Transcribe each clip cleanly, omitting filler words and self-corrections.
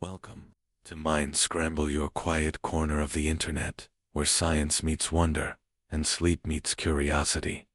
Welcome to Mind Scramble, your quiet corner of the internet, where science meets wonder and sleep meets curiosity.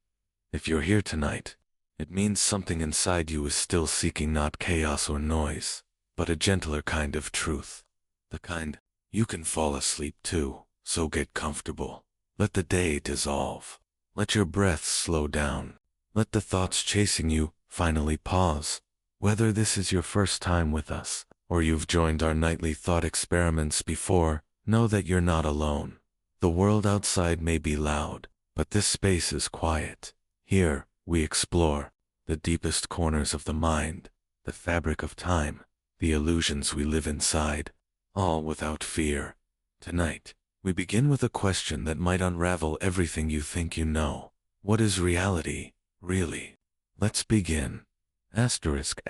If you're here tonight, it means something inside you is still seeking not chaos or noise, but a gentler kind of truth. The kind you can fall asleep to, so get comfortable. Let the day dissolve. Let your breath slow down. Let the thoughts chasing you finally pause. Whether this is your first time with us, or you've joined our nightly thought experiments before, know that you're not alone. The world outside may be loud, but this space is quiet. Here, we explore the deepest corners of the mind, the fabric of time, the illusions we live inside, all without fear. Tonight, we begin with a question that might unravel everything you think you know. What is reality, really? Let's begin. Asterisk.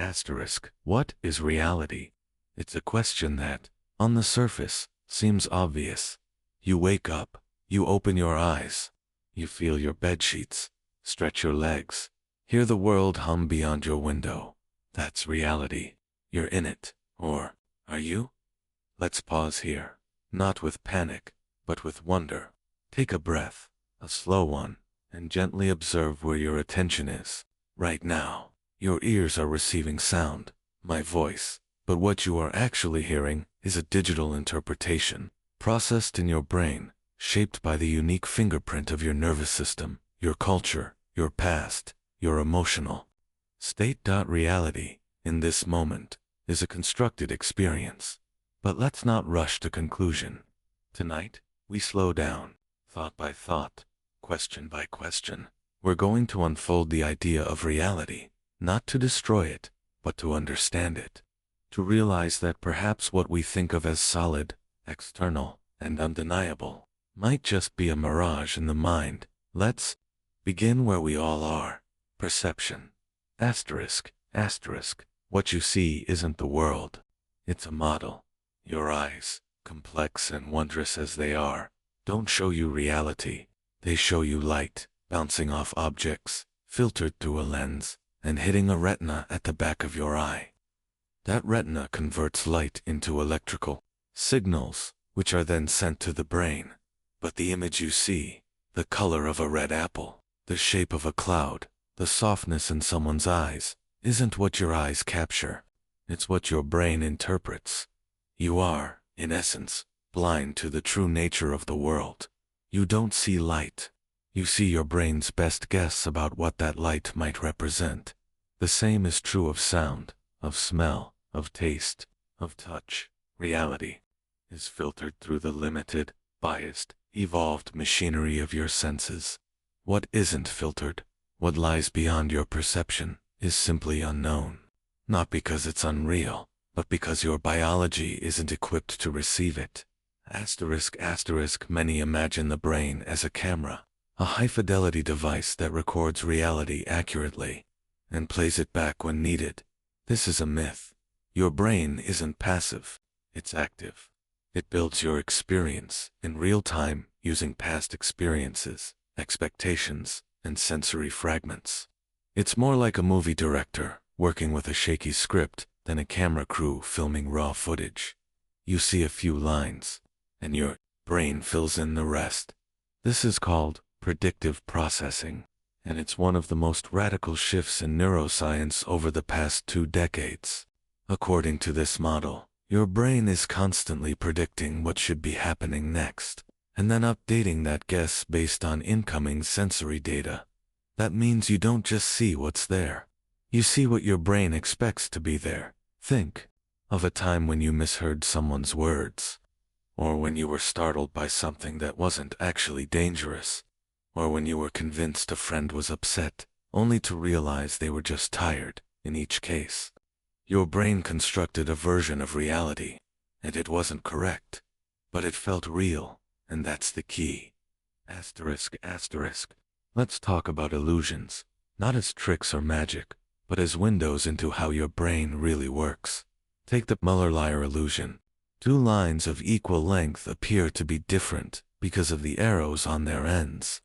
What is reality? It's a question that, on the surface, seems obvious. You wake up, you open your eyes, you feel your bedsheets, stretch your legs, hear the world hum beyond your window. That's reality. You're in it. Or, are you? Let's pause here. Not with panic, but with wonder. Take a breath, a slow one, and gently observe where your attention is. Right now, your ears are receiving sound, my voice, but what you are actually hearing is a digital interpretation, processed in your brain, shaped by the unique fingerprint of your nervous system, your culture, your past, your emotional state. Reality, in this moment, is a constructed experience. But let's not rush to conclusion. Tonight, we slow down, thought by thought, question by question. We're going to unfold the idea of reality, not to destroy it, but to understand it. To realize that perhaps what we think of as solid, external, and undeniable might just be a mirage in the mind. Let's begin where we all are. Perception. Asterisk. What you see isn't the world. It's a model. Your eyes, complex and wondrous as they are, don't show you reality. They show you light, bouncing off objects, filtered through a lens, and hitting a retina at the back of your eye. That retina converts light into electrical signals, which are then sent to the brain. But the image you see, the color of a red apple, the shape of a cloud, the softness in someone's eyes, isn't what your eyes capture. It's what your brain interprets. You are, in essence, blind to the true nature of the world. You don't see light. You see your brain's best guess about what that light might represent. The same is true of sound, of smell, of taste, of touch. Reality is filtered through the limited, biased, evolved machinery of your senses. What isn't filtered, what lies beyond your perception, is simply unknown. Not because it's unreal, but because your biology isn't equipped to receive it. Asterisk. Many imagine the brain as a camera, a high-fidelity device that records reality accurately and plays it back when needed. This is a myth. Your brain isn't passive, it's active. It builds your experience in real time using past experiences, expectations, and sensory fragments. It's more like a movie director working with a shaky script than a camera crew filming raw footage. You see a few lines, and your brain fills in the rest. This is called predictive processing, and it's one of the most radical shifts in neuroscience over the past 2 decades. According to this model, your brain is constantly predicting what should be happening next, and then updating that guess based on incoming sensory data. That means you don't just see what's there. You see what your brain expects to be there. Think of a time when you misheard someone's words, or when you were startled by something that wasn't actually dangerous, or when you were convinced a friend was upset, only to realize they were just tired. In each case, your brain constructed a version of reality, and it wasn't correct, but it felt real, and that's the key. Asterisk. Let's talk about illusions, not as tricks or magic, but as windows into how your brain really works. Take the Muller-Lyer illusion. 2 lines of equal length appear to be different because of the arrows on their ends.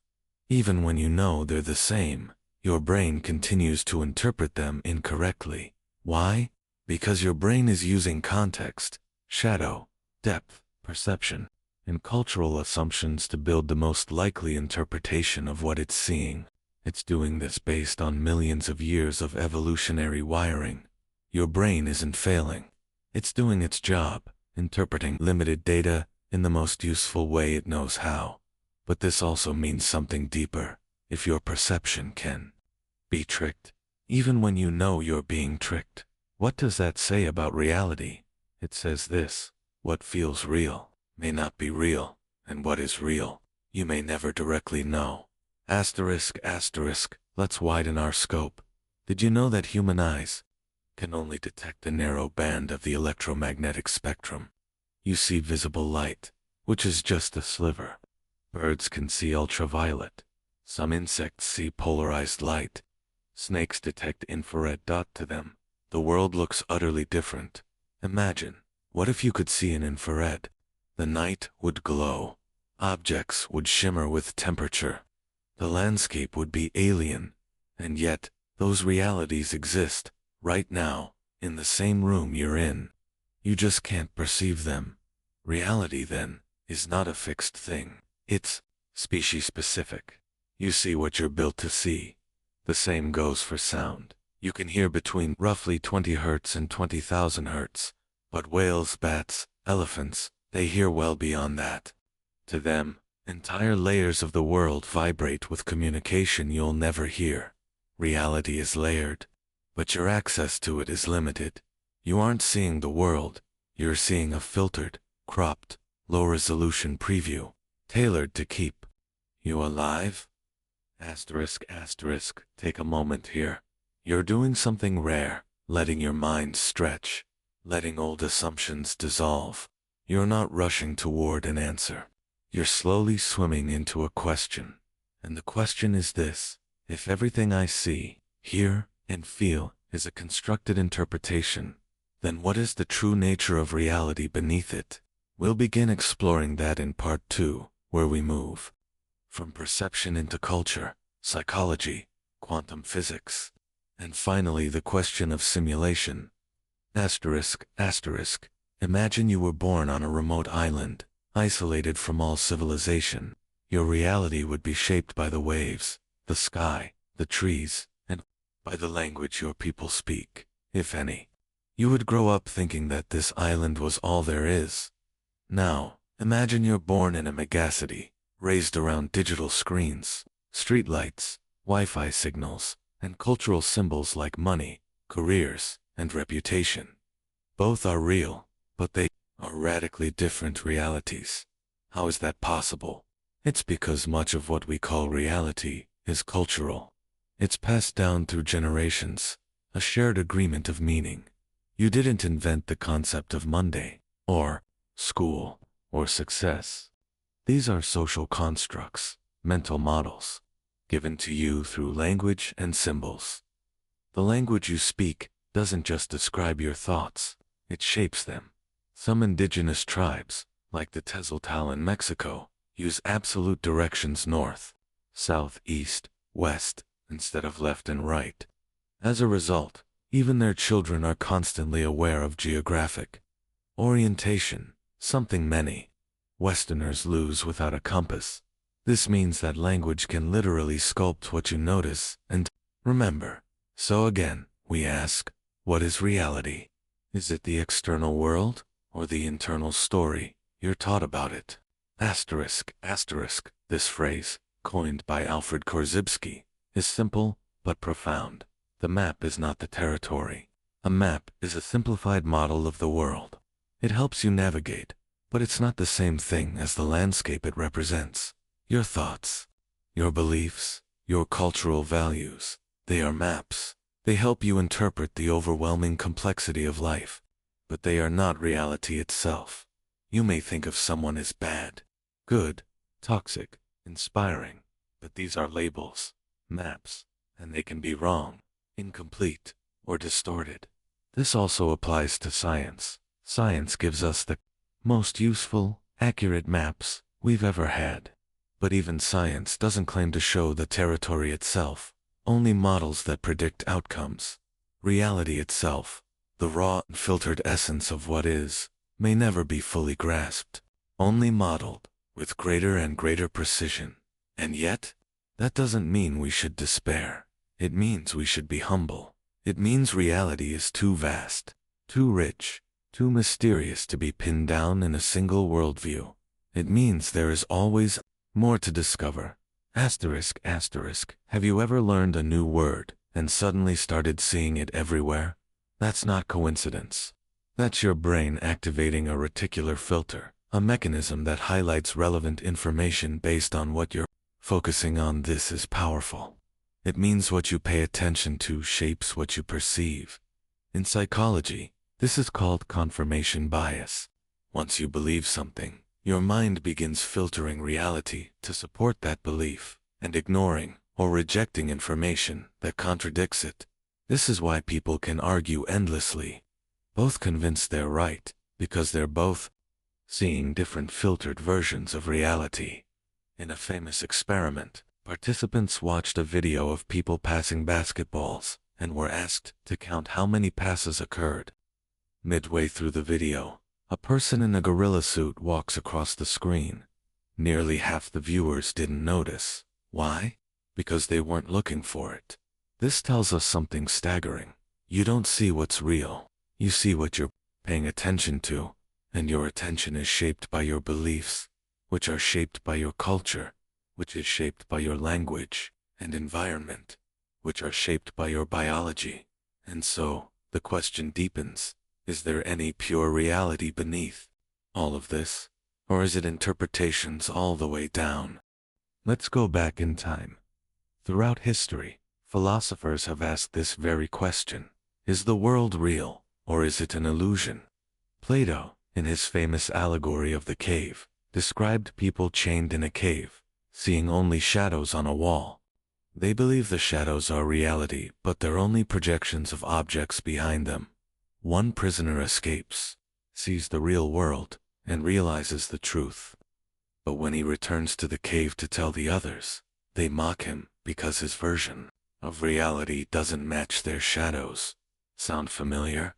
Even when you know they're the same, your brain continues to interpret them incorrectly. Why? Because your brain is using context, shadow, depth, perception, and cultural assumptions to build the most likely interpretation of what it's seeing. It's doing this based on millions of years of evolutionary wiring. Your brain isn't failing. It's doing its job, interpreting limited data in the most useful way it knows how. But this also means something deeper. If your perception can be tricked, even when you know you're being tricked, what does that say about reality? It says this: what feels real may not be real, and what is real, you may never directly know. Asterisk, asterisk, let's widen our scope. Did you know that human eyes can only detect a narrow band of the electromagnetic spectrum? You see visible light, which is just a sliver. Birds can see ultraviolet. Some insects see polarized light. Snakes detect infrared. To them, the world looks utterly different. Imagine, what if you could see in infrared? The night would glow. Objects would shimmer with temperature. The landscape would be alien. And yet, those realities exist, right now, in the same room you're in. You just can't perceive them. Reality, then, is not a fixed thing. It's species-specific. You see what you're built to see. The same goes for sound. You can hear between roughly 20 Hz and 20,000 Hz. But whales, bats, elephants, they hear well beyond that. To them, entire layers of the world vibrate with communication you'll never hear. Reality is layered, but your access to it is limited. You aren't seeing the world, you're seeing a filtered, cropped, low-resolution preview, tailored to keep you alive. Asterisk, asterisk, take a moment here. You're doing something rare, letting your mind stretch, letting old assumptions dissolve. You're not rushing toward an answer. You're slowly swimming into a question. And the question is this: if everything I see, hear, and feel is a constructed interpretation, then what is the true nature of reality beneath it? We'll begin exploring that in part 2, where we move from perception into culture, psychology, quantum physics, and finally the question of simulation. Asterisk, asterisk, imagine you were born on a remote island, isolated from all civilization. Your reality would be shaped by the waves, the sky, the trees, and by the language your people speak, if any. You would grow up thinking that this island was all there is. Now, imagine you're born in a megacity, raised around digital screens, streetlights, Wi-Fi signals, and cultural symbols like money, careers, and reputation. Both are real, but they are radically different realities. How is that possible? It's because much of what we call reality is cultural. It's passed down through generations, a shared agreement of meaning. You didn't invent the concept of Monday, or school, or success. These are social constructs, mental models, given to you through language and symbols. The language you speak doesn't just describe your thoughts, it shapes them. Some indigenous tribes, like the Tezoltal in Mexico, use absolute directions north, south, east, west, instead of left and right. As a result, even their children are constantly aware of geographic orientation, something many Westerners lose without a compass. This means that language can literally sculpt what you notice and remember. So again, we ask, what is reality? Is it the external world, or the internal story you're taught about it? Asterisk, asterisk, this phrase, coined by Alfred Korzybski, is simple but profound. The map is not the territory. A map is a simplified model of the world. It helps you navigate, but it's not the same thing as the landscape it represents. Your thoughts, your beliefs, your cultural values, they are maps. They help you interpret the overwhelming complexity of life, but they are not reality itself. You may think of someone as bad, good, toxic, inspiring, but these are labels, maps, and they can be wrong, incomplete, or distorted. This also applies to science. Science gives us the most useful, accurate maps we've ever had. But even science doesn't claim to show the territory itself, only models that predict outcomes. Reality itself, the raw and filtered essence of what is, may never be fully grasped, only modeled with greater and greater precision. And yet, that doesn't mean we should despair. It means we should be humble. It means reality is too vast, too rich, too mysterious to be pinned down in a single worldview. It means there is always more to discover. Asterisk, asterisk. Have you ever learned a new word and suddenly started seeing it everywhere? That's not coincidence. That's your brain activating a reticular filter, a mechanism that highlights relevant information based on what you're focusing on. This is powerful. It means what you pay attention to shapes what you perceive. In psychology, this is called confirmation bias. Once you believe something, your mind begins filtering reality to support that belief and ignoring or rejecting information that contradicts it. This is why people can argue endlessly, both convinced they're right, because they're both seeing different filtered versions of reality. In a famous experiment, participants watched a video of people passing basketballs and were asked to count how many passes occurred. Midway through the video, a person in a gorilla suit walks across the screen. Nearly half the viewers didn't notice. Why? Because they weren't looking for it. This tells us something staggering. You don't see what's real. You see what you're paying attention to, and your attention is shaped by your beliefs, which are shaped by your culture, which is shaped by your language and environment, which are shaped by your biology. And so, the question deepens. Is there any pure reality beneath all of this? Or is it interpretations all the way down? Let's go back in time. Throughout history, philosophers have asked this very question. Is the world real, or is it an illusion? Plato, in his famous allegory of the cave, described people chained in a cave, seeing only shadows on a wall. They believe the shadows are reality, but they're only projections of objects behind them. One prisoner escapes, sees the real world, and realizes the truth. But when he returns to the cave to tell the others, they mock him because his version of reality doesn't match their shadows. Sound familiar?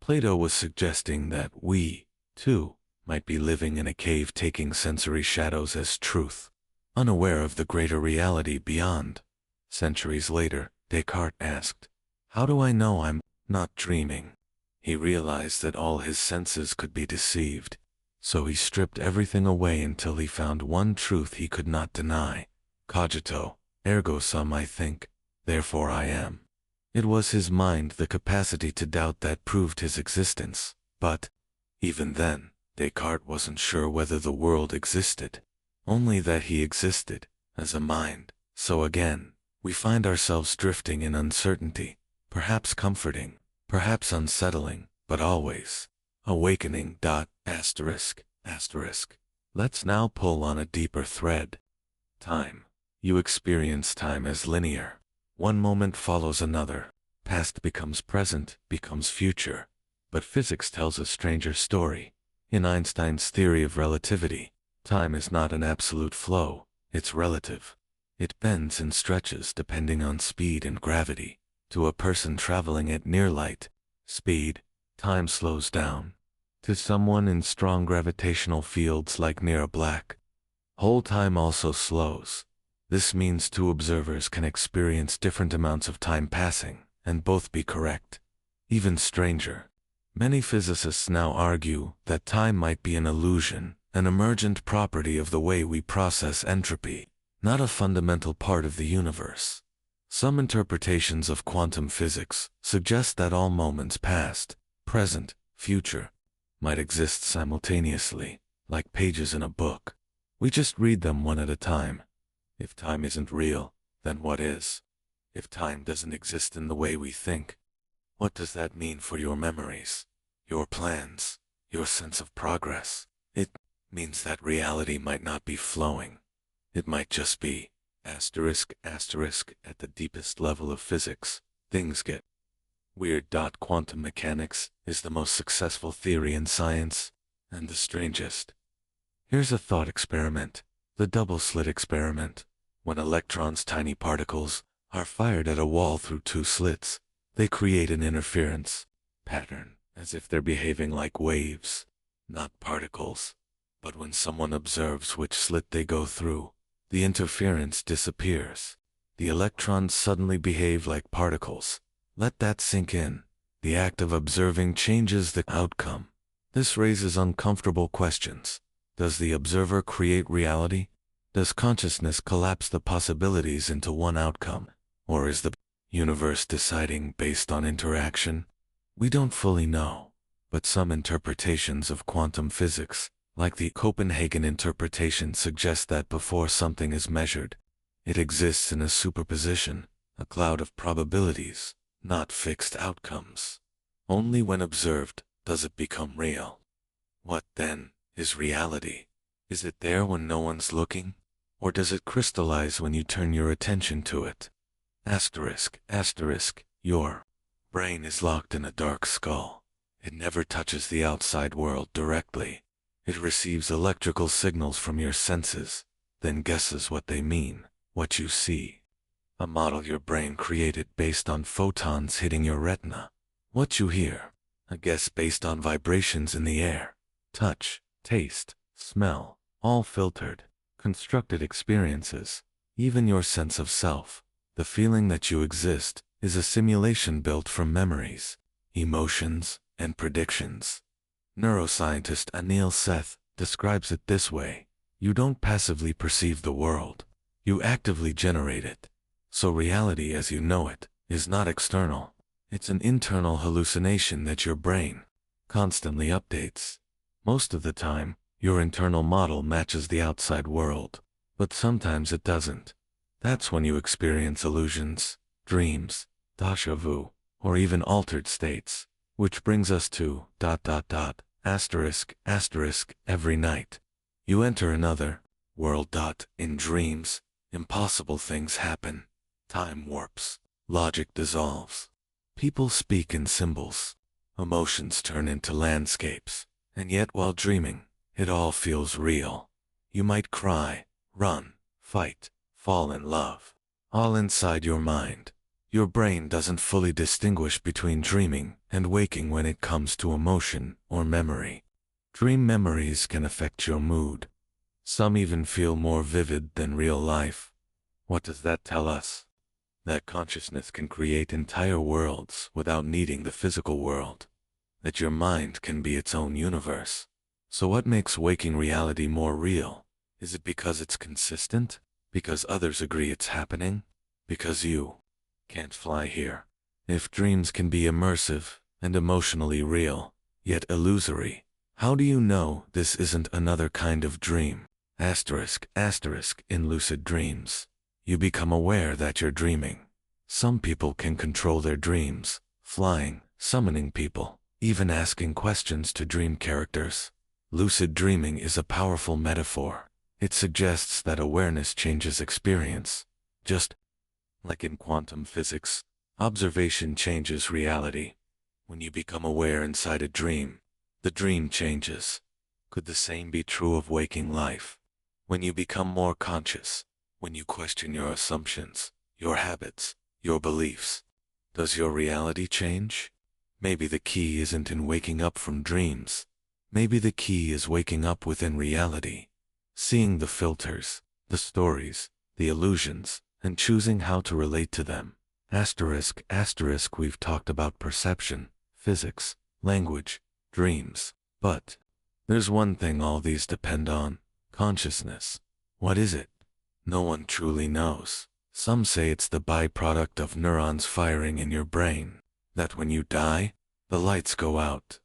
Plato was suggesting that we, too, might be living in a cave taking sensory shadows as truth, unaware of the greater reality beyond. Centuries later, Descartes asked, "How do I know I'm not dreaming?" He realized that all his senses could be deceived, so he stripped everything away until he found one truth he could not deny. Cogito, ergo sum, I think, therefore I am. It was his mind, the capacity to doubt, that proved his existence. But, even then, Descartes wasn't sure whether the world existed, only that he existed, as a mind. So again, we find ourselves drifting in uncertainty, perhaps comforting, perhaps unsettling, but always awakening. Asterisk, asterisk. Let's now pull on a deeper thread. Time. You experience time as linear. One moment follows another. Past becomes present, becomes future. But physics tells a stranger story. In Einstein's theory of relativity, time is not an absolute flow, it's relative. It bends and stretches depending on speed and gravity. To a person traveling at near light speed, time slows down. To someone in strong gravitational fields like near a black hole, time also slows. This means two observers can experience different amounts of time passing, and both be correct. Even stranger, many physicists now argue that time might be an illusion, an emergent property of the way we process entropy, not a fundamental part of the universe. Some interpretations of quantum physics suggest that all moments, past, present, future, might exist simultaneously, like pages in a book. We just read them one at a time. If time isn't real, then what is? If time doesn't exist in the way we think, what does that mean for your memories, your plans, your sense of progress? It means that reality might not be flowing. It might just be, asterisk, asterisk, at the deepest level of physics, things get weird. Quantum mechanics is the most successful theory in science, and the strangest. Here's a thought experiment, the double-slit experiment. When electrons, tiny particles, are fired at a wall through two slits, they create an interference pattern, as if they're behaving like waves. not particles. But when someone observes which slit they go through, the interference disappears. The electrons suddenly behave like particles. Let that sink in. The act of observing changes the outcome. This raises uncomfortable questions. Does the observer create reality? Does consciousness collapse the possibilities into one outcome? Or is the universe deciding based on interaction? We don't fully know, but some interpretations of quantum physics, like the Copenhagen interpretation, suggest that before something is measured, it exists in a superposition, a cloud of probabilities, not fixed outcomes. Only when observed does it become real. What, then, is reality? Is it there when no one's looking? Or does it crystallize when you turn your attention to it? Asterisk, asterisk, your brain is locked in a dark skull. It never touches the outside world directly. It receives electrical signals from your senses, then guesses what they mean, what you see. A model your brain created based on photons hitting your retina. What you hear, a guess based on vibrations in the air. Touch, taste, smell, all filtered, constructed experiences. Even your sense of self, the feeling that you exist, is a simulation built from memories, emotions, and predictions. Neuroscientist Anil Seth describes it this way: you don't passively perceive the world, you actively generate it. So reality as you know it is not external. It's an internal hallucination that your brain constantly updates. Most of the time, your internal model matches the outside world, but sometimes it doesn't. That's when you experience illusions, dreams, déjà vu, or even altered states. Which brings us to ... asterisk, asterisk, every night. You enter another world. In dreams, impossible things happen. Time warps. Logic dissolves. People speak in symbols. Emotions turn into landscapes. And yet while dreaming, it all feels real. You might cry, run, fight, fall in love. All inside your mind. Your brain doesn't fully distinguish between dreaming and waking when it comes to emotion or memory. Dream memories can affect your mood. Some even feel more vivid than real life. What does that tell us? That consciousness can create entire worlds without needing the physical world. That your mind can be its own universe. So what makes waking reality more real? Is it because it's consistent? Because others agree it's happening? Because you can't fly here? If dreams can be immersive and emotionally real, yet illusory, how do you know this isn't another kind of dream? Asterisk, asterisk, in lucid dreams, you become aware that you're dreaming. Some people can control their dreams, flying, summoning people, even asking questions to dream characters. Lucid dreaming is a powerful metaphor. It suggests that awareness changes experience. Just like in quantum physics, observation changes reality. When you become aware inside a dream, the dream changes. Could the same be true of waking life? When you become more conscious, when you question your assumptions, your habits, your beliefs, does your reality change? Maybe the key isn't in waking up from dreams. Maybe the key is waking up within reality, seeing the filters, the stories, the illusions, and choosing how to relate to them. Asterisk, asterisk, we've talked about perception, physics, language, dreams, but there's one thing all these depend on: consciousness. What is it? No one truly knows. Some say it's the byproduct of neurons firing in your brain, that when you die, the lights go out.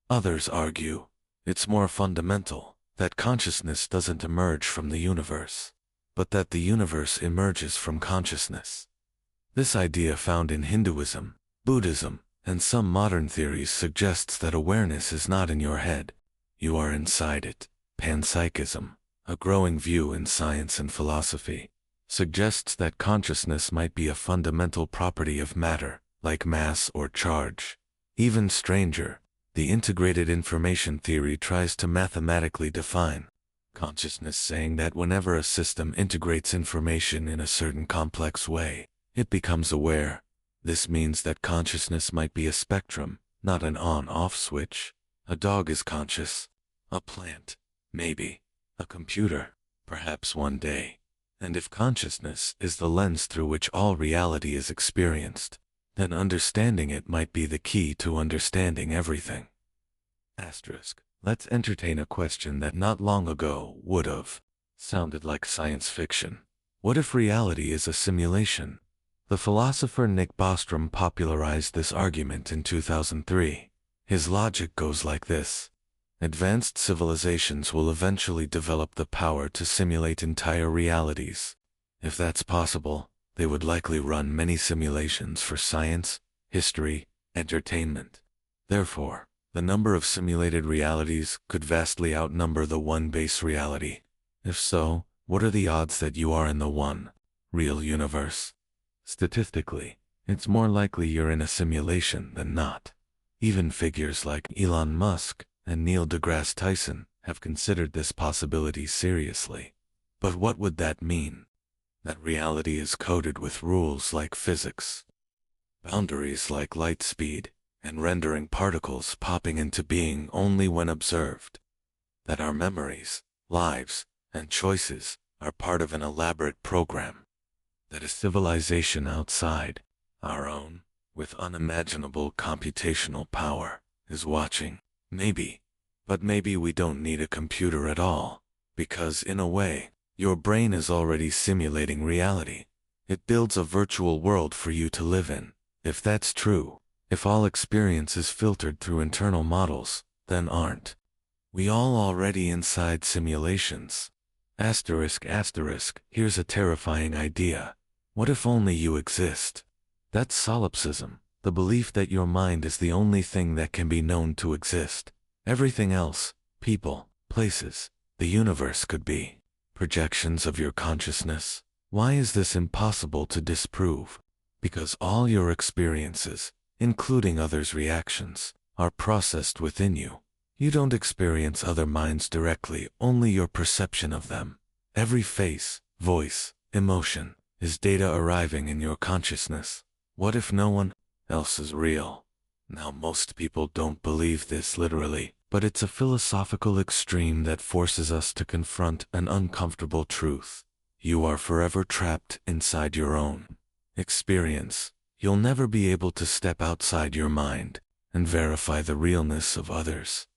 Others argue it's more fundamental, that consciousness doesn't emerge from the universe, but that the universe emerges from consciousness. This idea, found in Hinduism, Buddhism, and some modern theories, suggests that awareness is not in your head. You are inside it. Panpsychism, a growing view in science and philosophy, suggests that consciousness might be a fundamental property of matter, like mass or charge. Even stranger, the integrated information theory tries to mathematically define consciousness, saying that whenever a system integrates information in a certain complex way, it becomes aware. This means that consciousness might be a spectrum, not an on-off switch. A dog is conscious. A plant, maybe. A computer, perhaps one day. And if consciousness is the lens through which all reality is experienced, then understanding it might be the key to understanding everything. Asterisk. Let's entertain a question that not long ago would have sounded like science fiction. What if reality is a simulation? The philosopher Nick Bostrom popularized this argument in 2003. His logic goes like this. Advanced civilizations will eventually develop the power to simulate entire realities. If that's possible, they would likely run many simulations for science, history, entertainment. Therefore, the number of simulated realities could vastly outnumber the one base reality. If so, what are the odds that you are in the one real universe? Statistically, it's more likely you're in a simulation than not. Even figures like Elon Musk and Neil deGrasse Tyson have considered this possibility seriously. But what would that mean? That reality is coded with rules like physics, boundaries like light speed, and rendering particles popping into being only when observed. That our memories, lives, and choices are part of an elaborate program. That a civilization outside our own, with unimaginable computational power, is watching. Maybe. But maybe we don't need a computer at all, because in a way, your brain is already simulating reality. It builds a virtual world for you to live in. If that's true, if all experience is filtered through internal models, then aren't we all already inside simulations? Asterisk. Here's a terrifying idea. What if only you exist? That's solipsism, the belief that your mind is the only thing that can be known to exist. Everything else, people, places, the universe could be projections of your consciousness. Why is this impossible to disprove? Because all your experiences, including others' reactions, are processed within you. You don't experience other minds directly, only your perception of them. Every face, voice, emotion is data arriving in your consciousness. What if no one else is real? Now, most people don't believe this literally, but it's a philosophical extreme that forces us to confront an uncomfortable truth. You are forever trapped inside your own experience. You'll never be able to step outside your mind and verify the realness of others.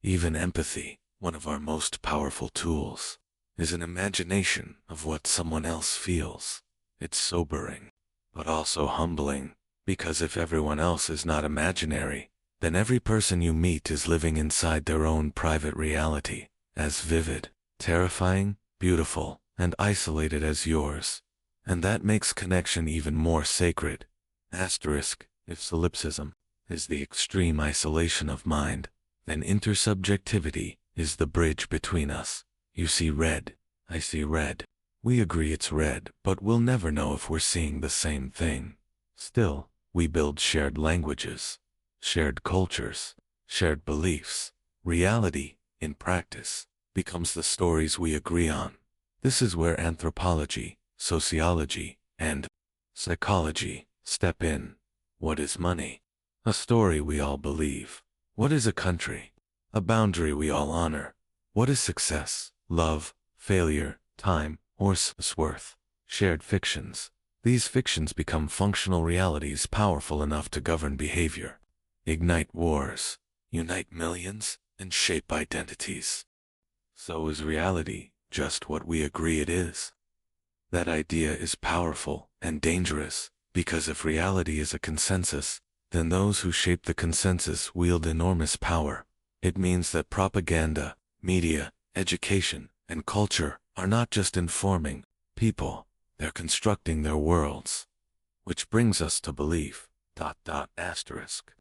Even empathy, one of our most powerful tools, is an imagination of what someone else feels. It's sobering, but also humbling, because if everyone else is not imaginary, then every person you meet is living inside their own private reality, as vivid, terrifying, beautiful, and isolated as yours. And that makes connection even more sacred. Asterisk. If solipsism is the extreme isolation of mind, then intersubjectivity is the bridge between us. You see red, I see red. We agree it's red, but we'll never know if we're seeing the same thing. Still, we build shared languages, shared cultures, shared beliefs. Reality, in practice, becomes the stories we agree on. This is where anthropology, sociology, and psychology step in. What is money? A story we all believe. What is a country? A boundary we all honor. What is success, love, failure, time, or worth? Shared fictions. These fictions become functional realities powerful enough to govern behavior, ignite wars, unite millions, and shape identities. So is reality just what we agree it is? That idea is powerful and dangerous, because if reality is a consensus, then those who shape the consensus wield enormous power. It means that propaganda, media, education, and culture are not just informing people, they're constructing their worlds. Which brings us to belief. Asterisk.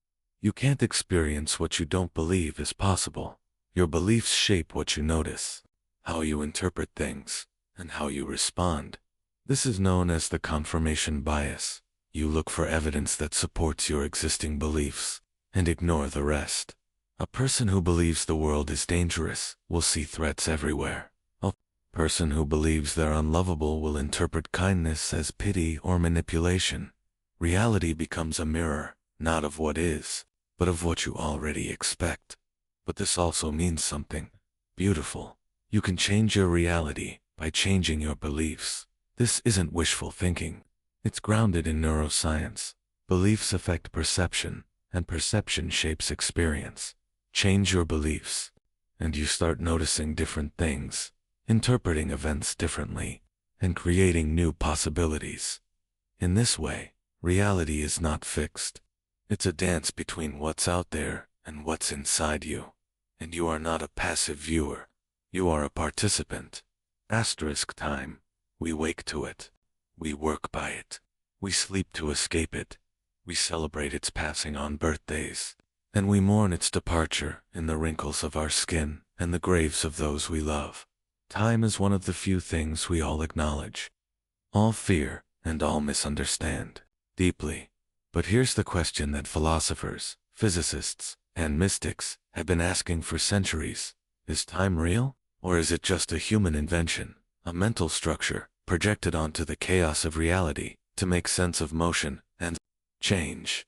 You can't experience what you don't believe is possible. Your beliefs shape what you notice, how you interpret things, and how you respond. This is known as the confirmation bias. You look for evidence that supports your existing beliefs, and ignore the rest. A person who believes the world is dangerous will see threats everywhere. A person who believes they're unlovable will interpret kindness as pity or manipulation. Reality becomes a mirror, not of what is, but of what you already expect. But this also means something beautiful. You can change your reality by changing your beliefs. This isn't wishful thinking. It's grounded in neuroscience. Beliefs affect perception, and perception shapes experience. Change your beliefs, and you start noticing different things, interpreting events differently, and creating new possibilities. In this way, reality is not fixed. It's a dance between what's out there and what's inside you. And you are not a passive viewer. You are a participant. Asterisk time. We wake to it. We work by it. We sleep to escape it. We celebrate its passing on birthdays. And we mourn its departure in the wrinkles of our skin and the graves of those we love. Time is one of the few things we all acknowledge, all fear, and all misunderstand deeply. But here's the question that philosophers, physicists, and mystics have been asking for centuries. Is time real? Or is it just a human invention, a mental structure projected onto the chaos of reality to make sense of motion and change?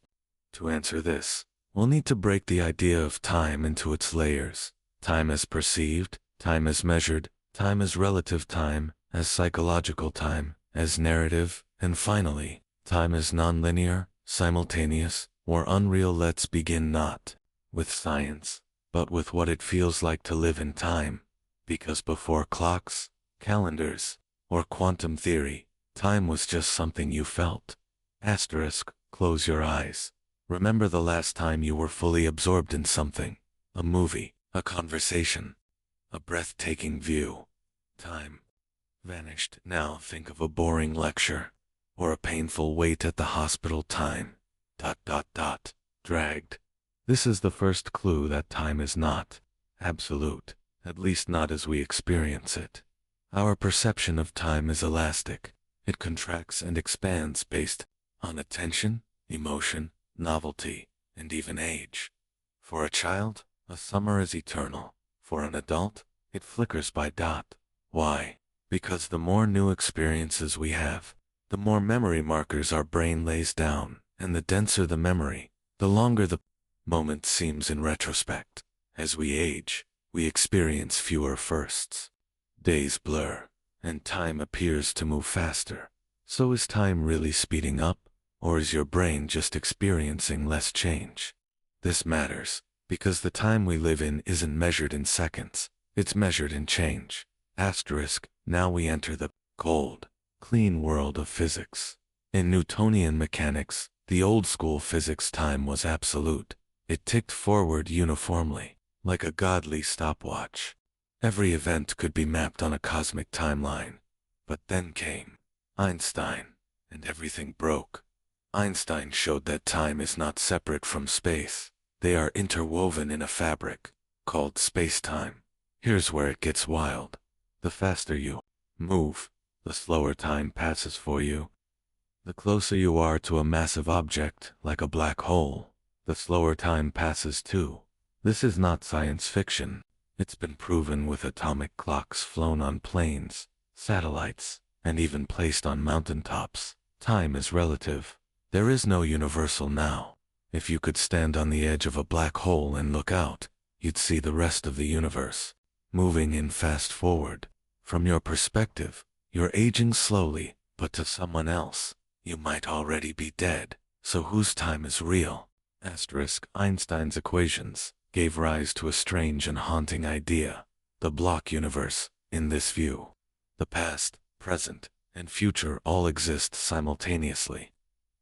To answer this, we'll need to break the idea of time into its layers. Time as perceived, time as measured, time as relative time, as psychological time, as narrative, and finally, time as nonlinear, simultaneous, or unreal. Let's begin not with science, but with what it feels like to live in time. Because before clocks, calendars, or quantum theory, time was just something you felt. Asterisk, close your eyes. Remember the last time you were fully absorbed in something. A movie, a conversation, a breathtaking view. Time vanished. Now think of a boring lecture, or a painful wait at the hospital. Time, dragged. This is the first clue that time is not absolute, at least not as we experience it. Our perception of time is elastic. It contracts and expands based on attention, emotion, novelty, and even age. For a child, a summer is eternal. For an adult, it flickers by dot. Why? Because the more new experiences we have, the more memory markers our brain lays down, and the denser the memory, the longer the moment seems in retrospect. As we age, we experience fewer firsts. Days blur, and time appears to move faster. So is time really speeding up, or is your brain just experiencing less change? This matters, because the time we live in isn't measured in seconds, it's measured in change. Asterisk, now we enter the cold, clean world of physics. In Newtonian mechanics, the old-school physics time was absolute. It ticked forward uniformly, like a godly stopwatch. Every event could be mapped on a cosmic timeline. But then came Einstein, and everything broke. Einstein showed that time is not separate from space. They are interwoven in a fabric called space-time. Here's where it gets wild. The faster you move, the slower time passes for you. The closer you are to a massive object, like a black hole, the slower time passes too. This is not science fiction. It's been proven with atomic clocks flown on planes, satellites, and even placed on mountaintops. Time is relative. There is no universal now. If you could stand on the edge of a black hole and look out, you'd see the rest of the universe moving in fast forward. From your perspective, you're aging slowly, but to someone else, you might already be dead. So whose time is real? Asterisk, Einstein's equations gave rise to a strange and haunting idea, the block universe. In this view, the past, present, and future all exist simultaneously.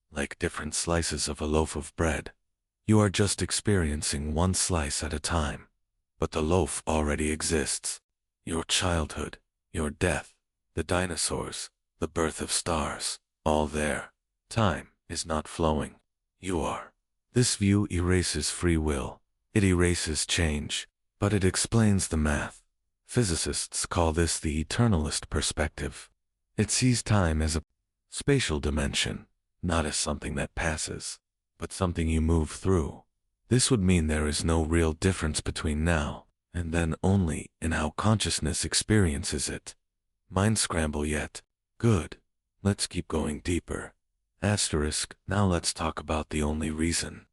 Like different slices of a loaf of bread, you are just experiencing one slice at a time. But the loaf already exists. Your childhood, your death, the dinosaurs, the birth of stars, all there. Time is not flowing. You are. This view erases free will. It erases change, but it explains the math. Physicists call this the eternalist perspective. It sees time as a spatial dimension, not as something that passes, but something you move through. This would mean there is no real difference between now and then, only in how consciousness experiences it. Mind scramble yet? Good. Let's keep going deeper. Asterisk, now let's talk about the only reason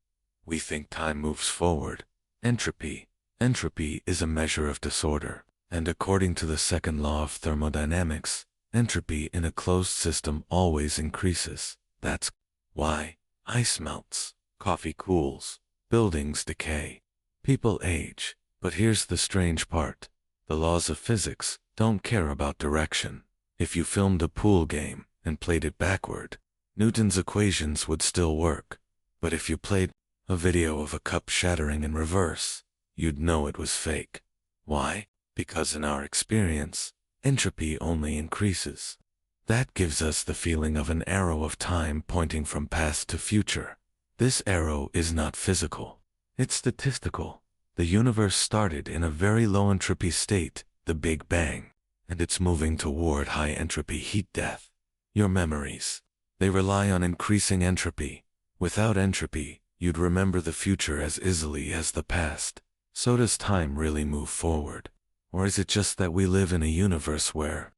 we think time moves forward. Entropy. Entropy is a measure of disorder, and according to the second law of thermodynamics, entropy in a closed system always increases. That's why ice melts, coffee cools, buildings decay, people age. But here's the strange part. The laws of physics don't care about direction. If you filmed a pool game and played it backward, Newton's equations would still work. But if you played a video of a cup shattering in reverse, you'd know it was fake. Why? Because in our experience, entropy only increases. That gives us the feeling of an arrow of time pointing from past to future. This arrow is not physical. It's statistical. The universe started in a very low entropy state, the Big Bang, and it's moving toward high entropy heat death. Your memories, they rely on increasing entropy. Without entropy, you'd remember the future as easily as the past. So does time really move forward? Or is it just that we live in a universe where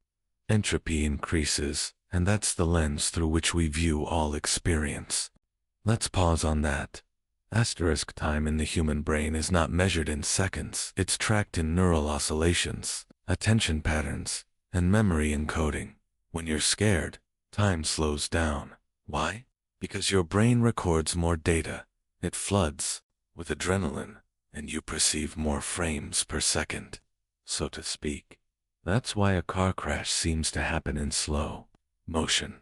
entropy increases, and that's the lens through which we view all experience? Let's pause on that. Time in the human brain is not measured in seconds. It's tracked in neural oscillations, attention patterns, and memory encoding. When you're scared, time slows down. Why? Because your brain records more data. It floods with adrenaline, and you perceive more frames per second, so to speak. That's why a car crash seems to happen in slow motion.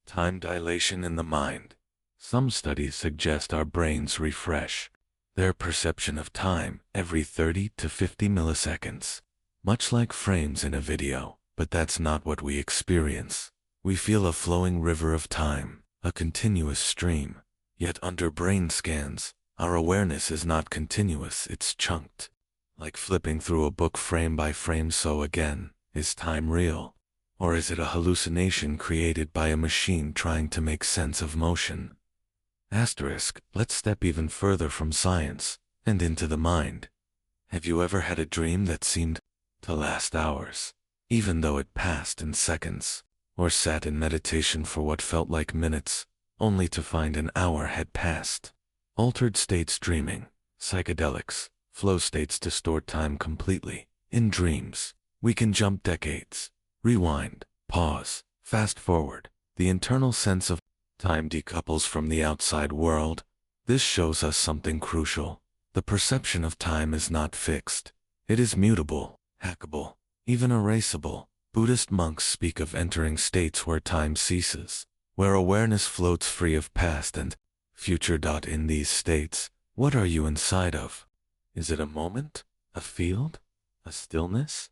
Time dilation in the mind. Some studies suggest our brains refresh their perception of time every 30 to 50 milliseconds, much like frames in a video, but that's not what we experience. We feel a flowing river of time, a continuous stream, yet under brain scans, our awareness is not continuous, it's chunked. Like flipping through a book frame by frame. So again, is time real? Or is it a hallucination created by a machine trying to make sense of motion? Let's step even further from science and into the mind. Have you ever had a dream that seemed to last hours, even though it passed in seconds? Or sat in meditation for what felt like minutes, only to find an hour had passed? Altered states dreaming, psychedelics, flow states distort time completely. In dreams, we can jump decades, rewind, pause, fast forward. The internal sense of time decouples from the outside world. This shows us something crucial. The perception of time is not fixed. It is mutable, hackable, even erasable. Buddhist monks speak of entering states where time ceases, where awareness floats free of past and future. In these states, what are you inside of? Is it a moment? A field? A stillness?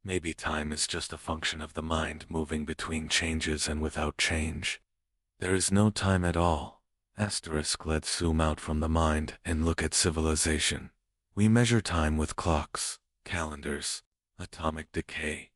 Maybe time is just a function of the mind moving between changes and without change. There is no time at all. Let's zoom out from the mind and look at civilization. We measure time with clocks, calendars, atomic decay.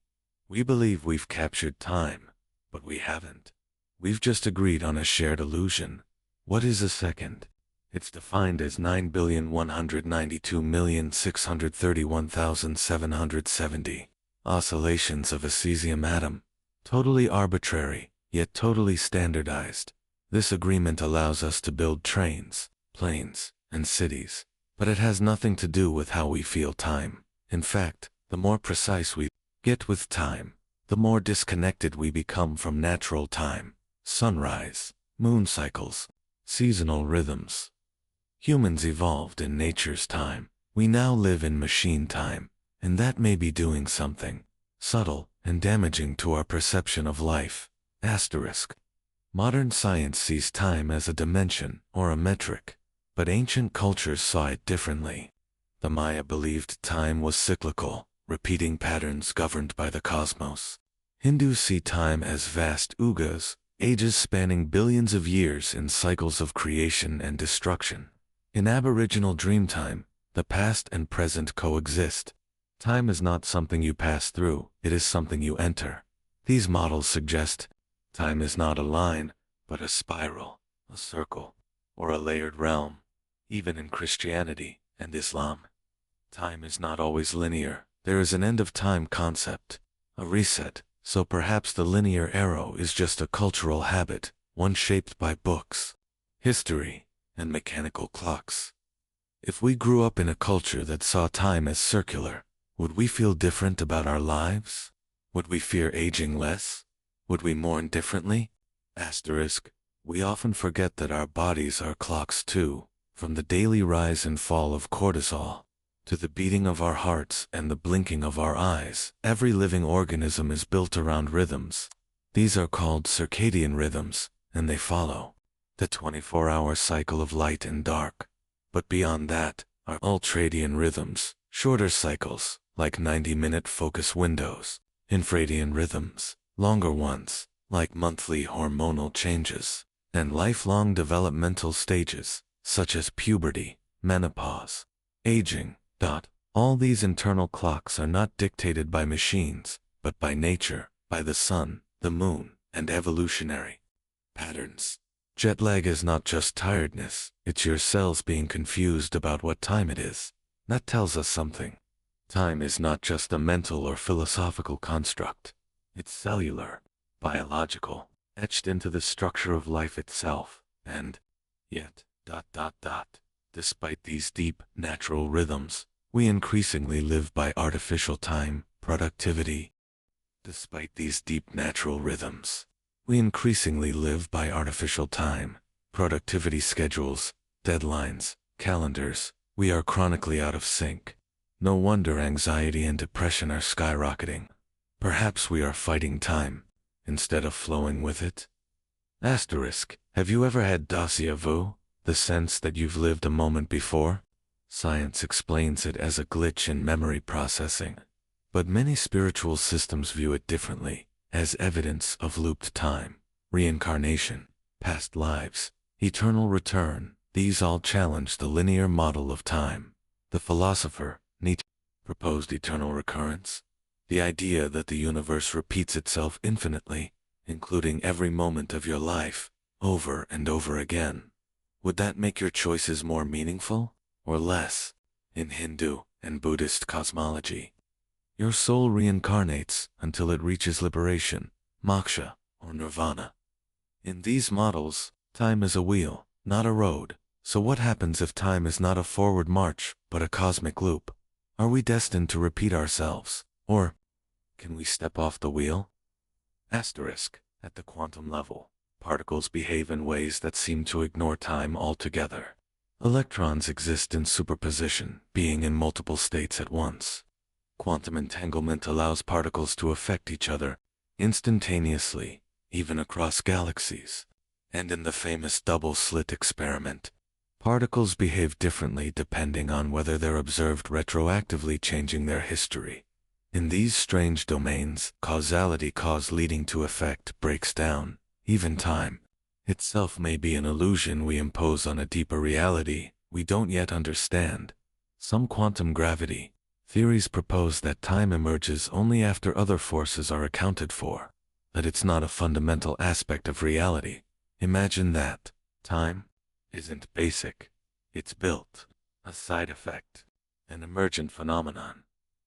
We believe we've captured time, but we haven't. We've just agreed on a shared illusion. What is a second? It's defined as 9,192,631,770 oscillations of a cesium atom. Totally arbitrary, yet totally standardized. This agreement allows us to build trains, planes, and cities, but it has nothing to do with how we feel time. In fact, the more precise we get with time, the more disconnected we become from natural time, sunrise, moon cycles, seasonal rhythms. Humans evolved in nature's time. We now live in machine time, and that may be doing something subtle and damaging to our perception of life. Modern science sees time as a dimension or a metric, but ancient cultures saw it differently. The Maya believed time was cyclical, repeating patterns governed by the cosmos. Hindus see time as vast yugas, ages spanning billions of years in cycles of creation and destruction. In Aboriginal Dreamtime, the past and present coexist. Time is not something you pass through, it is something you enter. These models suggest time is not a line, but a spiral, a circle, or a layered realm. Even in Christianity and Islam, time is not always linear. There is an end-of-time concept, a reset, so perhaps the linear arrow is just a cultural habit, one shaped by books, history, and mechanical clocks. If we grew up in a culture that saw time as circular, would we feel different about our lives? Would we fear aging less? Would we mourn differently? Asterisk. We often forget that our bodies are clocks too, from the daily rise and fall of cortisol to the beating of our hearts and the blinking of our eyes. Every living organism is built around rhythms. These are called circadian rhythms, and they follow the 24-hour cycle of light and dark. But beyond that are ultradian rhythms, shorter cycles, like 90-minute focus windows, infradian rhythms, longer ones, like monthly hormonal changes, and lifelong developmental stages, such as puberty, menopause, aging. All these internal clocks are not dictated by machines, but by nature, by the sun, the moon, and evolutionary patterns. Jet lag is not just tiredness, it's your cells being confused about what time it is. That tells us something. Time is not just a mental or philosophical construct. It's cellular, biological, etched into the structure of life itself, and yet, despite these deep, natural rhythms, we increasingly live by artificial time, productivity. Despite these deep natural rhythms, we increasingly live by artificial time, productivity schedules, deadlines, calendars. We are chronically out of sync. No wonder anxiety and depression are skyrocketing. Perhaps we are fighting time, instead of flowing with it. Asterisk. Have you ever had déjà vu, the sense that you've lived a moment before? Science explains it as a glitch in memory processing, but many spiritual systems view it differently, as evidence of looped time, reincarnation, past lives, eternal return. These all challenge the linear model of time. The philosopher, Nietzsche, proposed eternal recurrence, the idea that the universe repeats itself infinitely, including every moment of your life, over and over again. Would that make your choices more meaningful, or less? In Hindu and Buddhist cosmology, your soul reincarnates until it reaches liberation, moksha, or nirvana. In these models, time is a wheel, not a road. So what happens if time is not a forward march, but a cosmic loop? Are we destined to repeat ourselves, or can we step off the wheel? Asterisk. At the quantum level, particles behave in ways that seem to ignore time altogether. Electrons exist in superposition, being in multiple states at once. Quantum entanglement allows particles to affect each other instantaneously, even across galaxies. And in the famous double-slit experiment, particles behave differently depending on whether they're observed retroactively, changing their history. In these strange domains, causality, cause leading to effect, breaks down. Even time itself may be an illusion we impose on a deeper reality we don't yet understand. Some quantum gravity theories propose that time emerges only after other forces are accounted for, that it's not a fundamental aspect of reality. Imagine that. Time isn't basic. It's built, a side effect, an emergent phenomenon.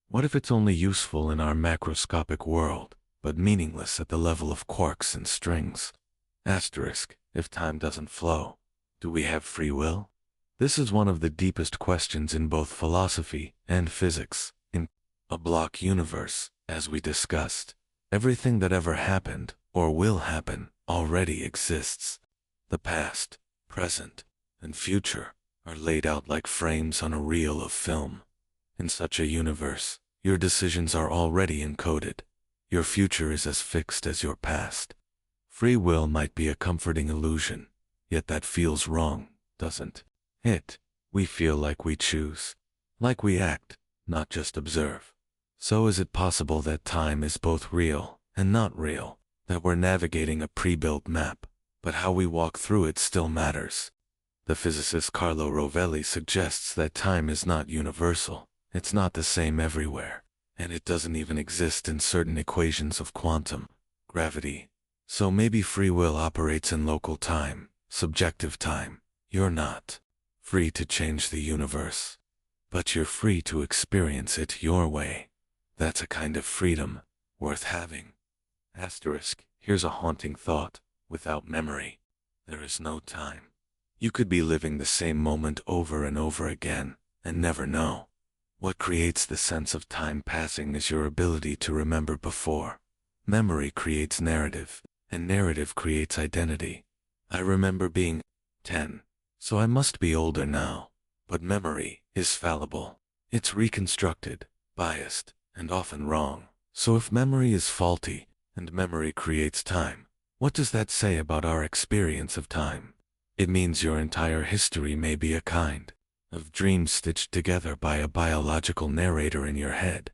What if it's only useful in our macroscopic world, but meaningless at the level of quarks and strings? Asterisk. If time doesn't flow, do we have free will? This is one of the deepest questions in both philosophy and physics. In a block universe, as we discussed, everything that ever happened, or will happen, already exists. The past, present, and future are laid out like frames on a reel of film. In such a universe, your decisions are already encoded. Your future is as fixed as your past. Free will might be a comforting illusion, yet that feels wrong, doesn't it? We feel like we choose, like we act, not just observe. So is it possible that time is both real and not real, that we're navigating a pre-built map, but how we walk through it still matters? The physicist Carlo Rovelli suggests that time is not universal. It's not the same everywhere, and it doesn't even exist in certain equations of quantum gravity. So maybe free will operates in local time, subjective time. You're not free to change the universe, but you're free to experience it your way. That's a kind of freedom worth having. Asterisk. Here's a haunting thought. Without memory, there is no time. You could be living the same moment over and over again, and never know. What creates the sense of time passing is your ability to remember before. Memory creates narrative, and narrative creates identity. I remember being 10, so I must be older now. But memory is fallible. It's reconstructed, biased, and often wrong. So if memory is faulty, and memory creates time, what does that say about our experience of time? It means your entire history may be a kind of dream stitched together by a biological narrator in your head.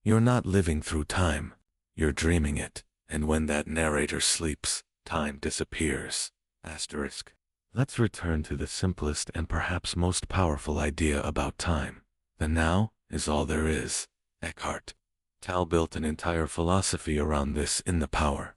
You're not living through time, you're dreaming it, and when that narrator sleeps, time disappears. Asterisk. Let's return to the simplest and perhaps most powerful idea about time. The now is all there is. Eckhart Tolle built an entire philosophy around this in The Power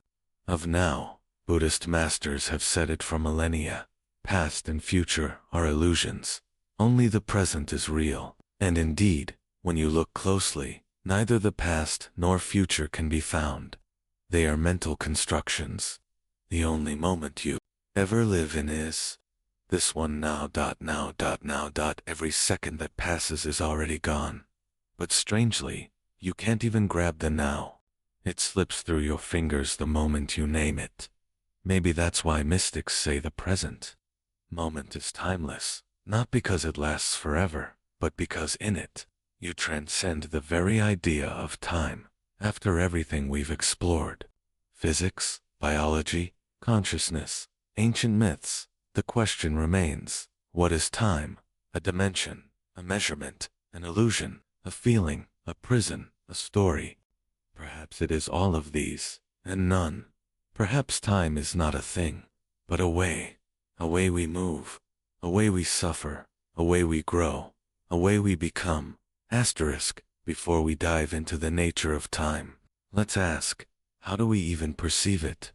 of Now. Buddhist masters have said it for millennia. Past and future are illusions. Only the present is real. And indeed, when you look closely, neither the past nor future can be found. They are mental constructions. The only moment you ever live in is this one now. Every second that passes is already gone. But strangely, you can't even grab the now. It slips through your fingers the moment you name it. Maybe that's why mystics say the present moment is timeless, not because it lasts forever, but because in it, you transcend the very idea of time. After everything we've explored, physics, biology, consciousness, ancient myths, the question remains, what is time? A dimension, a measurement, an illusion, a feeling, a prison, a story. Perhaps it is all of these, and none. Perhaps time is not a thing, but a way we move, a way we suffer, a way we grow, a way we become. Asterisk. Before we dive into the nature of time, let's ask, how do we even perceive it?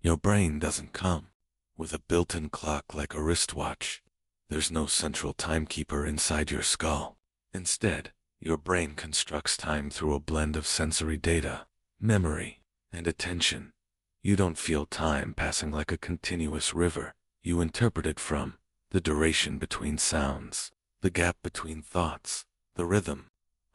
Your brain doesn't come with a built-in clock like a wristwatch. There's no central timekeeper inside your skull. Instead, your brain constructs time through a blend of sensory data, memory, and attention. You don't feel time passing like a continuous river. You interpret it from the duration between sounds, the gap between thoughts, the rhythm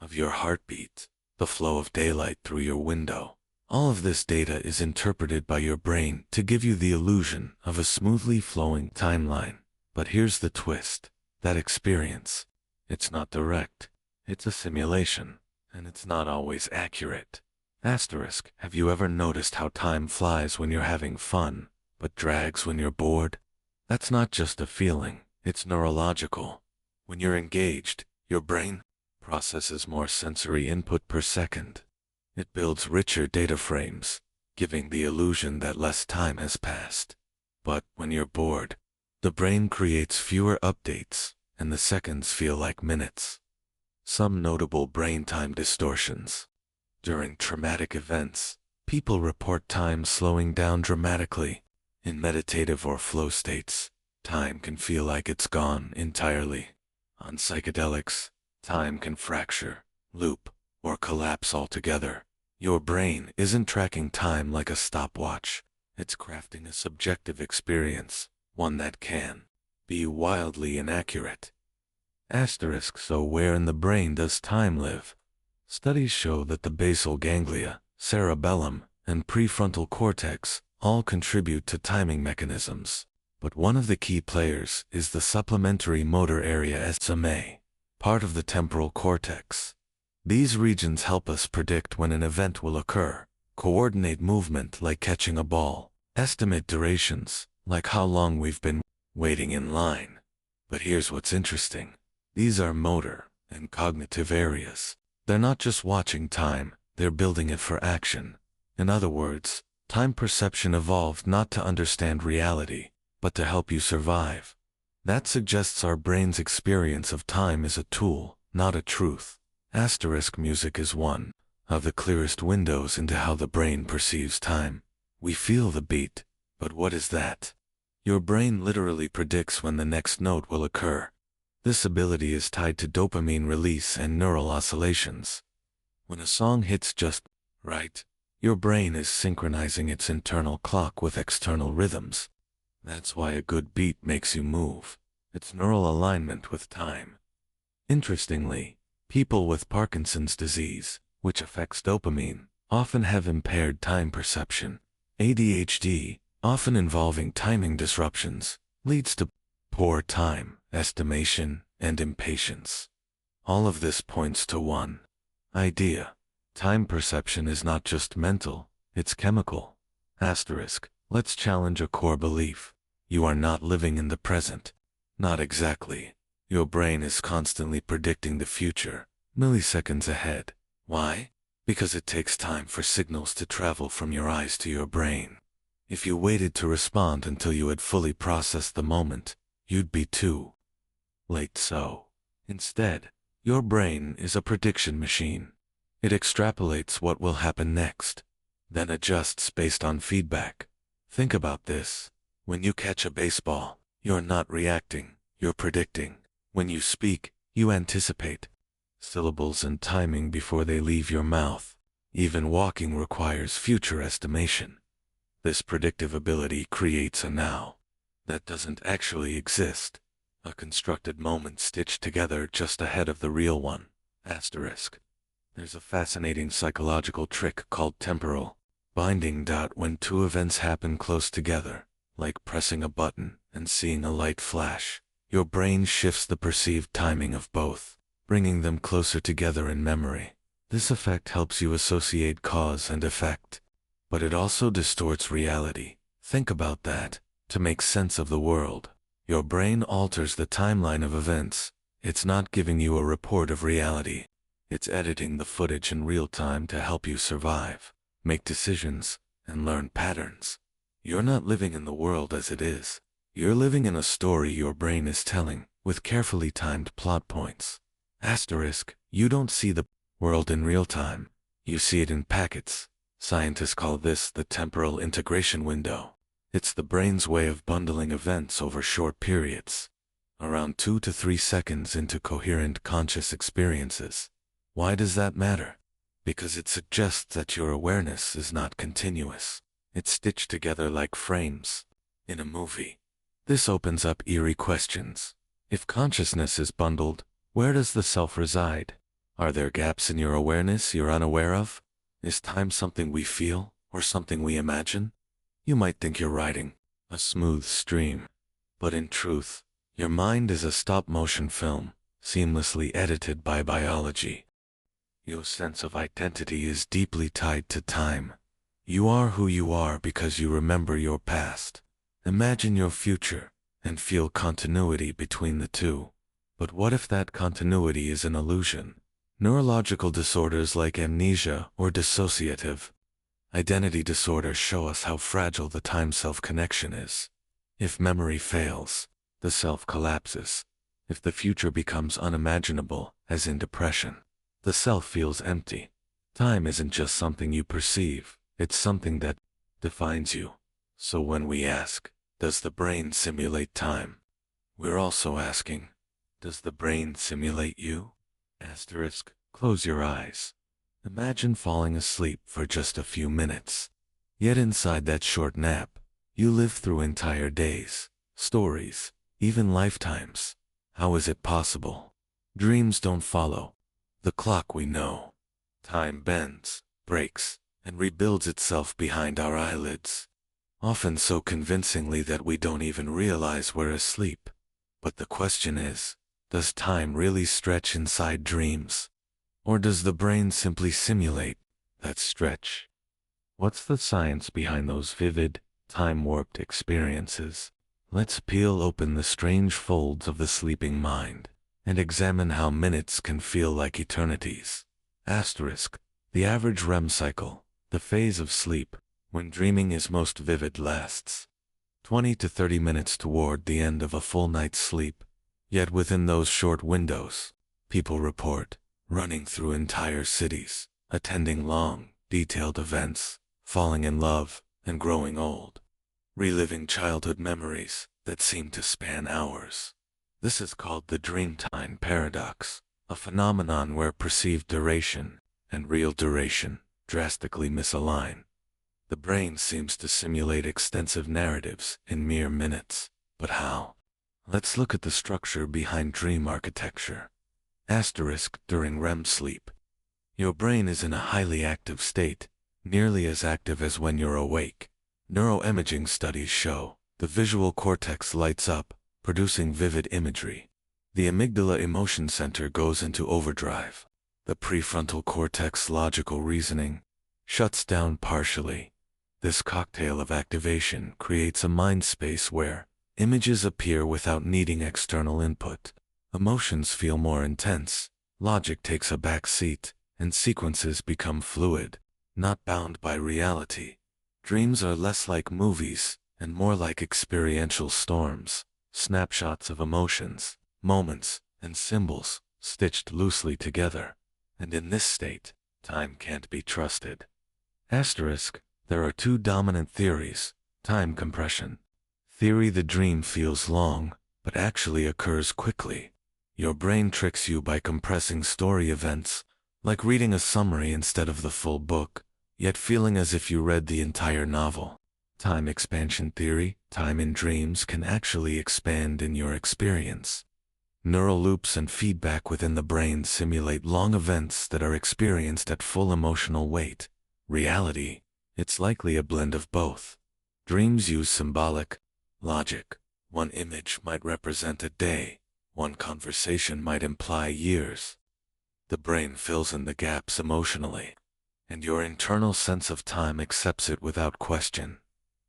of your heartbeat, the flow of daylight through your window. All of this data is interpreted by your brain to give you the illusion of a smoothly flowing timeline. But here's the twist. That experience, it's not direct. It's a simulation, and it's not always accurate. Asterisk. Have you ever noticed how time flies when you're having fun, but drags when you're bored? That's not just a feeling, it's neurological. When you're engaged, your brain processes more sensory input per second. It builds richer data frames, giving the illusion that less time has passed. But when you're bored, the brain creates fewer updates, and the seconds feel like minutes. Some notable brain time distortions. During traumatic events, people report time slowing down dramatically. In meditative or flow states, time can feel like it's gone entirely. On psychedelics, time can fracture, loop, or collapse altogether. Your brain isn't tracking time like a stopwatch. It's crafting a subjective experience, one that can be wildly inaccurate. Asterisk. So where in the brain does time live? Studies show that the basal ganglia, cerebellum, and prefrontal cortex all contribute to timing mechanisms. But one of the key players is the supplementary motor area SMA, part of the temporal cortex. These regions help us predict when an event will occur, coordinate movement like catching a ball, estimate durations, like how long we've been waiting in line. But here's what's interesting. These are motor and cognitive areas. They're not just watching time, they're building it for action. In other words, time perception evolved not to understand reality, but to help you survive. That suggests our brain's experience of time is a tool, not a truth. Asterisk. Music is one of the clearest windows into how the brain perceives time. We feel the beat, but what is that? Your brain literally predicts when the next note will occur. This ability is tied to dopamine release and neural oscillations. When a song hits just right, your brain is synchronizing its internal clock with external rhythms. That's why a good beat makes you move. It's neural alignment with time. Interestingly, people with Parkinson's disease, which affects dopamine, often have impaired time perception. ADHD, often involving timing disruptions, leads to poor time estimation and impatience. All of this points to one idea. Time perception is not just mental, it's chemical. Asterisk. Let's challenge a core belief. You are not living in the present. Not exactly. Your brain is constantly predicting the future, milliseconds ahead. Why? Because it takes time for signals to travel from your eyes to your brain. If you waited to respond until you had fully processed the moment, you'd be too late. So, instead, your brain is a prediction machine. It extrapolates what will happen next, then adjusts based on feedback. Think about this. When you catch a baseball, you're not reacting, you're predicting. When you speak, you anticipate syllables and timing before they leave your mouth. Even walking requires future estimation. This predictive ability creates a now that doesn't actually exist, a constructed moment stitched together just ahead of the real one. Asterisk. There's a fascinating psychological trick called temporal binding. When two events happen close together, like pressing a button and seeing a light flash, your brain shifts the perceived timing of both, bringing them closer together in memory. This effect helps you associate cause and effect, but it also distorts reality. Think about that. To make sense of the world, your brain alters the timeline of events. It's not giving you a report of reality. It's editing the footage in real time to help you survive, make decisions, and learn patterns. You're not living in the world as it is. You're living in a story your brain is telling, with carefully timed plot points. Asterisk. You don't see the world in real time. You see it in packets. Scientists call this the temporal integration window. It's the brain's way of bundling events over short periods, around 2 to 3 seconds, into coherent conscious experiences. Why does that matter? Because it suggests that your awareness is not continuous. It's stitched together like frames in a movie. This opens up eerie questions. If consciousness is bundled, where does the self reside? Are there gaps in your awareness you're unaware of? Is time something we feel or something we imagine? You might think you're riding a smooth stream, but in truth, your mind is a stop-motion film, seamlessly edited by biology. Your sense of identity is deeply tied to time. You are who you are because you remember your past, imagine your future, and feel continuity between the two. But what if that continuity is an illusion? Neurological disorders like amnesia or dissociative identity disorders show us how fragile the time-self connection is. If memory fails, the self collapses. If the future becomes unimaginable, as in depression, the self feels empty. Time isn't just something you perceive, it's something that defines you. So when we ask, does the brain simulate time? We're also asking, does the brain simulate you? Asterisk. Close your eyes. Imagine falling asleep for just a few minutes. Yet inside that short nap, you live through entire days, stories, even lifetimes. How is it possible? Dreams don't follow the clock we know. Time bends, breaks, and rebuilds itself behind our eyelids, often so convincingly that we don't even realize we're asleep. But the question is, does time really stretch inside dreams? Or does the brain simply simulate that stretch? What's the science behind those vivid, time-warped experiences? Let's peel open the strange folds of the sleeping mind and examine how minutes can feel like eternities. Asterisk. The average REM cycle, the phase of sleep when dreaming is most vivid, lasts 20 to 30 minutes toward the end of a full night's sleep. Yet within those short windows, people report running through entire cities, attending long, detailed events, falling in love, and growing old, reliving childhood memories that seem to span hours. This is called the dream time paradox, a phenomenon where perceived duration and real duration drastically misalign. The brain seems to simulate extensive narratives in mere minutes. But how? Let's look at the structure behind dream architecture. Asterisk during REM sleep. Your brain is in a highly active state, nearly as active as when you're awake. Neuroimaging studies show the visual cortex lights up, producing vivid imagery. The amygdala emotion center goes into overdrive. The prefrontal cortex logical reasoning shuts down partially. This cocktail of activation creates a mind space where images appear without needing external input. Emotions feel more intense, logic takes a back seat, and sequences become fluid, not bound by reality. Dreams are less like movies and more like experiential storms, snapshots of emotions, moments, and symbols stitched loosely together. And in this state, time can't be trusted. Asterisk, there are two dominant theories. Time compression. Theory: the dream feels long, but actually occurs quickly. Your brain tricks you by compressing story events, like reading a summary instead of the full book, yet feeling as if you read the entire novel. Time expansion theory: time in dreams can actually expand in your experience. Neural loops and feedback within the brain simulate long events that are experienced at full emotional weight. Reality: it's likely a blend of both. Dreams use symbolic logic. One image might represent a day, one conversation might imply years. The brain fills in the gaps emotionally, and your internal sense of time accepts it without question.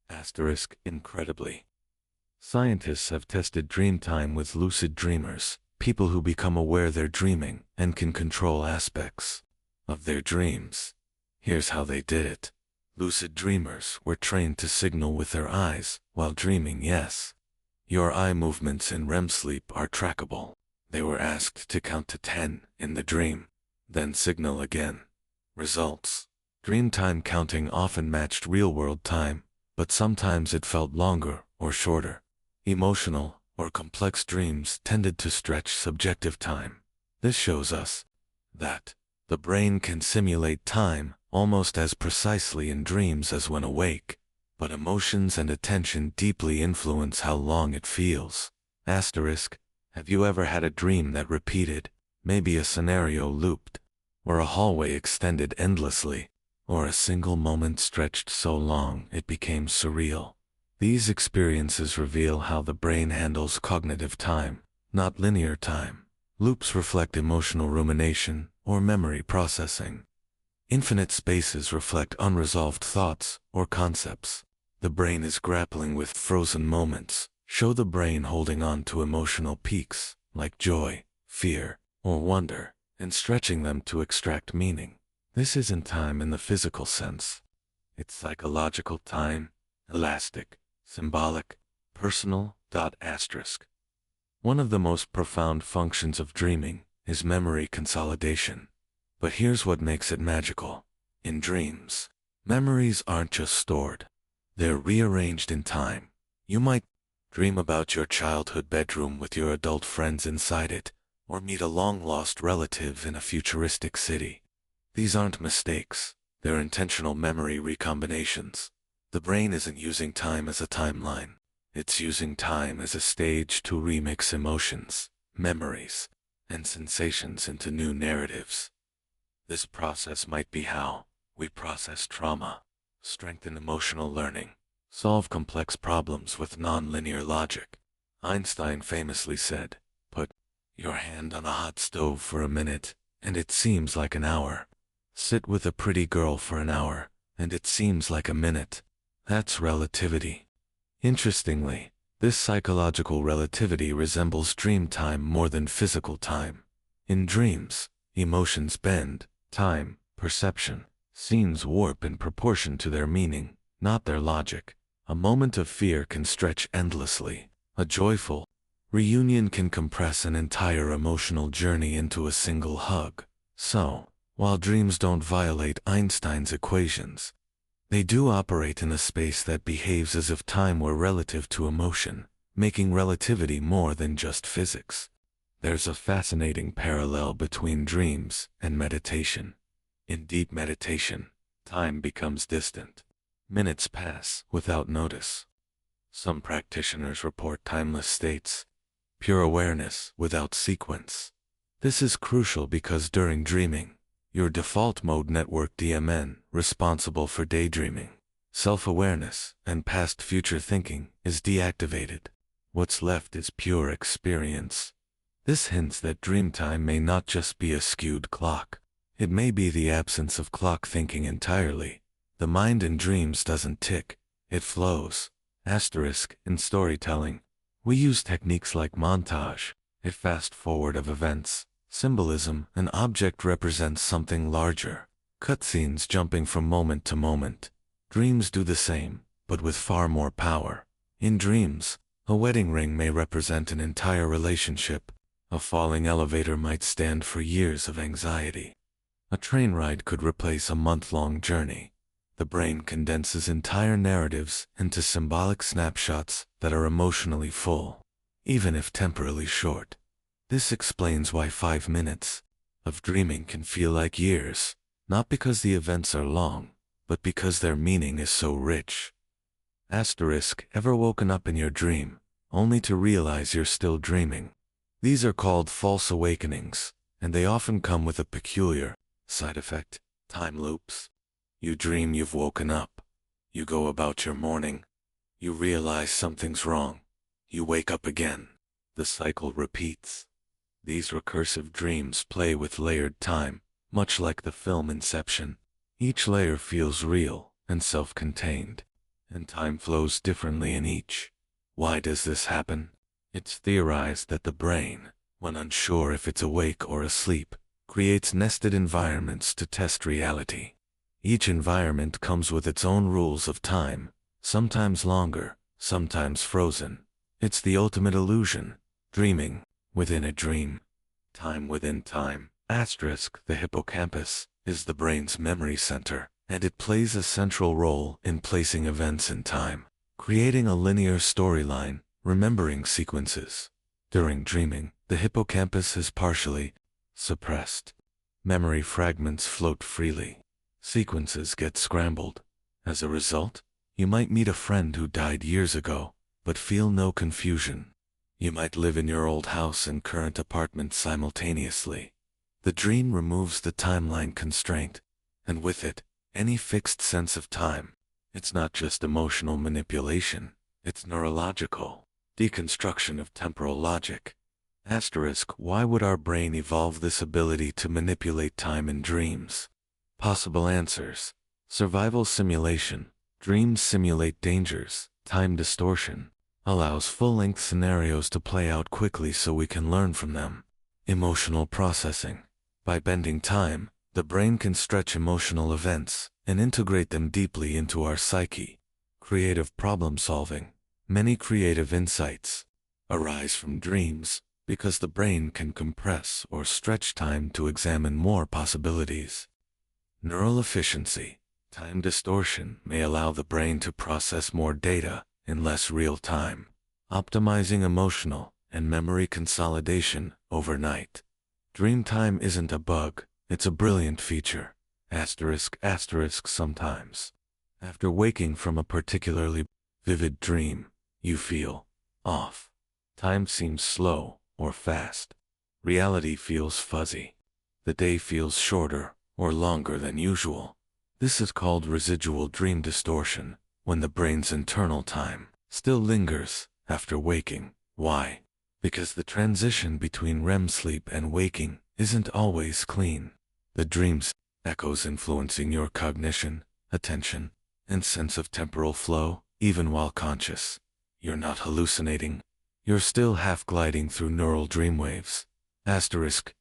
Asterisk, incredibly. Scientists have tested dream time with lucid dreamers, people who become aware they're dreaming and can control aspects of their dreams. Here's how they did it. Lucid dreamers were trained to signal with their eyes while dreaming. Yes, your eye movements in REM sleep are trackable. They were asked to count to 10 in the dream, then signal again. Results: dream time counting often matched real-world time, but sometimes it felt longer or shorter. Emotional or complex dreams tended to stretch subjective time. This shows us that the brain can simulate time almost as precisely in dreams as when awake, but emotions and attention deeply influence how long it feels. Asterisk, have you ever had a dream that repeated, maybe a scenario looped, or a hallway extended endlessly, or a single moment stretched so long it became surreal? These experiences reveal how the brain handles cognitive time, not linear time. Loops reflect emotional rumination or memory processing. Infinite spaces reflect unresolved thoughts or concepts. The brain is grappling with frozen moments. Show the brain holding on to emotional peaks, like joy, fear, or wonder, and stretching them to extract meaning. This isn't time in the physical sense. It's psychological time, elastic, symbolic, personal. Asterisk. One of the most profound functions of dreaming is memory consolidation. But here's what makes it magical. In dreams, memories aren't just stored. They're rearranged in time. You might dream about your childhood bedroom with your adult friends inside it, or meet a long-lost relative in a futuristic city. These aren't mistakes. They're intentional memory recombinations. The brain isn't using time as a timeline. It's using time as a stage to remix emotions, memories, and sensations into new narratives. This process might be how we process trauma, strengthen emotional learning, solve complex problems with non-linear logic. Einstein famously said, "Put your hand on a hot stove for a minute, and it seems like an hour. Sit with a pretty girl for an hour, and it seems like a minute." That's relativity. Interestingly, this psychological relativity resembles dream time more than physical time. In dreams, emotions bend, time, perception, scenes warp in proportion to their meaning, not their logic. A moment of fear can stretch endlessly. A joyful reunion can compress an entire emotional journey into a single hug. So, while dreams don't violate Einstein's equations, they do operate in a space that behaves as if time were relative to emotion, making relativity more than just physics. There's a fascinating parallel between dreams and meditation. In deep meditation, time becomes distant. Minutes pass without notice. Some practitioners report timeless states, pure awareness without sequence. This is crucial because during dreaming, your default mode network DMN, responsible for daydreaming, self-awareness, and past-future thinking, is deactivated. What's left is pure experience. This hints that dream time may not just be a skewed clock. It may be the absence of clock thinking entirely. The mind in dreams doesn't tick, it flows. In storytelling, we use techniques like montage, a fast forward of events, symbolism. An object represents something larger, cutscenes jumping from moment to moment. Dreams do the same, but with far more power. In dreams, a wedding ring may represent an entire relationship. A falling elevator might stand for years of anxiety. A train ride could replace a month-long journey. The brain condenses entire narratives into symbolic snapshots that are emotionally full, even if temporally short. This explains why 5 minutes of dreaming can feel like years, not because the events are long, but because their meaning is so rich. Ever woken up in your dream, only to realize you're still dreaming? These are called false awakenings, and they often come with a peculiar side effect: time loops. You dream you've woken up. You go about your morning. You realize something's wrong. You wake up again. The cycle repeats. These recursive dreams play with layered time, much like the film Inception. Each layer feels real and self-contained, and time flows differently in each. Why does this happen? It's theorized that the brain, when unsure if it's awake or asleep, creates nested environments to test reality. Each environment comes with its own rules of time, sometimes longer, sometimes frozen. It's the ultimate illusion, dreaming within a dream. Time within time. The hippocampus is the brain's memory center, and it plays a central role in placing events in time, creating a linear storyline, remembering sequences. During dreaming, the hippocampus is partially suppressed. Memory fragments float freely. Sequences get scrambled. As a result, you might meet a friend who died years ago, but feel no confusion. You might live in your old house and current apartment simultaneously. The dream removes the timeline constraint, and with it, any fixed sense of time. It's not just emotional manipulation, it's neurological deconstruction of temporal logic. Why would our brain evolve this ability to manipulate time in dreams? Possible answers: survival simulation. Dreams simulate dangers. Time distortion allows full-length scenarios to play out quickly so we can learn from them. Emotional processing. By bending time, the brain can stretch emotional events and integrate them deeply into our psyche. Creative problem solving. Many creative insights arise from dreams because the brain can compress or stretch time to examine more possibilities. Neural efficiency. Time distortion may allow the brain to process more data in less real time, optimizing emotional and memory consolidation overnight. Dream time isn't a bug, it's a brilliant feature. Sometimes, after waking from a particularly vivid dream, you feel off. Time seems slow or fast. Reality feels fuzzy. The day feels shorter or longer than usual. This is called residual dream distortion, when the brain's internal time still lingers after waking. Why? Because the transition between REM sleep and waking isn't always clean. The dream's echoes influencing your cognition, attention, and sense of temporal flow, even while conscious. You're not hallucinating. You're still half gliding through neural dreamwaves.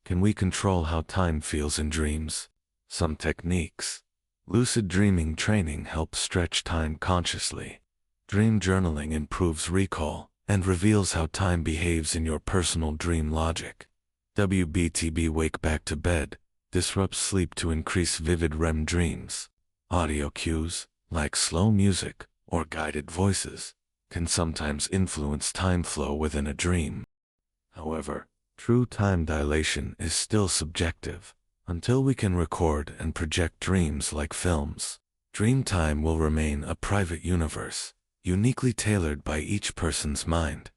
Can we control how time feels in dreams? Some techniques. Lucid dreaming training helps stretch time consciously. Dream journaling improves recall and reveals how time behaves in your personal dream logic. WBTB Wake Back to Bed disrupts sleep to increase vivid REM dreams. Audio cues, like slow music or guided voices, can sometimes influence time flow within a dream. However, true time dilation is still subjective. Until we can record and project dreams like films, Dream time will remain a private universe, uniquely tailored by each person's mind.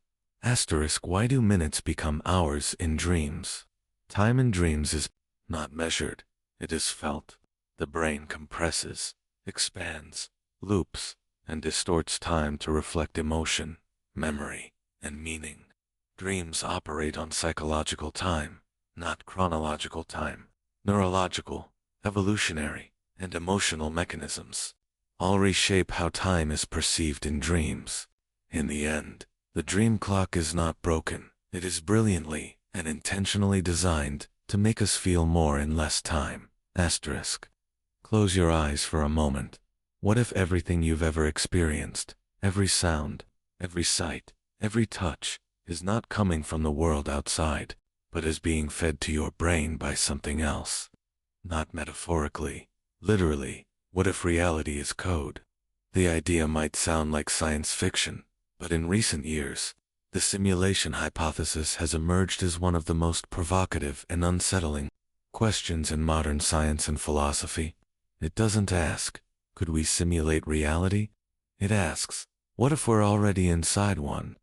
Asterisk, why do minutes become hours in dreams? Time in dreams is not measured, it is felt. The brain compresses, expands, loops, and distorts time to reflect emotion, memory, and meaning. Dreams operate on psychological time, not chronological time. Neurological, evolutionary, and emotional mechanisms all reshape how time is perceived in dreams. In the end, the dream clock is not broken, it is brilliantly and intentionally designed to make us feel more in less time. Asterisk. Close your eyes for a moment. What if everything you've ever experienced, every sound, every sight, every touch, is not coming from the world outside, but is being fed to your brain by something else? Not metaphorically, literally. What if reality is code? The idea might sound like science fiction, but in recent years, the simulation hypothesis has emerged as one of the most provocative and unsettling questions in modern science and philosophy. It doesn't ask, could we simulate reality? It asks, what if we're already inside one?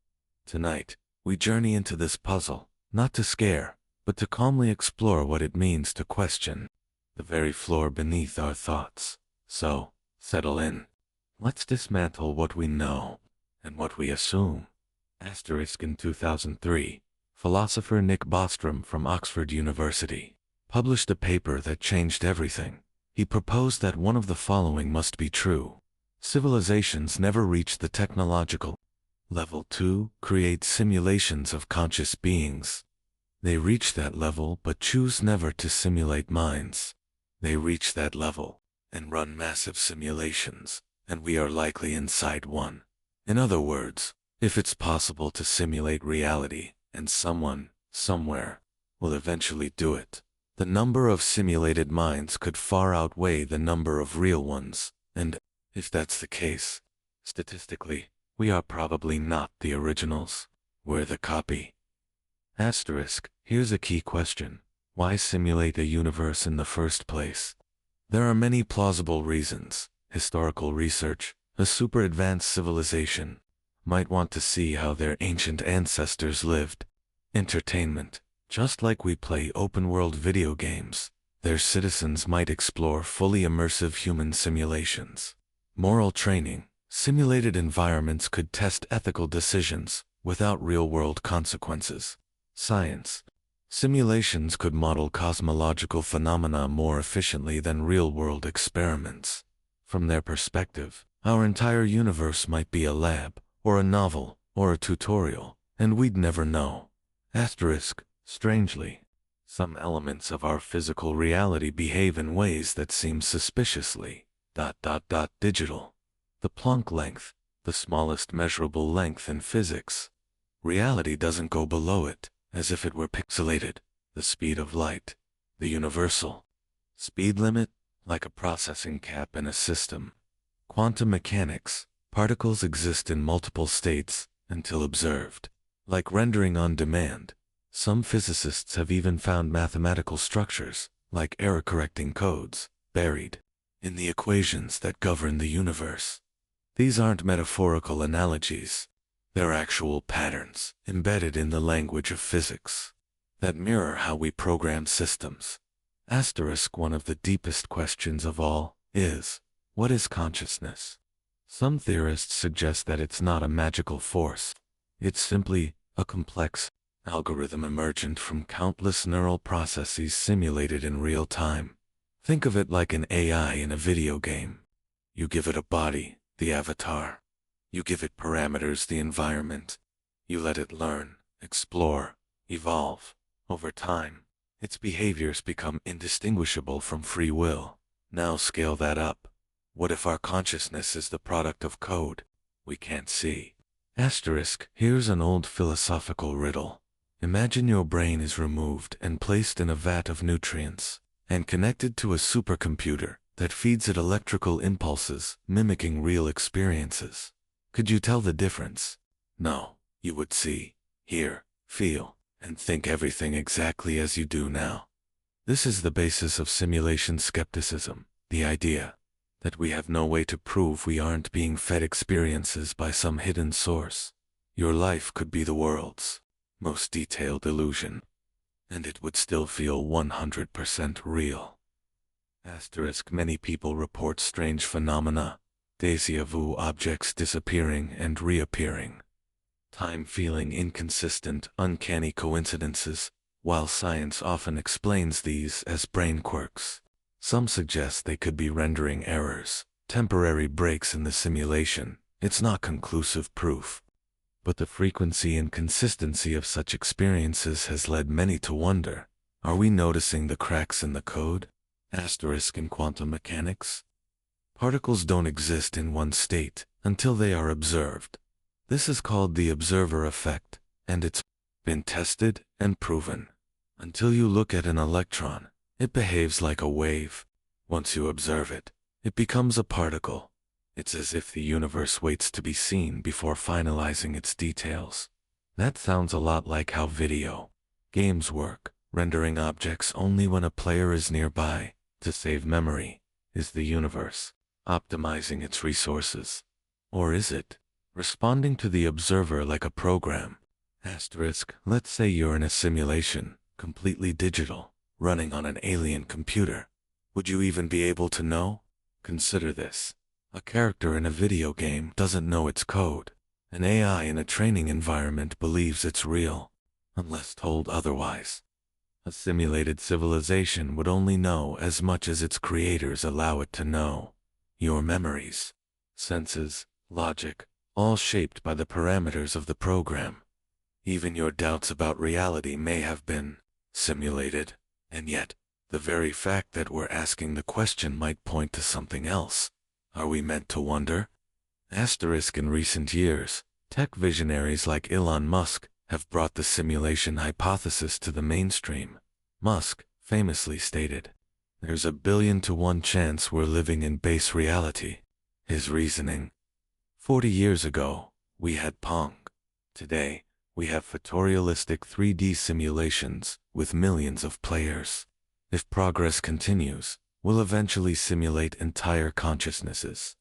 Tonight, we journey into this puzzle, not to scare, but to calmly explore what it means to question the very floor beneath our thoughts. So, settle in. Let's dismantle what we know and what we assume. Asterisk. In 2003, philosopher Nick Bostrom from Oxford University published a paper that changed everything. He proposed that one of the following must be true. Civilizations never reach the technological level to create simulations of conscious beings. They reach that level but choose never to simulate minds. They reach that level and run massive simulations, and we are likely inside one. In other words, if it's possible to simulate reality, and someone, somewhere, will eventually do it, the number of simulated minds could far outweigh the number of real ones, and, if that's the case, statistically, we are probably not the originals. We're the copy. Asterisk. Here's a key question. Why simulate a universe in the first place? There are many plausible reasons. Historical research, a super advanced civilization, might want to see how their ancient ancestors lived. Entertainment, just like we play open-world video games, their citizens might explore fully immersive human simulations. Moral training, simulated environments could test ethical decisions without real-world consequences. Science, simulations could model cosmological phenomena more efficiently than real-world experiments. From their perspective, our entire universe might be a lab, or a novel, or a tutorial, and we'd never know. Asterisk. Strangely, some elements of our physical reality behave in ways that seem suspiciously digital. The Planck length, the smallest measurable length in physics. Reality doesn't go below it, as if it were pixelated. The speed of light, the universal speed limit, like a processing cap in a system. Quantum mechanics, particles exist in multiple states until observed, like rendering on demand. Some physicists have even found mathematical structures, like error-correcting codes, buried in the equations that govern the universe. These aren't metaphorical analogies. They're actual patterns embedded in the language of physics that mirror how we program systems. Asterisk. One of the deepest questions of all is, what is consciousness? Some theorists suggest that it's not a magical force. It's simply a complex algorithm emergent from countless neural processes simulated in real time. Think of it like an AI in a video game. You give it a body, the avatar. You give it parameters, the environment. You let it learn, explore, evolve. Over time, its behaviors become indistinguishable from free will. Now scale that up. What if our consciousness is the product of code we can't see? Asterisk. Here's an old philosophical riddle. Imagine your brain is removed and placed in a vat of nutrients, and connected to a supercomputer that feeds it electrical impulses, mimicking real experiences. Could you tell the difference? No, you would see, hear, feel, and think everything exactly as you do now. This is the basis of simulation skepticism, the idea that we have no way to prove we aren't being fed experiences by some hidden source. Your life could be the world's most detailed illusion, and it would still feel 100% real. Asterisk, many people report strange phenomena, déjà vu, objects disappearing and reappearing, time feeling inconsistent, uncanny coincidences, while science often explains these as brain quirks. Some suggest they could be rendering errors, temporary breaks in the simulation. It's not conclusive proof, but the frequency and consistency of such experiences has led many to wonder, are we noticing the cracks in the code? Asterisk, in quantum mechanics, particles don't exist in one state until they are observed. This is called the observer effect, and it's been tested and proven. Until you look at an electron, it behaves like a wave. Once you observe it, it becomes a particle. It's as if the universe waits to be seen before finalizing its details. That sounds a lot like how video games work, rendering objects only when a player is nearby. To save memory, is the universe optimizing its resources? Or is it responding to the observer like a program? Asterisk, let's say you're in a simulation, completely digital, running on an alien computer. Would you even be able to know? Consider this. A character in a video game doesn't know its code. An AI in a training environment believes it's real, unless told otherwise. A simulated civilization would only know as much as its creators allow it to know. Your memories, senses, logic, all shaped by the parameters of the program. Even your doubts about reality may have been simulated, and yet, the very fact that we're asking the question might point to something else. Are we meant to wonder? Asterisk, in recent years, tech visionaries like Elon Musk have brought the simulation hypothesis to the mainstream. Musk famously stated, "There's a 1,000,000,000 to 1 chance we're living in base reality." His reasoning: 40 years ago, we had Pong. Today, we have photorealistic 3D simulations with millions of players. If progress continues, we'll eventually simulate entire consciousnesses.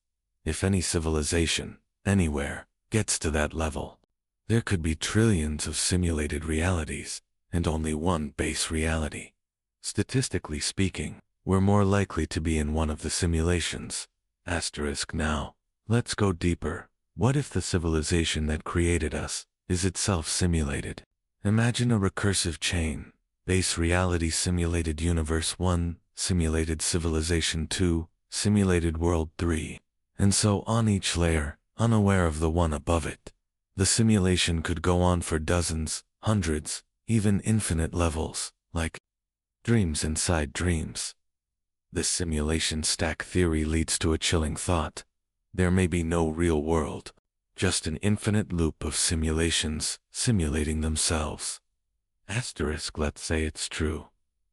If any civilization, anywhere, gets to that level, there could be trillions of simulated realities, and only one base reality. Statistically speaking, we're more likely to be in one of the simulations. Asterisk, now, let's go deeper. What if the civilization that created us is itself simulated? Imagine a recursive chain. Base reality, simulated universe 1, simulated civilization 2, simulated world 3, and so on, each layer, unaware of the one above it. The simulation could go on for dozens, hundreds, even infinite levels, like dreams inside dreams. This simulation stack theory leads to a chilling thought. There may be no real world, just an infinite loop of simulations simulating themselves. Asterisk, let's say it's true.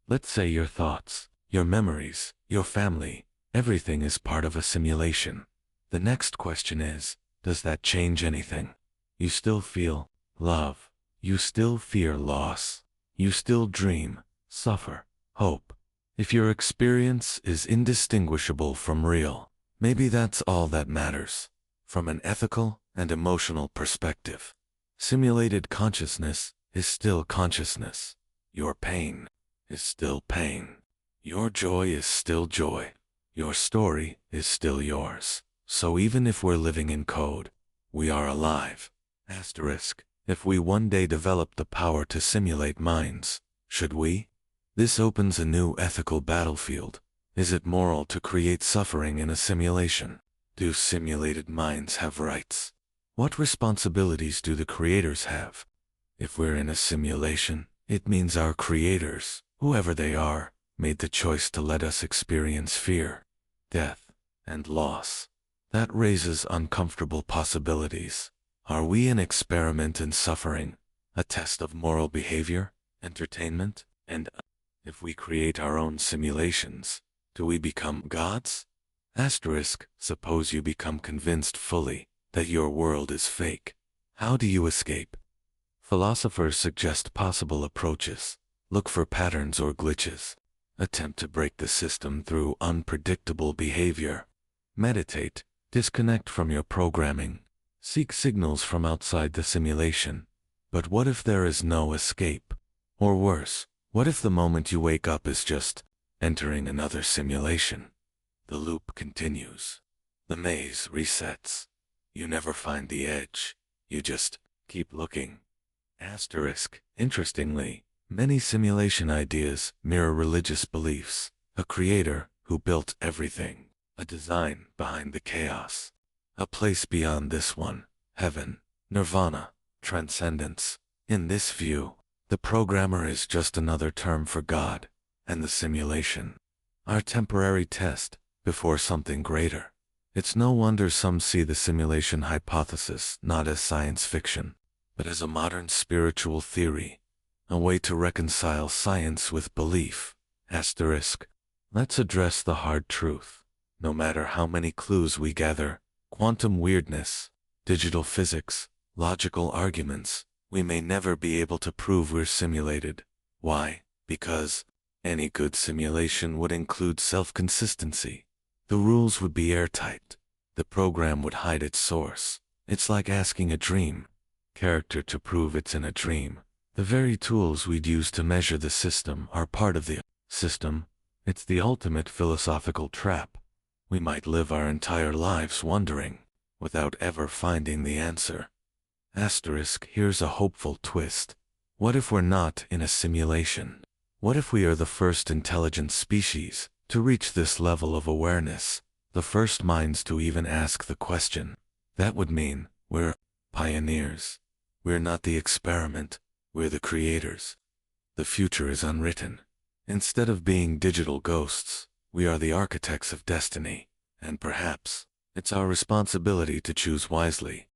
Let's say your thoughts, your memories, your family, everything is part of a simulation. The next question is, does that change anything? You still feel love. You still fear loss. You still dream, suffer, hope. If your experience is indistinguishable from real, maybe that's all that matters. From an ethical and emotional perspective, simulated consciousness is still consciousness. Your pain is still pain. Your joy is still joy. Your story is still yours. So even if we're living in code, we are alive. Asterisk, if we one day develop the power to simulate minds, should we? This opens a new ethical battlefield. Is it moral to create suffering in a simulation? Do simulated minds have rights? What responsibilities do the creators have? If we're in a simulation, it means our creators, whoever they are, made the choice to let us experience fear, death, and loss. That raises uncomfortable possibilities. Are we an experiment in suffering, a test of moral behavior, entertainment, and if we create our own simulations, do we become gods? Asterisk, suppose you become convinced fully that your world is fake. How do you escape? Philosophers suggest possible approaches. Look for patterns or glitches. Attempt to break the system through unpredictable behavior. Meditate, disconnect from your programming, seek signals from outside the simulation. But what if there is no escape? Or worse, what if the moment you wake up is just entering another simulation? The loop continues. The maze resets. You never find the edge. You just keep looking. Asterisk. Interestingly, many simulation ideas mirror religious beliefs. A creator who built everything. A design behind the chaos. A place beyond this one. Heaven. Nirvana. Transcendence. In this view, the programmer is just another term for God, and the simulation, our temporary test before something greater. It's no wonder some see the simulation hypothesis not as science fiction, but as a modern spiritual theory, a way to reconcile science with belief. Asterisk. Let's address the hard truth. No matter how many clues we gather, quantum weirdness, digital physics, logical arguments, we may never be able to prove we're simulated. Why? Because any good simulation would include self-consistency. The rules would be airtight. The program would hide its source. It's like asking a dream character to prove it's in a dream. The very tools we'd use to measure the system are part of the system. It's the ultimate philosophical trap. We might live our entire lives wondering, without ever finding the answer. Asterisk. Here's a hopeful twist. What if we're not in a simulation? What if we are the first intelligent species to reach this level of awareness, the first minds to even ask the question? That would mean we're pioneers. We're not the experiment, we're the creators. The future is unwritten. Instead of being digital ghosts, we are the architects of destiny, and perhaps it's our responsibility to choose wisely.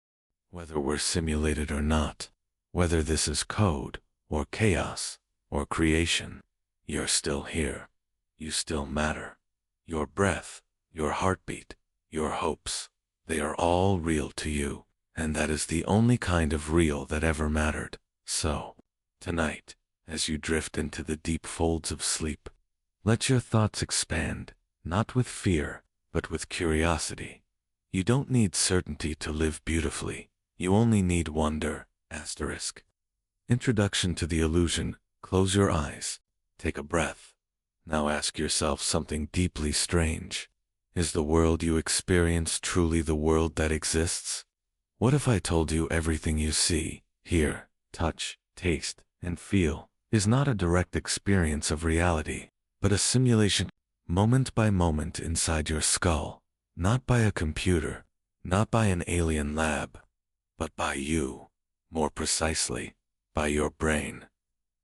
Whether we're simulated or not, whether this is code, or chaos, or creation, you're still here. You still matter. Your breath, your heartbeat, your hopes, they are all real to you, and that is the only kind of real that ever mattered. So, tonight, as you drift into the deep folds of sleep, let your thoughts expand, not with fear, but with curiosity. You don't need certainty to live beautifully. You only need wonder. Asterisk. Introduction to the illusion. Close your eyes. Take a breath. Now ask yourself something deeply strange. Is the world you experience truly the world that exists? What if I told you everything you see, hear, touch, taste, and feel is not a direct experience of reality, but a simulation, moment by moment inside your skull, not by a computer, not by an alien lab, but by you, more precisely, by your brain.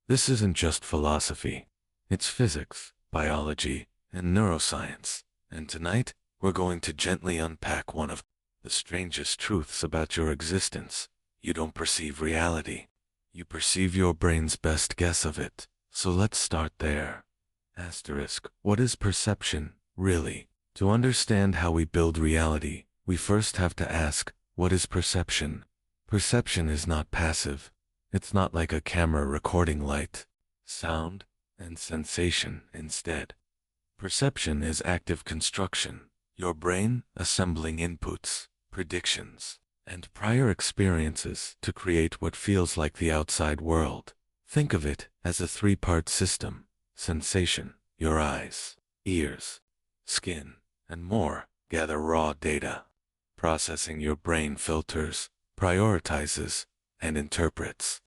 This isn't just philosophy. It's physics, biology, and neuroscience. And tonight, we're going to gently unpack one of the strangest truths about your existence. You don't perceive reality. You perceive your brain's best guess of it. So let's start there. Asterisk. What is perception, really? To understand how we build reality, we first have to ask, what is perception? Perception is not passive. It's not like a camera recording light, sound, and sensation instead. Perception is active construction, your brain assembling inputs, predictions, and prior experiences to create what feels like the outside world. Think of it as a three-part system: sensation, your eyes, ears, skin, and more gather raw data. Processing, your brain filters, prioritizes, and interprets.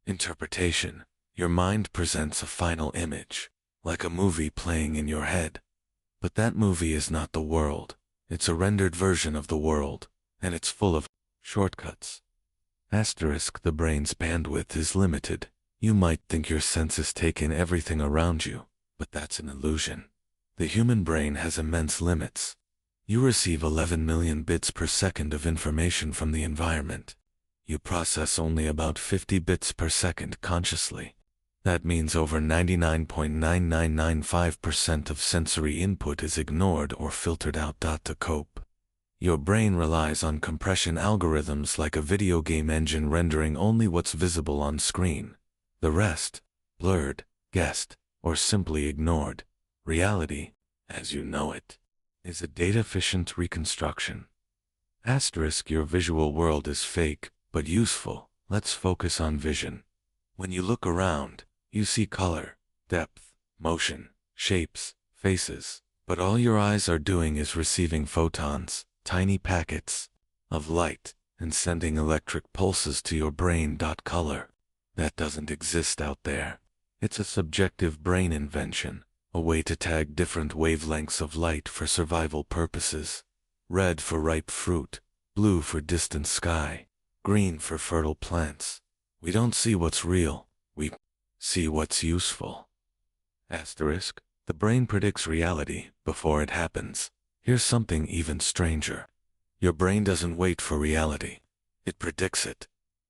Interpretation, your mind presents a final image, like a movie playing in your head. But that movie is not the world. It's a rendered version of the world, and it's full of shortcuts. Asterisk. The brain's bandwidth is limited. You might think your senses take in everything around you, but that's an illusion. The human brain has immense limits. You receive 11 million bits per second of information from the environment. You process only about 50 bits per second consciously. That means over 99.9995% of sensory input is ignored or filtered out. To cope, your brain relies on compression algorithms like a video game engine, rendering only what's visible on screen. The rest, blurred, guessed, or simply ignored. Reality, as you know it, is a data-efficient reconstruction. Asterisk, your visual world is fake, but useful. Let's focus on vision. When you look around, you see color, depth, motion, shapes, faces, but all your eyes are doing is receiving photons, tiny packets of light, and sending electric pulses to your brain. Color, that doesn't exist out there. It's a subjective brain invention, a way to tag different wavelengths of light for survival purposes. Red for ripe fruit, blue for distant sky, green for fertile plants. We don't see what's real, we see what's useful. Asterisk, the brain predicts reality before it happens. Here's something even stranger. Your brain doesn't wait for reality. It predicts it.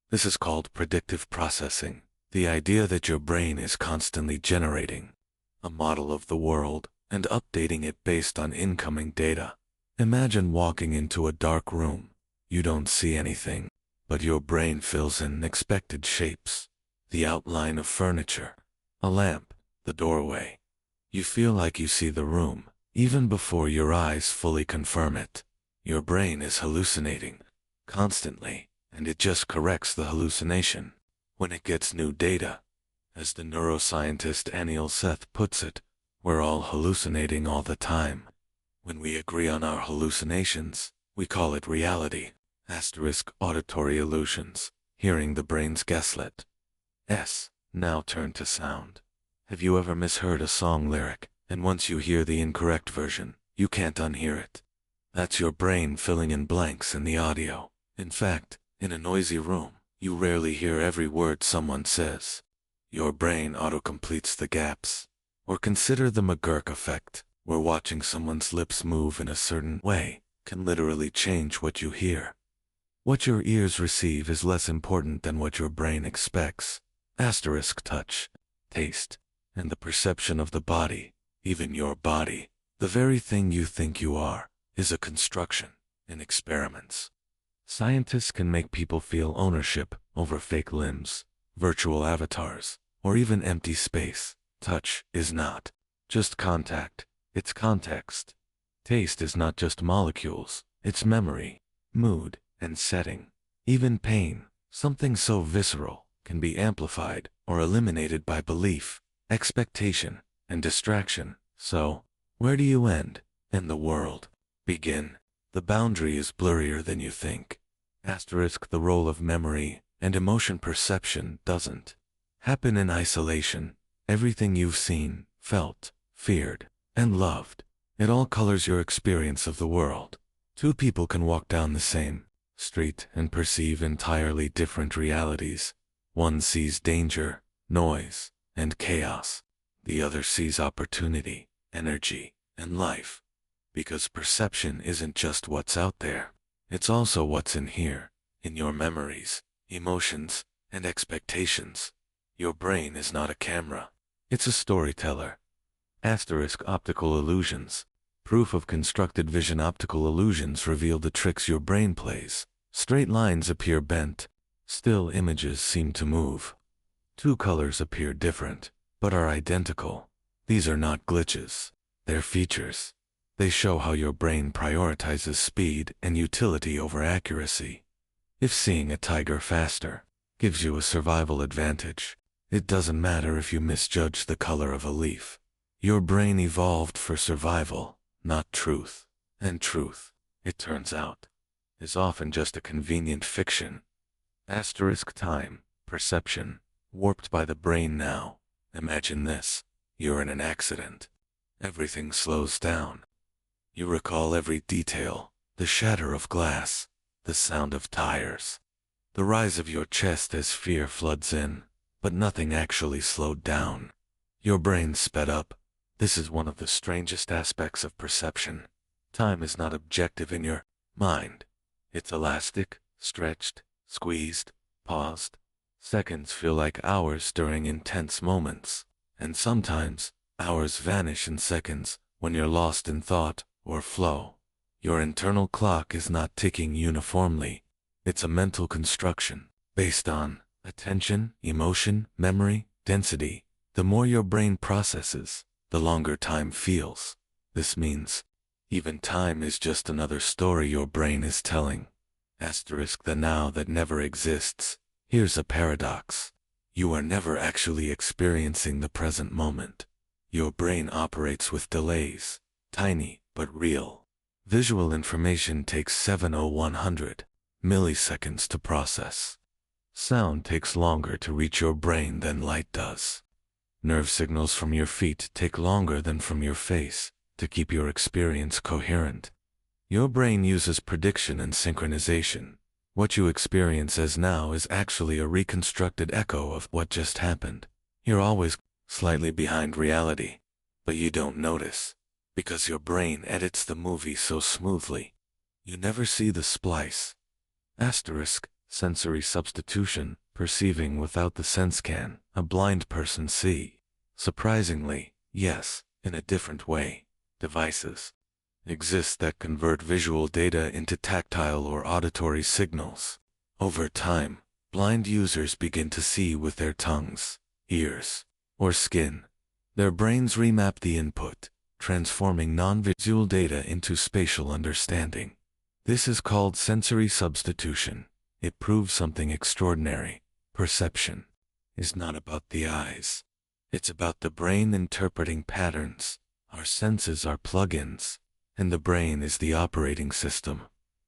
This is called predictive processing, the idea that your brain is constantly generating a model of the world and updating it based on incoming data. Imagine walking into a dark room. You don't see anything, but your brain fills in expected shapes. The outline of furniture, a lamp, the doorway. You feel like you see the room, even before your eyes fully confirm it. Your brain is hallucinating constantly, and it just corrects the hallucination when it gets new data. As the neuroscientist Anil Seth puts it, we're all hallucinating all the time. When we agree on our hallucinations, we call it reality. Asterisk, auditory illusions, hearing the brain's gaslit. Now turn to sound. Have you ever misheard a song lyric, and once you hear the incorrect version, you can't unhear it? That's your brain filling in blanks in the audio. In fact, in a noisy room, you rarely hear every word someone says. Your brain auto-completes the gaps. Or consider the McGurk effect, where watching someone's lips move in a certain way can literally change what you hear. What your ears receive is less important than what your brain expects. Asterisk, touch, taste, and the perception of the body, even your body, the very thing you think you are, is a construction in experiments. Scientists can make people feel ownership over fake limbs, virtual avatars, or even empty space. Touch is not just contact, it's context. Taste is not just molecules, it's memory, mood, and setting. Even pain, something so visceral, can be amplified or eliminated by belief, expectation, and distraction. So, where do you end, and the world begin? The boundary is blurrier than you think. Asterisk, the role of memory and emotion perception doesn't happen in isolation. Everything you've seen, felt, feared, and loved, it all colors your experience of the world. Two people can walk down the same street and perceive entirely different realities. One sees danger, noise, and chaos. The other sees opportunity, energy, and life. Because perception isn't just what's out there, it's also what's in here, in your memories, emotions, and expectations. Your brain is not a camera. It's a storyteller. Asterisk, optical illusions. Proof of constructed vision. Optical illusions reveal the tricks your brain plays. Straight lines appear bent. Still images seem to move. Two colors appear different, but are identical. These are not glitches. They're features. They show how your brain prioritizes speed and utility over accuracy. If seeing a tiger faster gives you a survival advantage, it doesn't matter if you misjudge the color of a leaf. Your brain evolved for survival, not truth. And truth, it turns out, is often just a convenient fiction. Asterisk, time, perception, warped by the brain now. Imagine this. You're in an accident. Everything slows down. You recall every detail, the shatter of glass, the sound of tires, the rise of your chest as fear floods in, but nothing actually slowed down. Your brain sped up. This is one of the strangest aspects of perception. Time is not objective in your mind. It's elastic, stretched, squeezed, paused. Seconds feel like hours during intense moments, and sometimes hours vanish in seconds when you're lost in thought or flow. Your internal clock is not ticking uniformly. It's a mental construction based on attention, emotion, memory, density. The more your brain processes, the longer time feels. This means Even time is just another story your brain is telling. Asterisk the now that never exists. Here's a paradox. You are never actually experiencing the present moment. Your brain operates with delays, tiny but real. Visual information takes 7/100 milliseconds to process. Sound takes longer to reach your brain than light does. Nerve signals from your feet take longer than from your face to keep your experience coherent. Your brain uses prediction and synchronization. What you experience as now is actually a reconstructed echo of what just happened. You're always slightly behind reality, but you don't notice, because your brain edits the movie so smoothly. You never see the splice. Asterisk, sensory substitution, perceiving without the sense can a blind person see. Surprisingly, yes, in a different way. Devices exist that convert visual data into tactile or auditory signals. Over time, blind users begin to see with their tongues, ears, or skin. Their brains remap the input, transforming non-visual data into spatial understanding. This is called sensory substitution. It proves something extraordinary. Perception is not about the eyes. It's about the brain interpreting patterns. Our senses are plugins, and the brain is the operating system.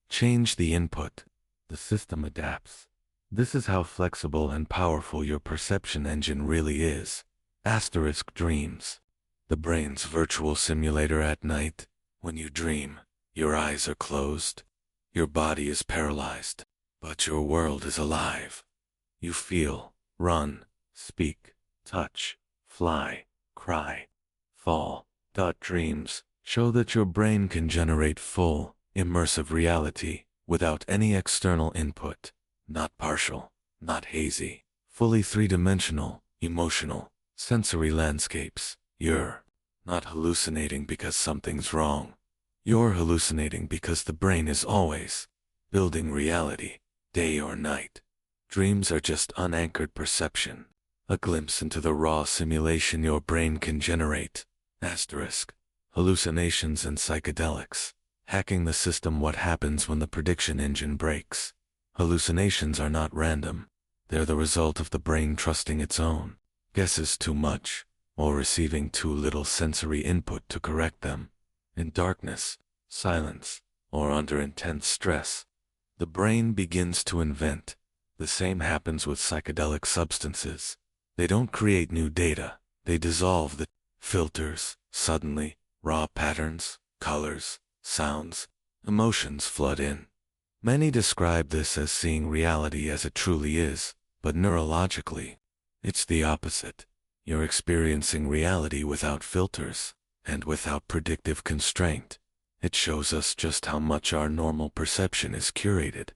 Change the input, the system adapts. This is how flexible and powerful your perception engine really is. Asterisk dreams. The brain's virtual simulator at night. When you dream, your eyes are closed. Your body is paralyzed, but your world is alive. You feel, run, speak, touch, fly, cry, fall. Dreams show that your brain can generate full, immersive reality without any external input. Not partial, not hazy, fully three-dimensional, emotional, sensory landscapes. You're not hallucinating because something's wrong. You're hallucinating because the brain is always building reality, day or night. Dreams are just unanchored perception, a glimpse into the raw simulation your brain can generate. Asterisk. Hallucinations and psychedelics. Hacking the system. What happens when the prediction engine breaks? Hallucinations are not random. They're the result of the brain trusting its own guesses too much, or receiving too little sensory input to correct them. In darkness, silence, or under intense stress, the brain begins to invent. The same happens with psychedelic substances. They don't create new data. They dissolve the filters. Suddenly, raw patterns, colors, sounds, emotions flood in. Many describe this as seeing reality as it truly is, but neurologically, it's the opposite. You're experiencing reality without filters, and without predictive constraint. It shows us just how much our normal perception is curated,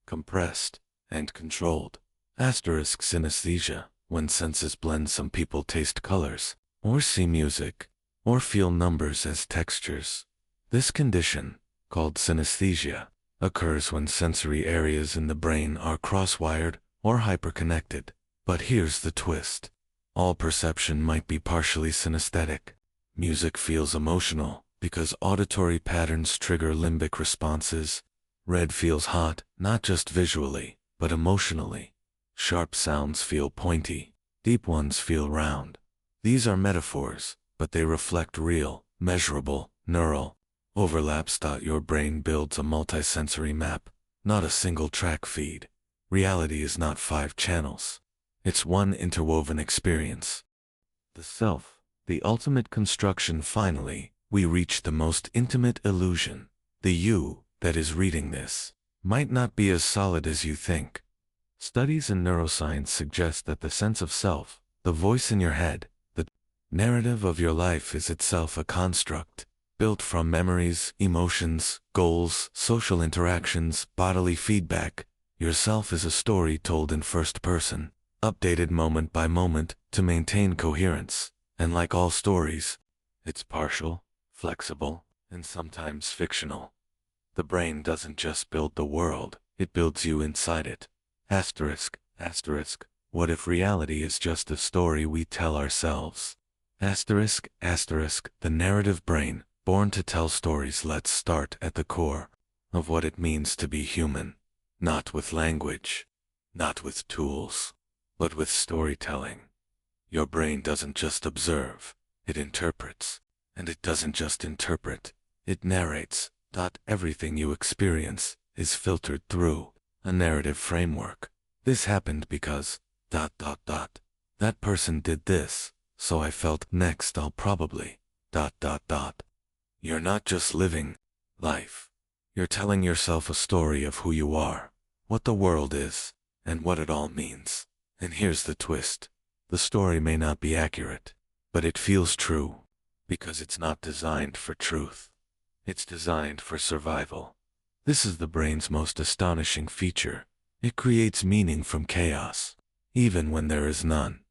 compressed, and controlled. Asterisk synesthesia. When senses blend, some people taste colors, or see music, or feel numbers as textures. This condition, called synesthesia, occurs when sensory areas in the brain are cross-wired or hyperconnected. But here's the twist. All perception might be partially synesthetic. Music feels emotional because auditory patterns trigger limbic responses. Red feels hot, not just visually, but emotionally. Sharp sounds feel pointy. Deep ones feel round. These are metaphors, but they reflect real, measurable, neural overlaps. Your brain builds a multisensory map, not a single track feed. Reality is not 5 channels. It's one interwoven experience. The self, the ultimate construction. Finally, we reach the most intimate illusion. The you that is reading this might not be as solid as you think. Studies in neuroscience suggest that the sense of self, the voice in your head, the narrative of your life is itself a construct, built from memories, emotions, goals, social interactions, bodily feedback. Yourself is a story told in first person, updated moment by moment to maintain coherence. And like all stories, it's partial, flexible, and sometimes fictional. The brain doesn't just build the world, it builds you inside it. Asterisk, asterisk, what if reality is just a story we tell ourselves? Asterisk, asterisk, the narrative brain, Born to tell stories, let's start at the core of what it means to be human. Not with language, not with tools, but with storytelling. Your brain doesn't just observe, it interprets. And it doesn't just interpret, it narrates. Everything you experience is filtered through a narrative framework. This happened because, that person did this, so I felt next I'll probably, You're not just living life. You're telling yourself a story of who you are, what the world is, and what it all means. And here's the twist. The story may not be accurate, but it feels true, because it's not designed for truth. It's designed for survival. This is the brain's most astonishing feature. It creates meaning from chaos, even when there is none.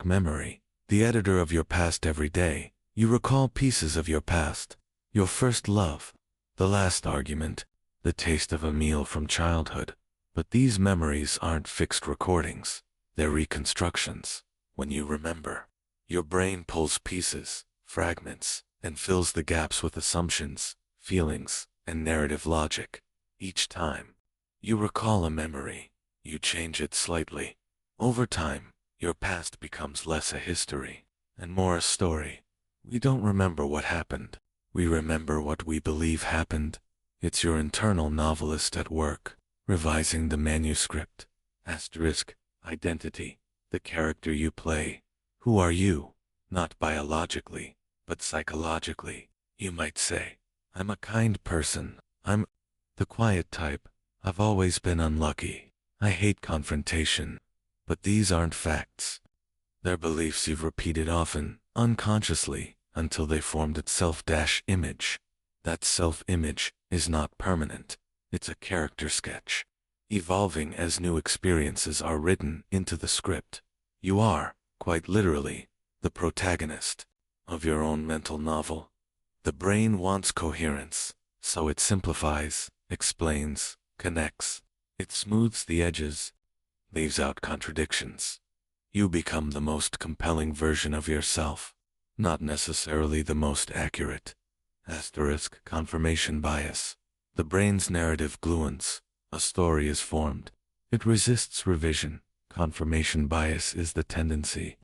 Memory, the editor of your past every day. You recall pieces of your past, your first love, the last argument, the taste of a meal from childhood. But these memories aren't fixed recordings, they're reconstructions. When you remember, your brain pulls pieces, fragments, and fills the gaps with assumptions, feelings, and narrative logic. Each time you recall a memory, you change it slightly. Over time, your past becomes less a history and more a story. We don't remember what happened. We remember what we believe happened. It's your internal novelist at work, revising the manuscript. Identity, the character you play. Who are you? Not biologically, but psychologically. You might say, I'm a kind person. I'm the quiet type. I've always been unlucky. I hate confrontation. But these aren't facts. They're beliefs you've repeated often, unconsciously, until they formed its self-image. That self-image is not permanent. It's a character sketch, evolving as new experiences are written into the script. You are, quite literally, the protagonist of your own mental novel. The brain wants coherence, so it simplifies, explains, connects. It smooths the edges, leaves out contradictions. You become the most compelling version of yourself, not necessarily the most accurate. Confirmation bias. The brain's narrative gluons. A story is formed. It resists revision. Confirmation bias is the tendency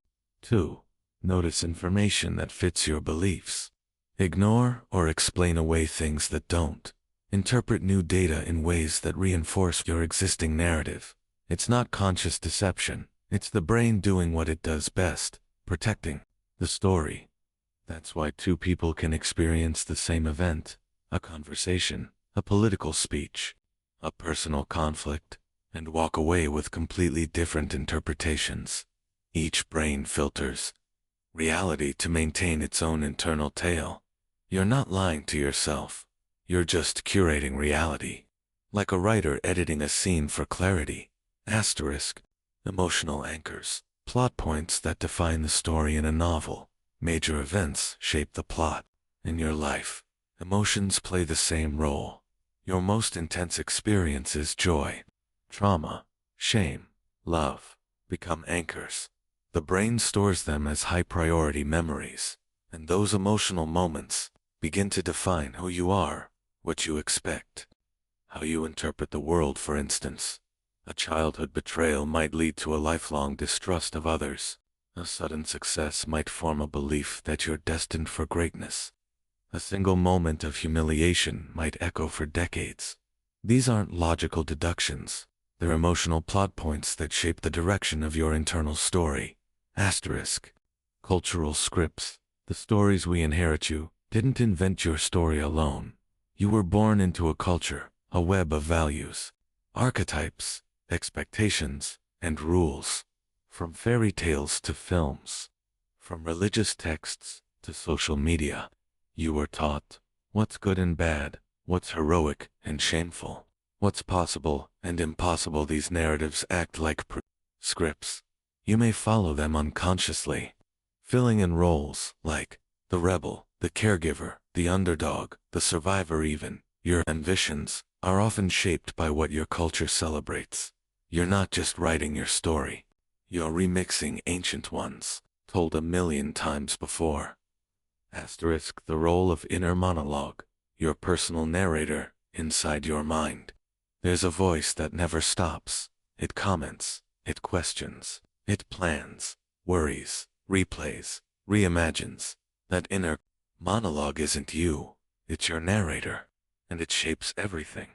to notice information that fits your beliefs. Ignore or explain away things that don't. Interpret new data in ways that reinforce your existing narrative. It's not conscious deception. It's the brain doing what it does best, protecting the story. That's why two people can experience the same event, a conversation, a political speech, a personal conflict, and walk away with completely different interpretations. Each brain filters reality to maintain its own internal tale. You're not lying to yourself. You're just curating reality. Like a writer editing a scene for clarity. Emotional anchors. Plot points that define the story in a novel. Major events shape the plot. In your life, emotions play the same role. Your most intense experiences, joy, trauma, shame, love, become anchors. The brain stores them as high-priority memories, and those emotional moments begin to define who you are, what you expect, how you interpret the world. For instance, a childhood betrayal might lead to a lifelong distrust of others. A sudden success might form a belief that you're destined for greatness. A single moment of humiliation might echo for decades. These aren't logical deductions. They're emotional plot points that shape the direction of your internal story. Cultural scripts. The stories we inherit. You didn't invent your story alone. You were born into a culture, a web of values, archetypes, expectations, and rules. From fairy tales to films, from religious texts to social media, you were taught what's good and bad, what's heroic and shameful, what's possible and impossible. These narratives act like scripts. You may follow them unconsciously, filling in roles like the rebel, the caregiver, the underdog, the survivor. Even your ambitions are often shaped by what your culture celebrates. You're not just writing your story. You're remixing ancient ones, told a million times before. The role of inner monologue, your personal narrator inside your mind. There's a voice that never stops. It comments, it questions, it plans, worries, replays, reimagines. That inner monologue isn't you, it's your narrator, and it shapes everything.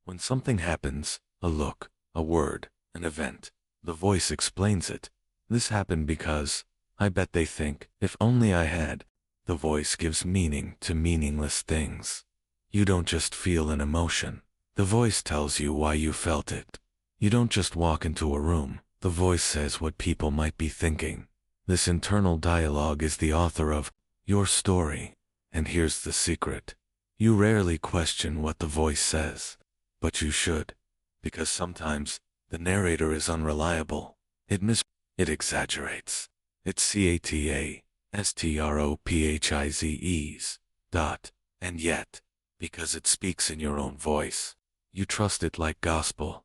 When something happens, a look, a word, an event, the voice explains it. This happened because, I bet they think, if only I had. The voice gives meaning to meaningless things. You don't just feel an emotion. The voice tells you why you felt it. You don't just walk into a room. The voice says what people might be thinking. This internal dialogue is the author of your story. And here's the secret. You rarely question what the voice says. But you should. Because sometimes, the narrator is unreliable. It exaggerates. It's CATASTROPHIZEs. And yet, because it speaks in your own voice, you trust it like gospel.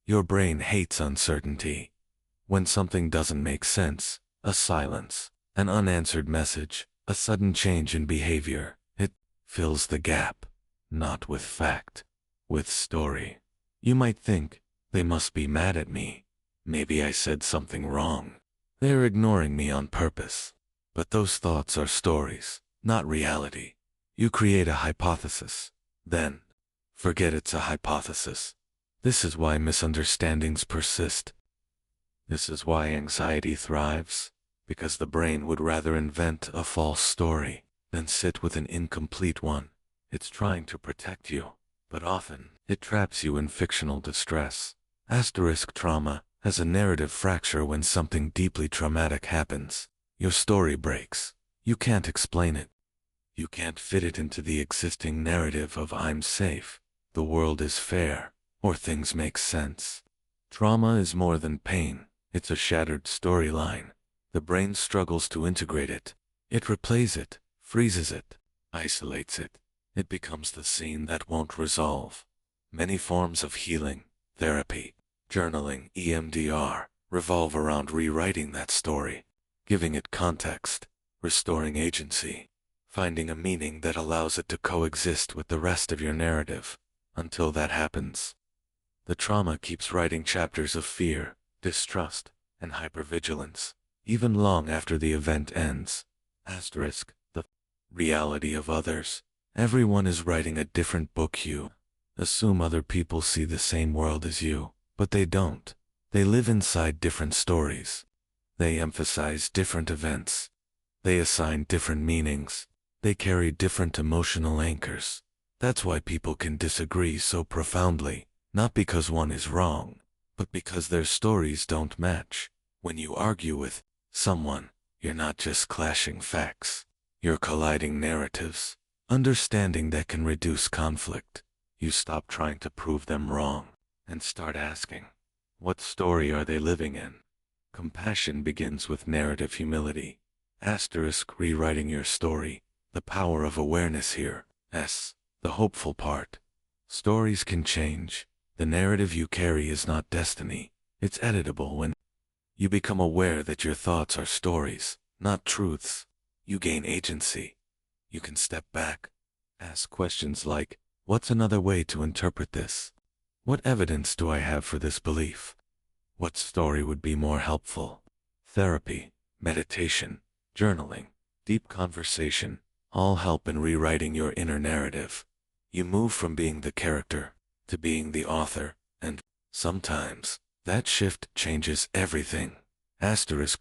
Your brain hates uncertainty. When something doesn't make sense, a silence, an unanswered message, a sudden change in behavior, it fills the gap. Not with fact, with story. You might think, they must be mad at me. Maybe I said something wrong. They're ignoring me on purpose. But those thoughts are stories, not reality. You create a hypothesis. Then, forget it's a hypothesis. This is why misunderstandings persist. This is why anxiety thrives, because the brain would rather invent a false story than sit with an incomplete one. It's trying to protect you, but often it traps you in fictional distress. Trauma has a narrative fracture. When something deeply traumatic happens, your story breaks. You can't explain it. You can't fit it into the existing narrative of I'm safe, the world is fair, or things make sense. Trauma is more than pain. It's a shattered storyline. The brain struggles to integrate it. It replays it, freezes it, isolates it. It becomes the scene that won't resolve. Many forms of healing, therapy, journaling, EMDR, revolve around rewriting that story, giving it context, restoring agency, finding a meaning that allows it to coexist with the rest of your narrative. Until that happens, the trauma keeps writing chapters of fear, distrust, and hypervigilance, even long after the event ends. The reality of others. Everyone is writing a different book. You assume other people see the same world as you, but they don't. They live inside different stories. They emphasize different events. They assign different meanings. They carry different emotional anchors. That's why people can disagree so profoundly, not because one is wrong, but because their stories don't match. When you argue with someone, you're not just clashing facts. You're colliding narratives. Understanding that can reduce conflict. You stop trying to prove them wrong and start asking, what story are they living in? Compassion begins with narrative humility. Rewriting your story. The power of awareness here. The hopeful part. Stories can change. The narrative you carry is not destiny. It's editable. When you become aware that your thoughts are stories, not truths, you gain agency. You can step back, ask questions like, what's another way to interpret this? What evidence do I have for this belief? What story would be more helpful? Therapy, meditation, journaling, deep conversation, all help in rewriting your inner narrative. You move from being the character to being the author, and sometimes that shift changes everything.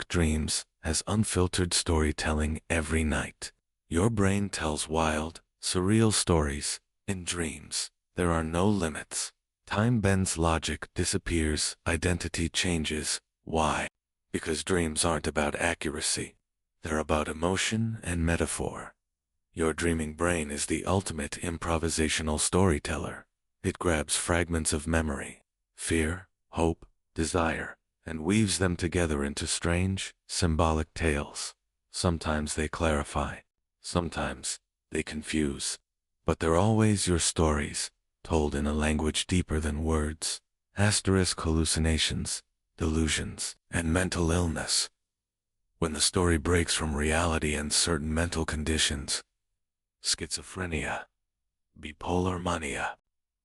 Dreams has unfiltered storytelling every night. Your brain tells wild, surreal stories. In dreams, there are no limits. Time bends, logic disappears, identity changes. Why? Because dreams aren't about accuracy. They're about emotion and metaphor. Your dreaming brain is the ultimate improvisational storyteller. It grabs fragments of memory, fear, hope, desire, and weaves them together into strange, symbolic tales. Sometimes they clarify. Sometimes they confuse. But they're always your stories, told in a language deeper than words. Hallucinations, delusions, and mental illness. When the story breaks from reality and certain mental conditions, schizophrenia, bipolar mania,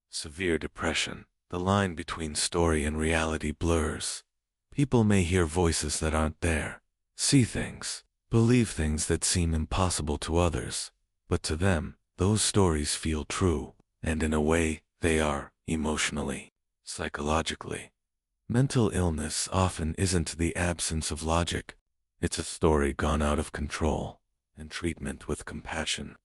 severe depression, the line between story and reality blurs. People may hear voices that aren't there, see things, believe things that seem impossible to others, but to them, those stories feel true, and in a way, they are, emotionally, psychologically. Mental illness often isn't the absence of logic. It's a story gone out of control, and treatment with compassion.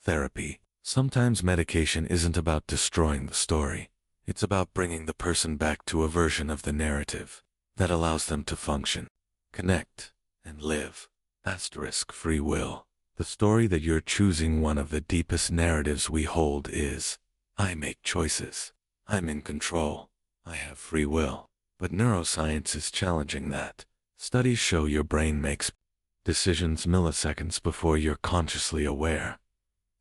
Therapy. Sometimes medication isn't about destroying the story. It's about bringing the person back to a version of the narrative that allows them to function, connect, and live. Free will. The story that you're choosing, one of the deepest narratives we hold, is, I make choices. I'm in control. I have free will. But neuroscience is challenging that. Studies show your brain makes decisions milliseconds before you're consciously aware.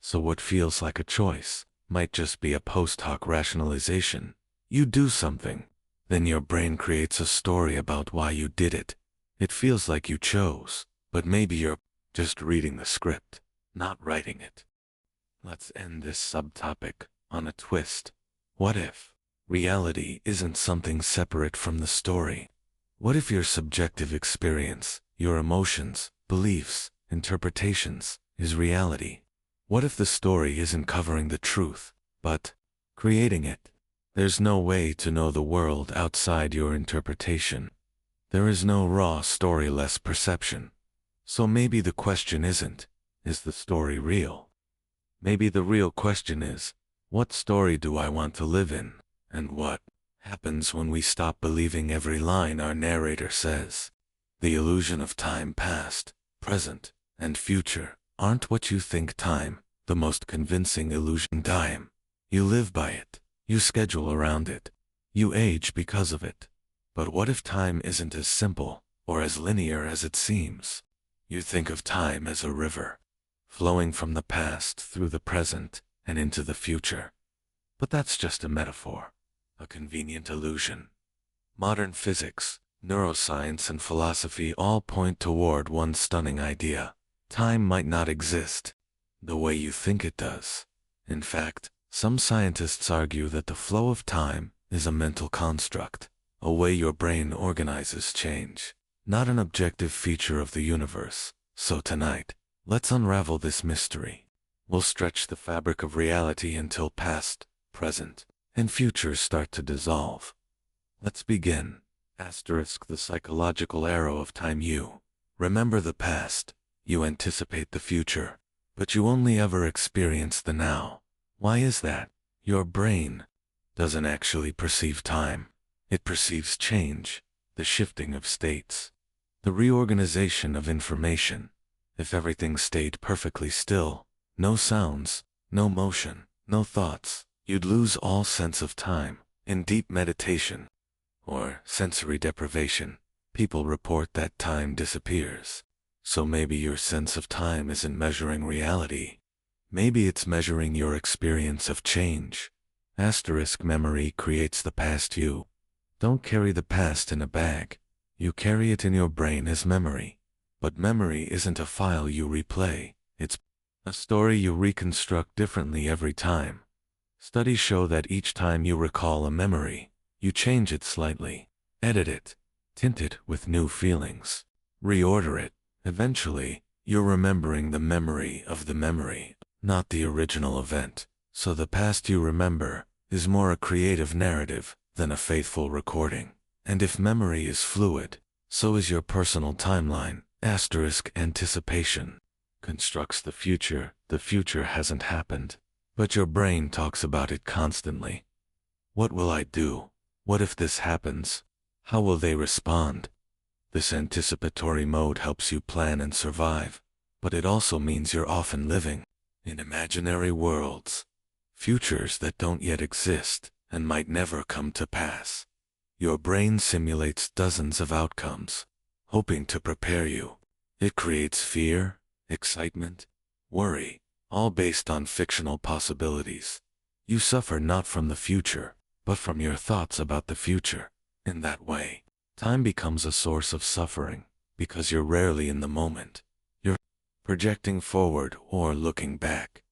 So what feels like a choice might just be a post hoc rationalization. You do something, then your brain creates a story about why you did it. It feels like you chose, but maybe you're just reading the script, not writing it. Let's end this subtopic on a twist. What if reality isn't something separate from the story? What if your subjective experience, your emotions, beliefs, interpretations, is reality? What if the story isn't covering the truth, but creating it? There's no way to know the world outside your interpretation. There is no raw storyless perception. So maybe the question isn't, is the story real? Maybe the real question is, what story do I want to live in? And what happens when we stop believing every line our narrator says? The illusion of time past, present, and future aren't what you think. Time, the most convincing illusion. Time. You live by it. You schedule around it. You age because of it. But what if time isn't as simple or as linear as it seems? You think of time as a river, flowing from the past through the present and into the future. But that's just a metaphor, a convenient illusion. Modern physics, neuroscience, and philosophy all point toward one stunning idea. Time might not exist the way you think it does. In fact, some scientists argue that the flow of time is a mental construct, a way your brain organizes change, not an objective feature of the universe. So tonight, let's unravel this mystery. We'll stretch the fabric of reality until past, present, and future start to dissolve. Let's begin. The psychological arrow of time. You remember the past, you anticipate the future, but you only ever experience the now. Why is that? Your brain doesn't actually perceive time. It perceives change, the shifting of states, the reorganization of information. If everything stayed perfectly still, no sounds, no motion, no thoughts, you'd lose all sense of time. In deep meditation or sensory deprivation, people report that time disappears. So maybe your sense of time isn't measuring reality. Maybe it's measuring your experience of change. Memory creates the past. You don't carry the past in a bag. You carry it in your brain as memory. But memory isn't a file you replay. It's a story you reconstruct differently every time. Studies show that each time you recall a memory, you change it slightly, edit it, tint it with new feelings, reorder it. Eventually, you're remembering the memory of the memory, not the original event. So the past you remember is more a creative narrative than a faithful recording. And if memory is fluid, so is your personal timeline. Anticipation constructs the future. The future hasn't happened, but your brain talks about it constantly. What will I do? What if this happens? How will they respond? This anticipatory mode helps you plan and survive, but it also means you're often living in imaginary worlds, futures that don't yet exist and might never come to pass. Your brain simulates dozens of outcomes, hoping to prepare you. It creates fear, excitement, worry, all based on fictional possibilities. You suffer not from the future, but from your thoughts about the future. In that way, time becomes a source of suffering, because you're rarely in the moment. You're projecting forward or looking back.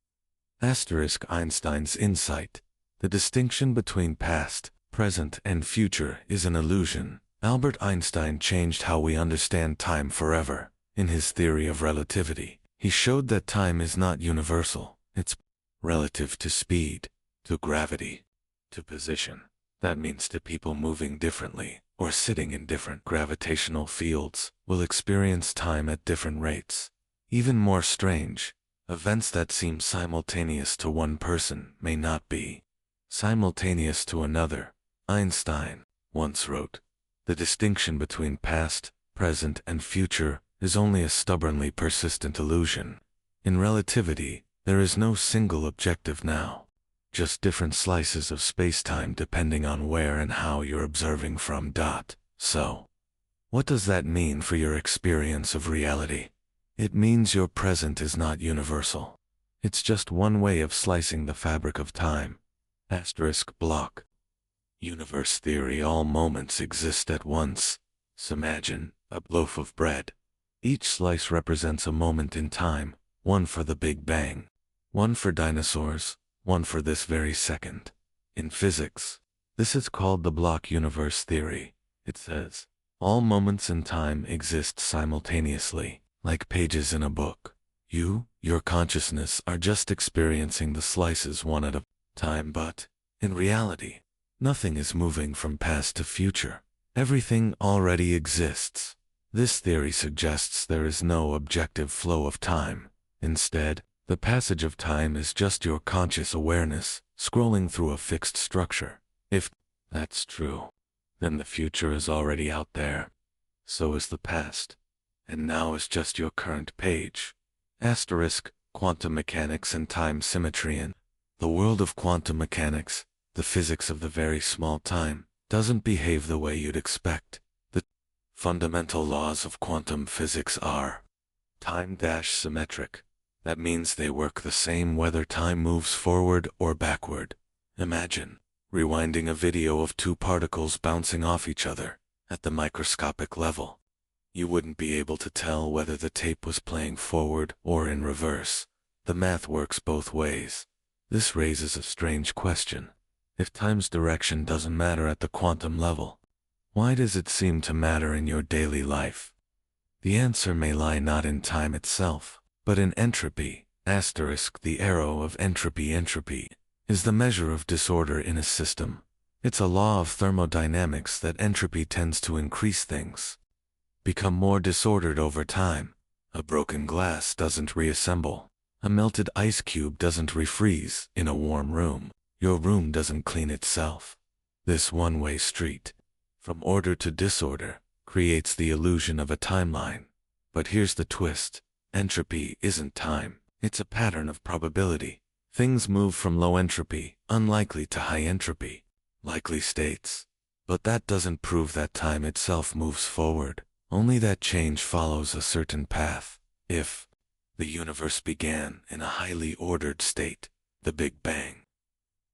Einstein's insight. The distinction between past, present, and future is an illusion. Albert Einstein changed how we understand time forever. In his theory of relativity, he showed that time is not universal. It's relative to speed, to gravity, to position. That means that people moving differently or sitting in different gravitational fields will experience time at different rates. Even more strange, events that seem simultaneous to one person may not be simultaneous to another. Einstein once wrote, "The distinction between past, present, and future is only a stubbornly persistent illusion. In relativity, there is no single objective now, just different slices of space-time depending on where and how you're observing from. So, what does that mean for your experience of reality? It means your present is not universal. It's just one way of slicing the fabric of time. Block. Universe theory. All moments exist at once. So imagine a loaf of bread. Each slice represents a moment in time, one for the Big Bang, one for dinosaurs, one for this very second. In physics, this is called the block universe theory. It says, all moments in time exist simultaneously, like pages in a book. Your consciousness, are just experiencing the slices one at a time, but, in reality, nothing is moving from past to future. Everything already exists. This theory suggests there is no objective flow of time. Instead, the passage of time is just your conscious awareness, scrolling through a fixed structure. If that's true, then the future is already out there. So is the past. And now is just your current page. Quantum mechanics and time symmetry. In the world of quantum mechanics, the physics of the very small time doesn't behave the way you'd expect. The fundamental laws of quantum physics are time-symmetric. That means they work the same whether time moves forward or backward. Imagine rewinding a video of two particles bouncing off each other at the microscopic level. You wouldn't be able to tell whether the tape was playing forward or in reverse. The math works both ways. This raises a strange question. If time's direction doesn't matter at the quantum level, why does it seem to matter in your daily life? The answer may lie not in time itself, but in entropy. The arrow of entropy. Entropy is the measure of disorder in a system. It's a law of thermodynamics that entropy tends to increase things become more disordered over time. A broken glass doesn't reassemble. A melted ice cube doesn't refreeze in a warm room. Your room doesn't clean itself. This one-way street, from order to disorder, creates the illusion of a timeline. But here's the twist. Entropy isn't time. It's a pattern of probability. Things move from low entropy, unlikely, to high entropy, likely states. But that doesn't prove that time itself moves forward. Only that change follows a certain path. If the universe began in a highly ordered state, the Big Bang,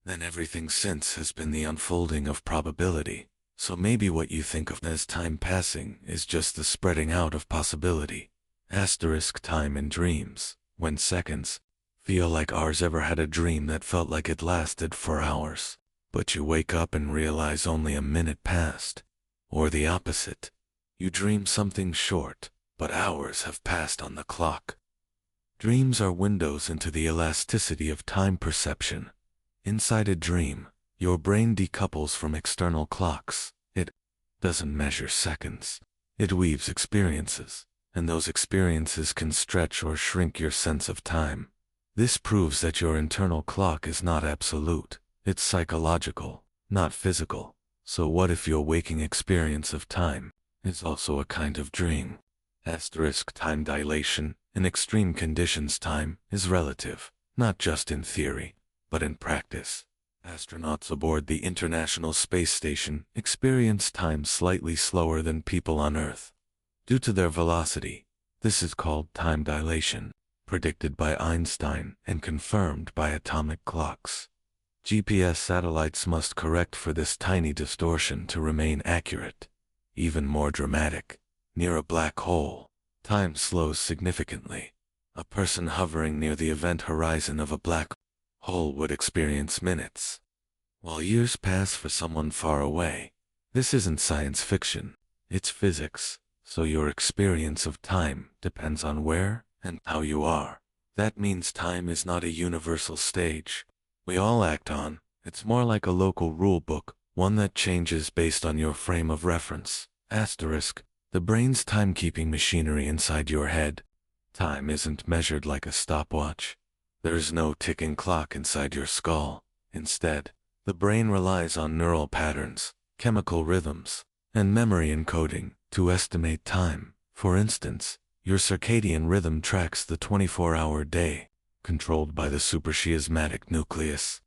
then everything since has been the unfolding of probability. So maybe what you think of as time passing is just the spreading out of possibility. Time in dreams. When seconds feel like hours. Ever had a dream that felt like it lasted for hours, but you wake up and realize only a minute passed? Or the opposite. You dream something short, but hours have passed on the clock. Dreams are windows into the elasticity of time perception. Inside a dream, your brain decouples from external clocks. It doesn't measure seconds. It weaves experiences, and those experiences can stretch or shrink your sense of time. This proves that your internal clock is not absolute. It's psychological, not physical. So what if your waking experience of time is also a kind of dream? Time dilation. In extreme conditions, time is relative, not just in theory, but in practice. Astronauts aboard the International Space Station experience time slightly slower than people on Earth. Due to their velocity, this is called time dilation, predicted by Einstein and confirmed by atomic clocks. GPS satellites must correct for this tiny distortion to remain accurate. Even more dramatic, Near a black hole, time slows significantly. A person hovering near the event horizon of a black hole would experience minutes, while years pass for someone far away. This isn't science fiction, it's physics, so your experience of time depends on where and how you are. That means time is not a universal stage we all act on. It's more like a local rule book, one that changes based on your frame of reference. Asterisk, the brain's timekeeping machinery inside your head. Time isn't measured like a stopwatch. There's no ticking clock inside your skull. Instead, the brain relies on neural patterns, chemical rhythms, and memory encoding to estimate time. For instance, your circadian rhythm tracks the 24-hour day, controlled by the suprachiasmatic nucleus.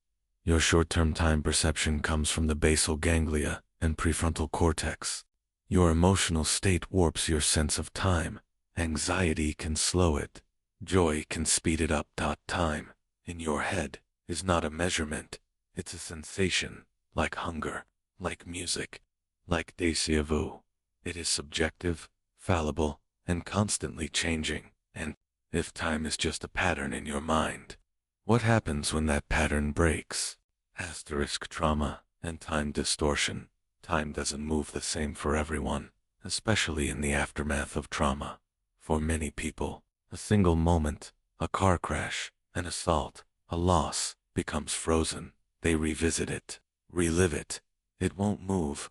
Your short-term time perception comes from the basal ganglia and prefrontal cortex. Your emotional state warps your sense of time. Anxiety can slow it. Joy can speed it up. Time, in your head, is not a measurement. It's a sensation, like hunger, like music, like déjà vu. It is subjective, fallible, and constantly changing. And if time is just a pattern in your mind, what happens when that pattern breaks? Asterisk, trauma and time distortion. Time doesn't move the same for everyone, especially in the aftermath of trauma. For many people, a single moment, a car crash, an assault, a loss, becomes frozen. They revisit it, relive it. It won't move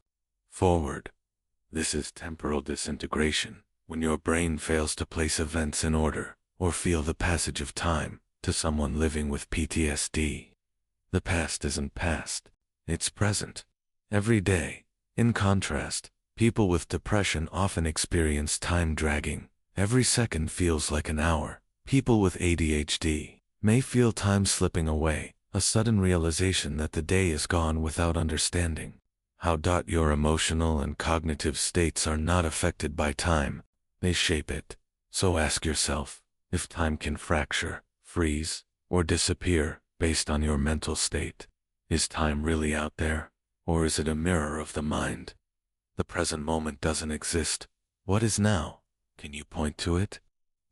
forward. This is temporal disintegration, when your brain fails to place events in order or feel the passage of time. To someone living with PTSD, the past isn't past, it's present. Every day. In contrast, people with depression often experience time dragging. Every second feels like an hour. People with ADHD may feel time slipping away, a sudden realization that the day is gone without understanding how. Your emotional and cognitive states are not affected by time, they shape it. So ask yourself, if time can fracture, freeze, or disappear based on your mental state, is time really out there, or is it a mirror of the mind? The present moment doesn't exist. What is now? Can you point to it?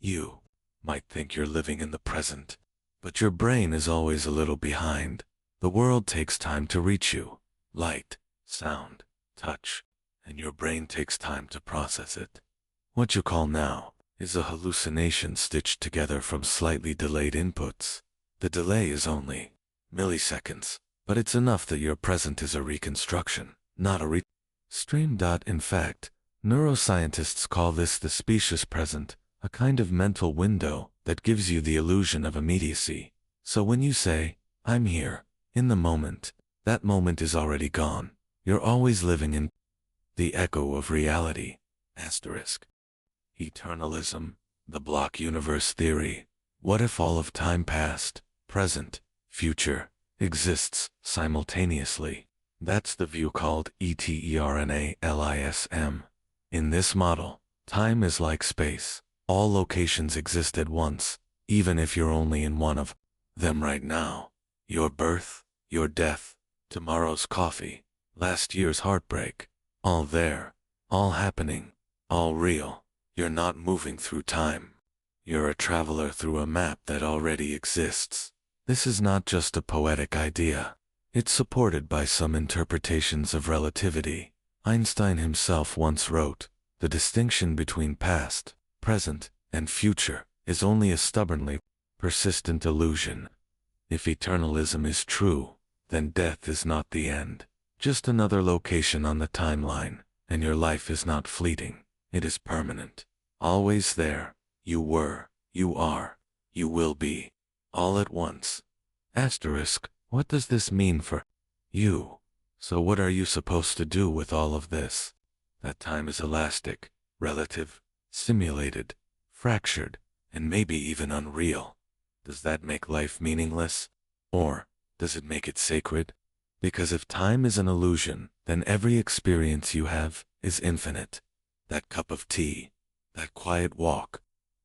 You might think you're living in the present, but your brain is always a little behind. The world takes time to reach you. Light, sound, touch, and your brain takes time to process it. What you call now is a hallucination stitched together from slightly delayed inputs. The delay is only milliseconds, but it's enough that your present is a reconstruction, not a stream. In fact, neuroscientists call this the specious present, a kind of mental window that gives you the illusion of immediacy. So when you say, I'm here, in the moment, that moment is already gone. You're always living in the echo of reality. Asterisk. Eternalism, the block universe theory. What if all of time, past, present, future, exists simultaneously? That's the view called eternalism. In this model, time is like space. All locations exist at once, even if you're only in one of them right now. Your birth, your death, tomorrow's coffee, last year's heartbreak, all there, all happening, all real. You're not moving through time. You're a traveler through a map that already exists. This is not just a poetic idea. It's supported by some interpretations of relativity. Einstein himself once wrote, "The distinction between past, present, and future is only a stubbornly persistent illusion." If eternalism is true, then death is not the end, just another location on the timeline, and your life is not fleeting. It is permanent. Always there. You were, you are, you will be, all at once. Asterisk, what does this mean for you? So what are you supposed to do with all of this? That time is elastic, relative, simulated, fractured, and maybe even unreal. Does that make life meaningless? Or does it make it sacred? Because if time is an illusion, then every experience you have is infinite. That cup of tea, that quiet walk,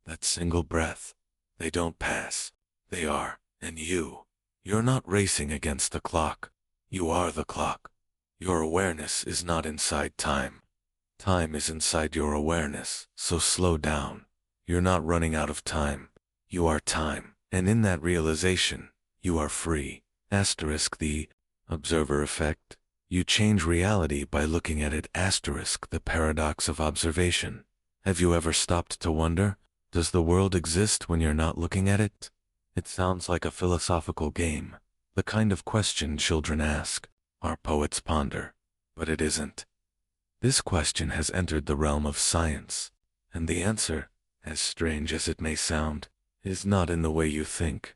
that single breath, they don't pass. They are, and you're not racing against the clock. You are the clock. Your awareness is not inside time. Time is inside your awareness, so slow down. You're not running out of time. You are time, and in that realization, you are free. Asterisk the observer effect. You change reality by looking at it. Asterisk the paradox of observation. Have you ever stopped to wonder, does the world exist when you're not looking at it? It sounds like a philosophical game, the kind of question children ask, or poets ponder, but it isn't. This question has entered the realm of science, and the answer, as strange as it may sound, is not in the way you think.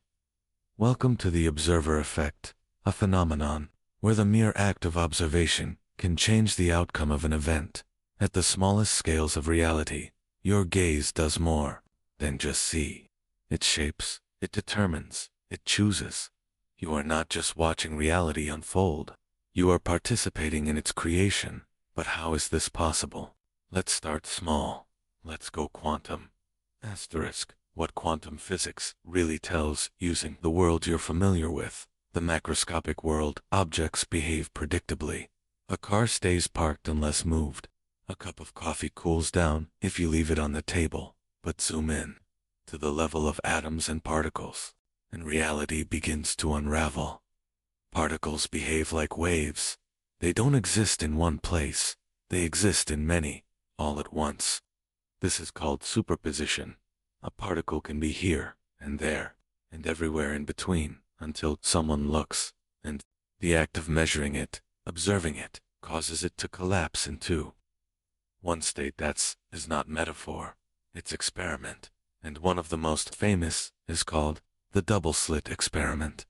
Welcome to the observer effect, a phenomenon where the mere act of observation can change the outcome of an event. At the smallest scales of reality, your gaze does more than just see. It shapes, it determines, it chooses. You are not just watching reality unfold. You are participating in its creation. But how is this possible? Let's start small. Let's go quantum. Asterisk. What quantum physics really tells using the world you're familiar with. The macroscopic world, objects behave predictably. A car stays parked unless moved. A cup of coffee cools down if you leave it on the table. But zoom in to the level of atoms and particles, and reality begins to unravel. Particles behave like waves. They don't exist in one place. They exist in many, all at once. This is called superposition. A particle can be here, and there, and everywhere in between, until someone looks, and the act of measuring it, observing it, causes it to collapse in two. One state is not metaphor, it's experiment, and one of the most famous is called the double-slit experiment.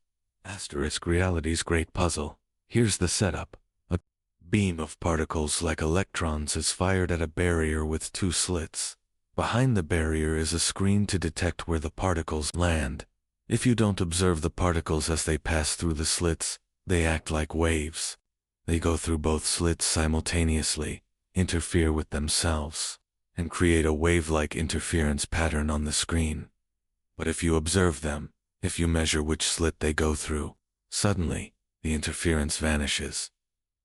Asterisk reality's great puzzle. Here's the setup. A beam of particles like electrons is fired at a barrier with two slits. Behind the barrier is a screen to detect where the particles land. If you don't observe the particles as they pass through the slits, they act like waves. They go through both slits simultaneously, interfere with themselves, and create a wave-like interference pattern on the screen. But if you observe them, if you measure which slit they go through, suddenly, the interference vanishes.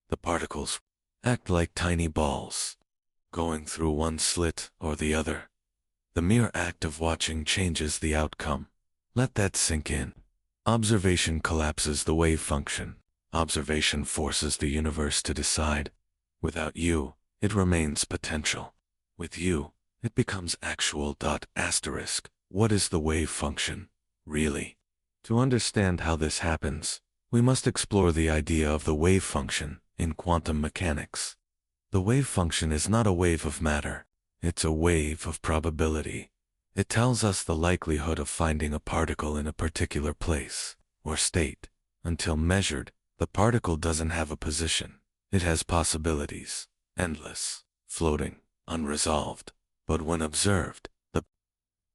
The particles act like tiny balls, going through one slit or the other. The mere act of watching changes the outcome. Let that sink in. Observation collapses the wave function. Observation forces the universe to decide. Without you, it remains potential. With you, it becomes actual. Asterisk. What is the wave function, really? To understand how this happens, we must explore the idea of the wave function in quantum mechanics. The wave function is not a wave of matter, it's a wave of probability. It tells us the likelihood of finding a particle in a particular place or state. Until measured, the particle doesn't have a position. It has possibilities, endless, floating, unresolved. But when observed, the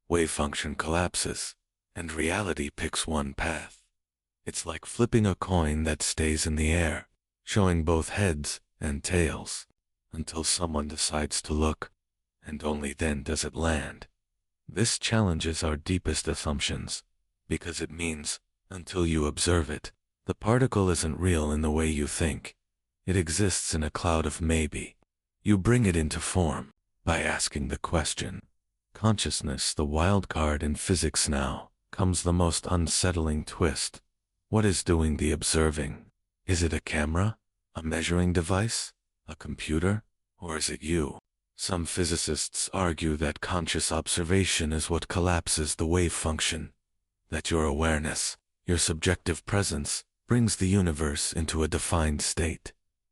wave function collapses, and reality picks one path. It's like flipping a coin that stays in the air, showing both heads and tails, until someone decides to look, and only then does it land. This challenges our deepest assumptions, because it means, until you observe it, the particle isn't real in the way you think. It exists in a cloud of maybe. You bring it into form by asking the question. Consciousness, the wild card in physics. Now comes the most unsettling twist. What is doing the observing? Is it a camera? A measuring device? A computer? Or is it you? Some physicists argue that conscious observation is what collapses the wave function. That your awareness, your subjective presence, brings the universe into a defined state.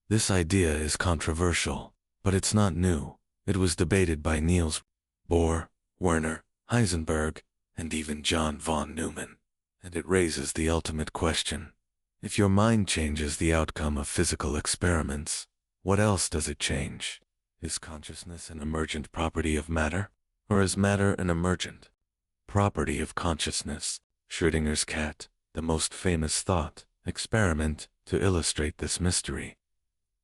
This idea is controversial, but it's not new. It was debated by Niels Bohr, Werner, Heisenberg, and even John von Neumann. And it raises the ultimate question. If your mind changes the outcome of physical experiments, what else does it change? Is consciousness an emergent property of matter? Or is matter an emergent property of consciousness? Schrödinger's cat, the most famous thought experiment to illustrate this mystery.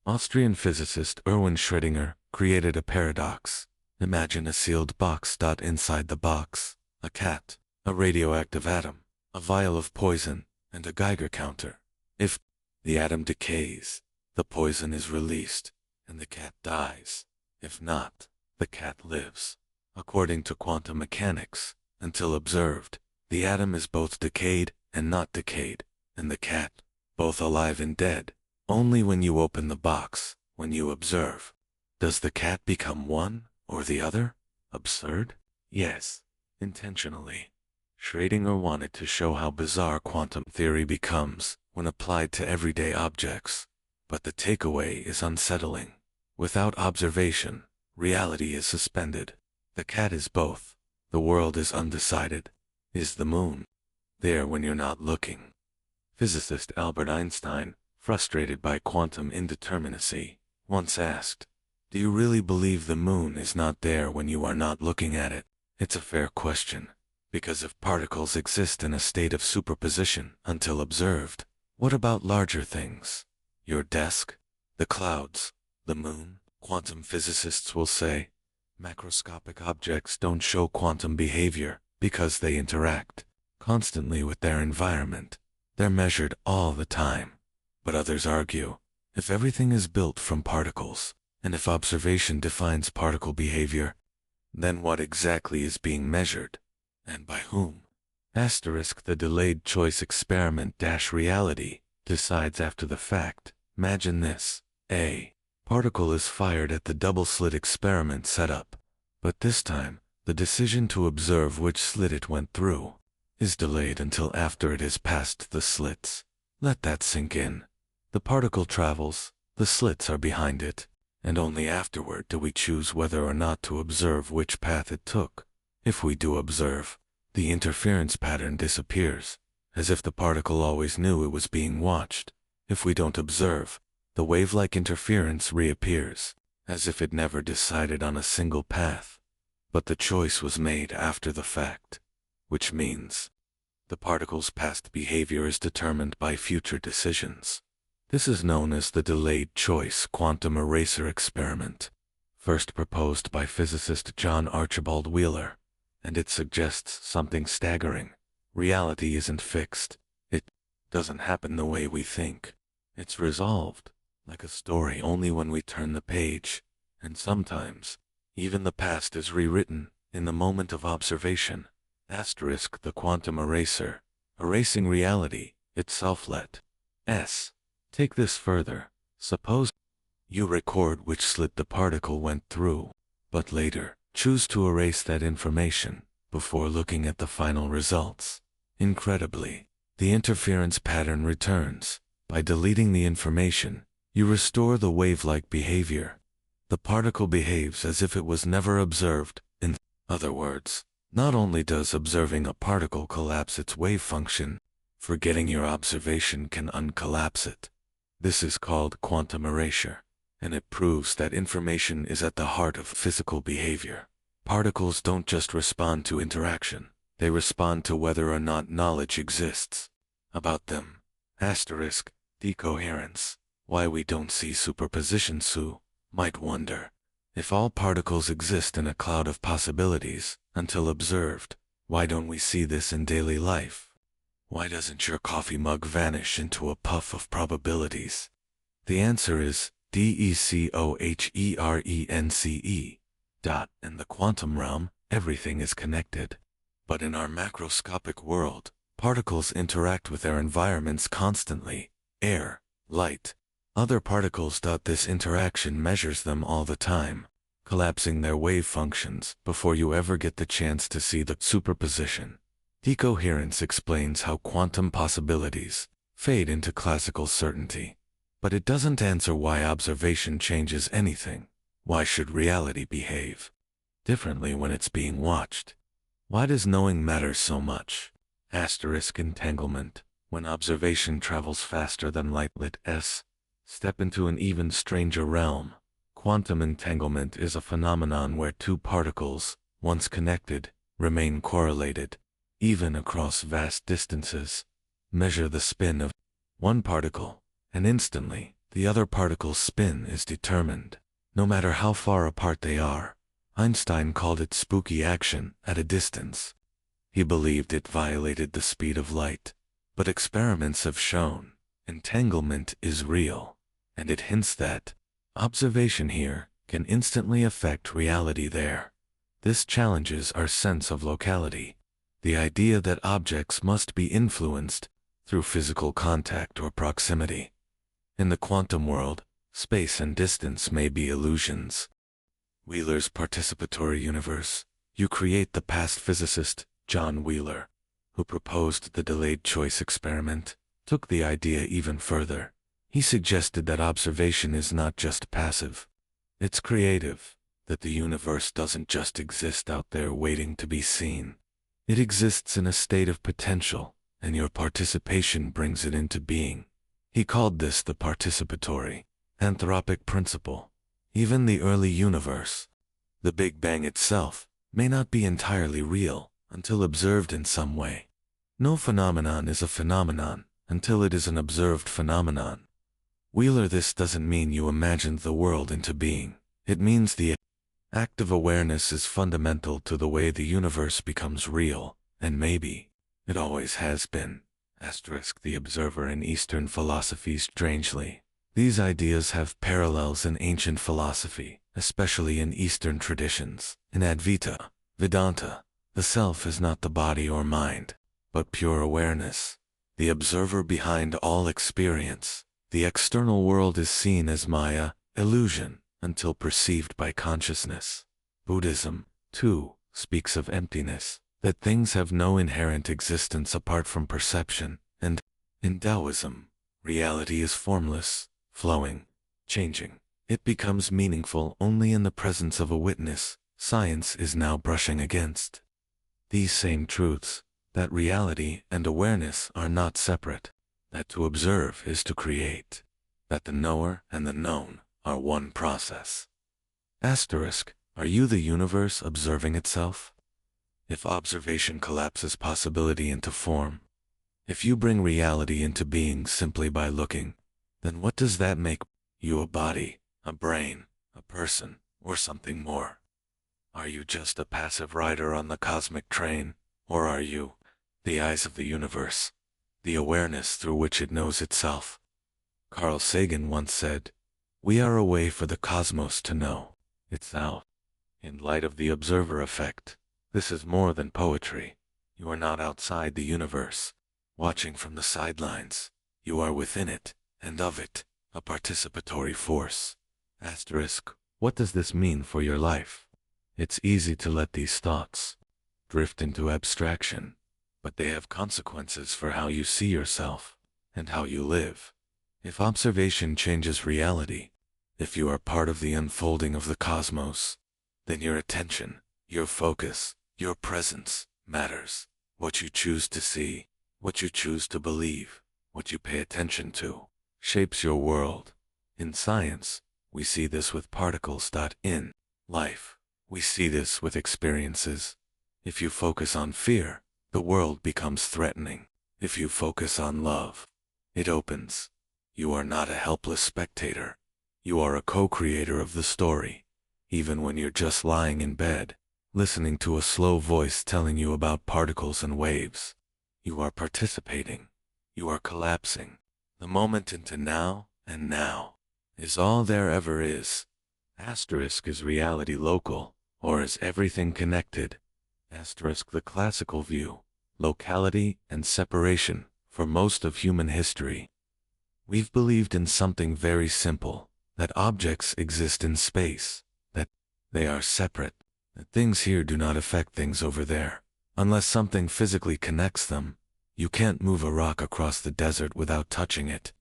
Austrian physicist Erwin Schrödinger created a paradox. Imagine a sealed box. Inside the box, a cat, a radioactive atom, a vial of poison, and a Geiger counter. If the atom decays, the poison is released, and the cat dies. If not, the cat lives. According to quantum mechanics, until observed, the atom is both decayed and not decayed, and the cat, both alive and dead, only when you open the box, when you observe. Does the cat become one or the other? Absurd? Yes, intentionally. Schrödinger wanted to show how bizarre quantum theory becomes when applied to everyday objects, but the takeaway is unsettling. Without observation, reality is suspended. The cat is both. The world is undecided. Is the moon there when you're not looking? Physicist Albert Einstein, frustrated by quantum indeterminacy, once asked, "Do you really believe the moon is not there when you are not looking at it?" It's a fair question, because if particles exist in a state of superposition until observed, what about larger things? Your desk? The clouds? The moon? Quantum physicists will say, macroscopic objects don't show quantum behavior because they interact constantly with their environment. They're measured all the time. But others argue, if everything is built from particles, and if observation defines particle behavior, then what exactly is being measured, and by whom? The delayed choice experiment reality decides after the fact. Imagine this. A particle is fired at the double-slit experiment setup, but this time, the decision to observe which slit it went through is delayed until after it has passed the slits. Let that sink in. The particle travels, the slits are behind it, and only afterward do we choose whether or not to observe which path it took. If we do observe, the interference pattern disappears, as if the particle always knew it was being watched. If we don't observe, the wave-like interference reappears, as if it never decided on a single path. But the choice was made after the fact, which means the particle's past behavior is determined by future decisions. This is known as the delayed choice quantum eraser experiment, first proposed by physicist John Archibald Wheeler, and it suggests something staggering. Reality isn't fixed. It doesn't happen the way we think. It's resolved, like a story, only when we turn the page, and sometimes, even the past is rewritten in the moment of observation. The quantum eraser, erasing reality itself. Let's take this further. Suppose you record which slit the particle went through, but later choose to erase that information before looking at the final results. Incredibly, the interference pattern returns. By deleting the information, you restore the wave-like behavior. The particle behaves as if it was never observed. In other words, not only does observing a particle collapse its wave function, forgetting your observation can uncollapse it. This is called quantum erasure, and it proves that information is at the heart of physical behavior. Particles don't just respond to interaction, they respond to whether or not knowledge exists about them. Decoherence. Why we don't see superposition. Might wonder, if all particles exist in a cloud of possibilities, until observed, why don't we see this in daily life? Why doesn't your coffee mug vanish into a puff of probabilities? The answer is decoherence. In the quantum realm, everything is connected. But in our macroscopic world, particles interact with their environments constantly. Air, light, other particles. This interaction measures them all the time, collapsing their wave functions before you ever get the chance to see the superposition. Decoherence explains how quantum possibilities fade into classical certainty. But it doesn't answer why observation changes anything. Why should reality behave differently when it's being watched? Why does knowing matter so much? Entanglement. When observation travels faster than light. Step into an even stranger realm. Quantum entanglement is a phenomenon where two particles, once connected, remain correlated, even across vast distances. Measure the spin of one particle, and instantly, the other particle's spin is determined, no matter how far apart they are. Einstein called it spooky action at a distance. He believed it violated the speed of light. But experiments have shown entanglement is real, and it hints that observation here can instantly affect reality there. This challenges our sense of locality, the idea that objects must be influenced through physical contact or proximity. In the quantum world, space and distance may be illusions. Wheeler's participatory universe. You create the past physicist, John Wheeler, who proposed the delayed choice experiment, took the idea even further. He suggested that observation is not just passive, it's creative, that the universe doesn't just exist out there waiting to be seen. It exists in a state of potential, and your participation brings it into being. He called this the participatory, anthropic principle. Even the early universe, the Big Bang itself, may not be entirely real until observed in some way. No phenomenon is a phenomenon until it is an observed phenomenon. Wheeler, this doesn't mean you imagined the world into being. It means the act of awareness is fundamental to the way the universe becomes real, and maybe it always has been. The observer in Eastern philosophy. Strangely, these ideas have parallels in ancient philosophy, especially in Eastern traditions. In Advaita, Vedanta, the self is not the body or mind, but pure awareness, the observer behind all experience. The external world is seen as Maya, illusion, until perceived by consciousness. Buddhism, too, speaks of emptiness, that things have no inherent existence apart from perception, and in Taoism, reality is formless, flowing, changing. It becomes meaningful only in the presence of a witness. Science is now brushing against these same truths, that reality and awareness are not separate, that to observe is to create, that the knower and the known are one process. Are you the universe observing itself? If observation collapses possibility into form, if you bring reality into being simply by looking, then what does that make you? A body, a brain, a person, or something more? Are you just a passive rider on the cosmic train, or are you the eyes of the universe, the awareness through which it knows itself? Carl Sagan once said, "We are a way for the cosmos to know itself." In light of the observer effect, this is more than poetry. You are not outside the universe, watching from the sidelines. You are within it, and of it, a participatory force. What does this mean for your life? It's easy to let these thoughts drift into abstraction, but they have consequences for how you see yourself and how you live. If observation changes reality, if you are part of the unfolding of the cosmos, then your attention, your focus, your presence matters. What you choose to see, what you choose to believe, what you pay attention to, shapes your world. In science, we see this with particles. In life, we see this with experiences. If you focus on fear, the world becomes threatening. If you focus on love, it opens. You are not a helpless spectator. You are a co-creator of the story. Even when you're just lying in bed, listening to a slow voice telling you about particles and waves, you are participating. You are collapsing. The moment into now, and now is all there ever is. Is reality local, or is everything connected? The classical view, locality and separation, for most of human history. We've believed in something very simple, that objects exist in space, that they are separate, that things here do not affect things over there. Unless something physically connects them, you can't move a rock across the desert without touching it.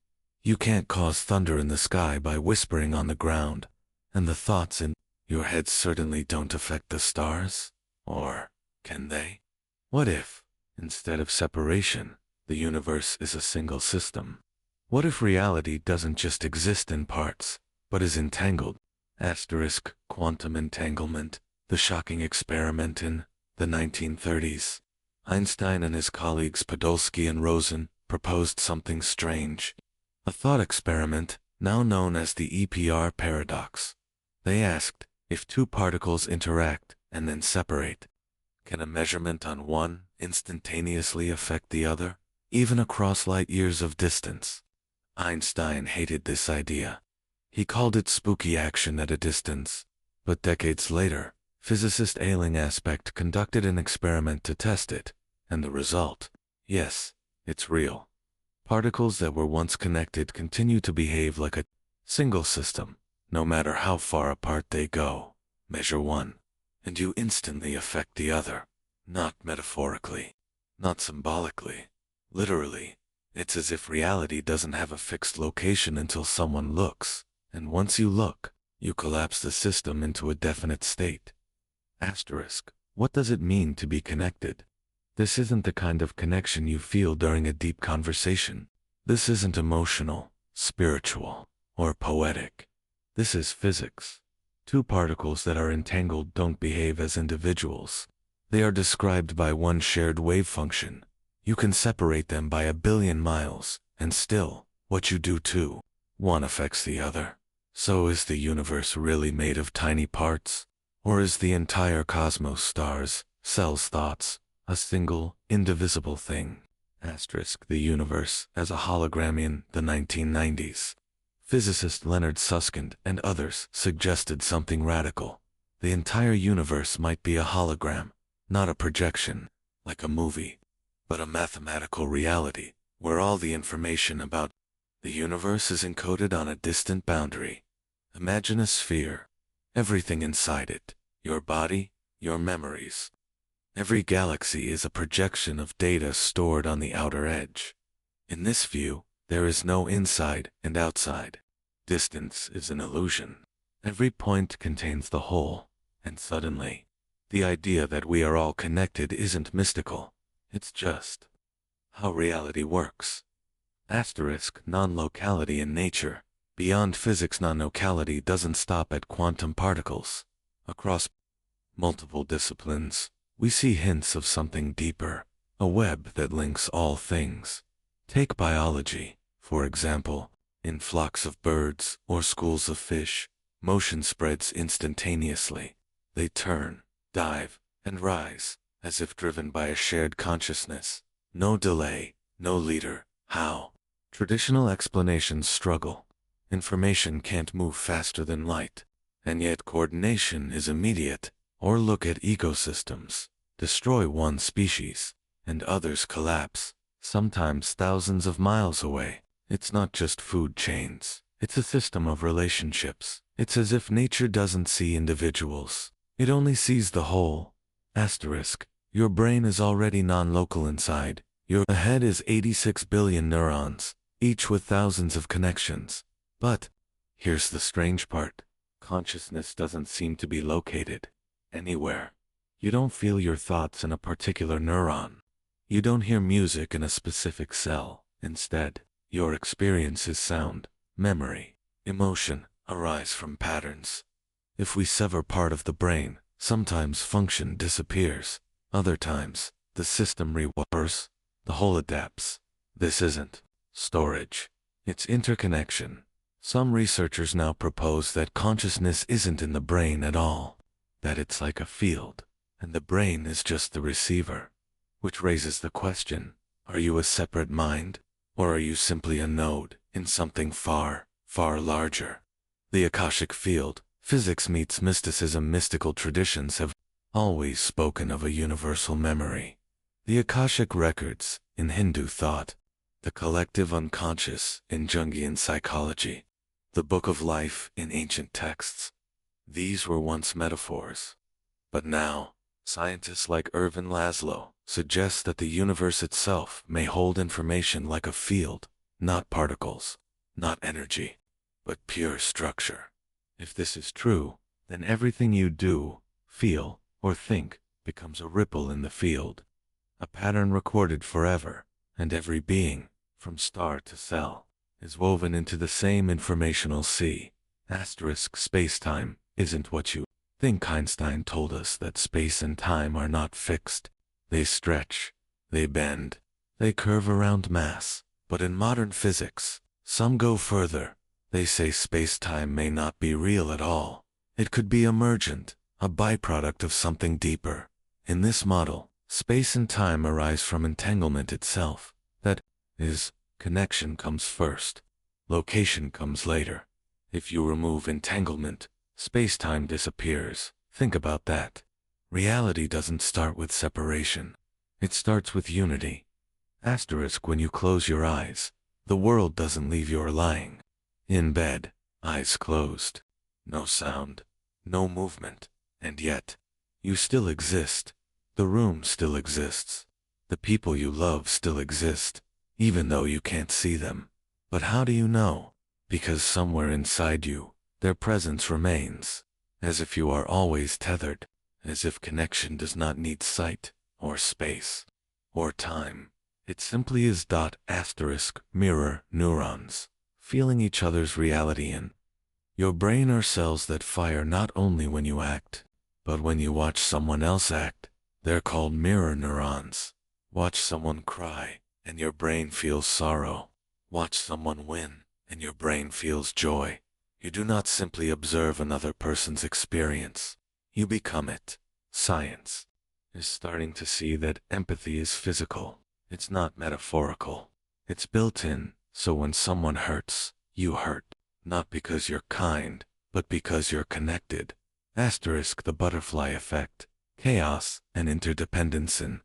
You can't cause thunder in the sky by whispering on the ground, and the thoughts in your head certainly don't affect the stars. Or can they? What if, instead of separation, the universe is a single system? What if reality doesn't just exist in parts, but is entangled? Quantum entanglement, the shocking experiment in the 1930s. Einstein and his colleagues Podolsky and Rosen proposed something strange. A thought experiment, now known as the EPR paradox. They asked, if two particles interact and then separate, can a measurement on one instantaneously affect the other, even across light years of distance? Einstein hated this idea. He called it spooky action at a distance. But decades later, physicist Ailing Aspect conducted an experiment to test it, and the result? Yes, it's real. Particles that were once connected continue to behave like a single system, no matter how far apart they go. Measure one, and you instantly affect the other. Not metaphorically, not symbolically, literally. It's as if reality doesn't have a fixed location until someone looks, and once you look, you collapse the system into a definite state. Asterisk. What does it mean to be connected? This isn't the kind of connection you feel during a deep conversation. This isn't emotional, spiritual, or poetic. This is physics. Two particles that are entangled don't behave as individuals. They are described by one shared wave function. You can separate them by 1 billion miles, and still, what you do to one affects the other. So is the universe really made of tiny parts? Or is the entire cosmos stars, cells, thoughts, a single, indivisible thing? Asterisk. The universe as a hologram. In the 1990s, physicist Leonard Susskind and others suggested something radical. The entire universe might be a hologram, not a projection, like a movie, but a mathematical reality, where all the information about the universe is encoded on a distant boundary. Imagine a sphere. Everything inside it, your body, your memories. Every galaxy is a projection of data stored on the outer edge. In this view, there is no inside and outside. Distance is an illusion. Every point contains the whole, and suddenly, the idea that we are all connected isn't mystical. It's just how reality works. Asterisk. Non-locality in nature. Beyond physics, non-locality doesn't stop at quantum particles. Across multiple disciplines, we see hints of something deeper, a web that links all things. Take biology, for example. In flocks of birds or schools of fish, motion spreads instantaneously. They turn, dive, and rise, as if driven by a shared consciousness. No delay, no leader. How? Traditional explanations struggle. Information can't move faster than light, and yet coordination is immediate. Or look at ecosystems. Destroy one species, and others collapse, sometimes thousands of miles away. It's not just food chains. It's a system of relationships. It's as if nature doesn't see individuals. It only sees the whole. Asterisk. Your brain is already non-local inside. Your head is 86 billion neurons, each with thousands of connections. But here's the strange part. Consciousness doesn't seem to be located anywhere. You don't feel your thoughts in a particular neuron. You don't hear music in a specific cell. Instead, your experiences, sound, memory, emotion, arise from patterns. If we sever part of the brain, sometimes function disappears. Other times, the system rewires, the whole adapts. This isn't storage. It's interconnection. Some researchers now propose that consciousness isn't in the brain at all, that it's like a field, and the brain is just the receiver. Which raises the question, are you a separate mind, or are you simply a node in something far, far larger? The Akashic field, physics meets mysticism. Mystical traditions have always spoken of a universal memory. The Akashic records, in Hindu thought, the collective unconscious, in Jungian psychology, the book of life, in ancient texts. These were once metaphors. But now, scientists like Ervin Laszlo suggest that the universe itself may hold information like a field, not particles, not energy, but pure structure. If this is true, then everything you do, feel, or think becomes a ripple in the field, a pattern recorded forever, and every being, from star to cell, is woven into the same informational sea. Asterisk. Space-time isn't what you think. Einstein told us that space and time are not fixed. They stretch, they bend, they curve around mass. But in modern physics, some go further. They say space-time may not be real at all. It could be emergent, a byproduct of something deeper. In this model, space and time arise from entanglement itself. That is, connection comes first. Location comes later. If you remove entanglement, space-time disappears. Think about that. Reality doesn't start with separation. It starts with unity. Asterisk when you close your eyes, the world doesn't leave you lying. In bed, eyes closed. No sound, no movement, and yet, you still exist. The room still exists. The people you love still exist, even though you can't see them. But how do you know? Because somewhere inside you, their presence remains, as if you are always tethered, as if connection does not need sight, or space, or time. It simply is. Mirror neurons, feeling each other's reality in. Your brain are cells that fire not only when you act, but when you watch someone else act. They're called mirror neurons. Watch someone cry, and your brain feels sorrow. Watch someone win, and your brain feels joy. You do not simply observe another person's experience. You become it. Science is starting to see that empathy is physical. It's not metaphorical. It's built in, so when someone hurts, you hurt. Not because you're kind, but because you're connected. Asterisk the butterfly effect, chaos and interdependence in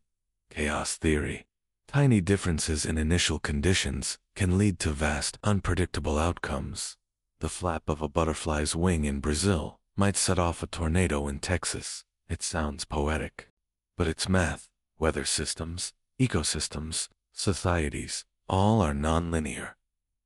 chaos theory. Tiny differences in initial conditions can lead to vast, unpredictable outcomes. The flap of a butterfly's wing in Brazil might set off a tornado in Texas. It sounds poetic. But it's math, weather systems, ecosystems, societies, all are non-linear.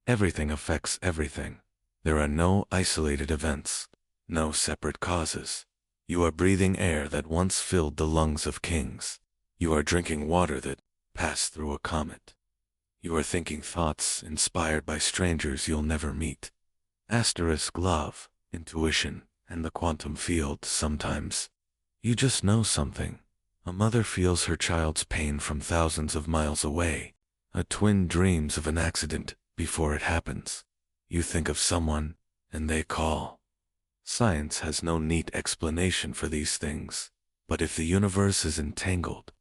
Everything affects everything. There are no isolated events, no separate causes. You are breathing air that once filled the lungs of kings. You are drinking water that passed through a comet. You are thinking thoughts inspired by strangers you'll never meet. Asterisk love, intuition, and the quantum field. Sometimes you just know something. A mother feels her child's pain from thousands of miles away. A twin dreams of an accident before it happens. You think of someone, and they call. Science has no neat explanation for these things. But if the universe is entangled,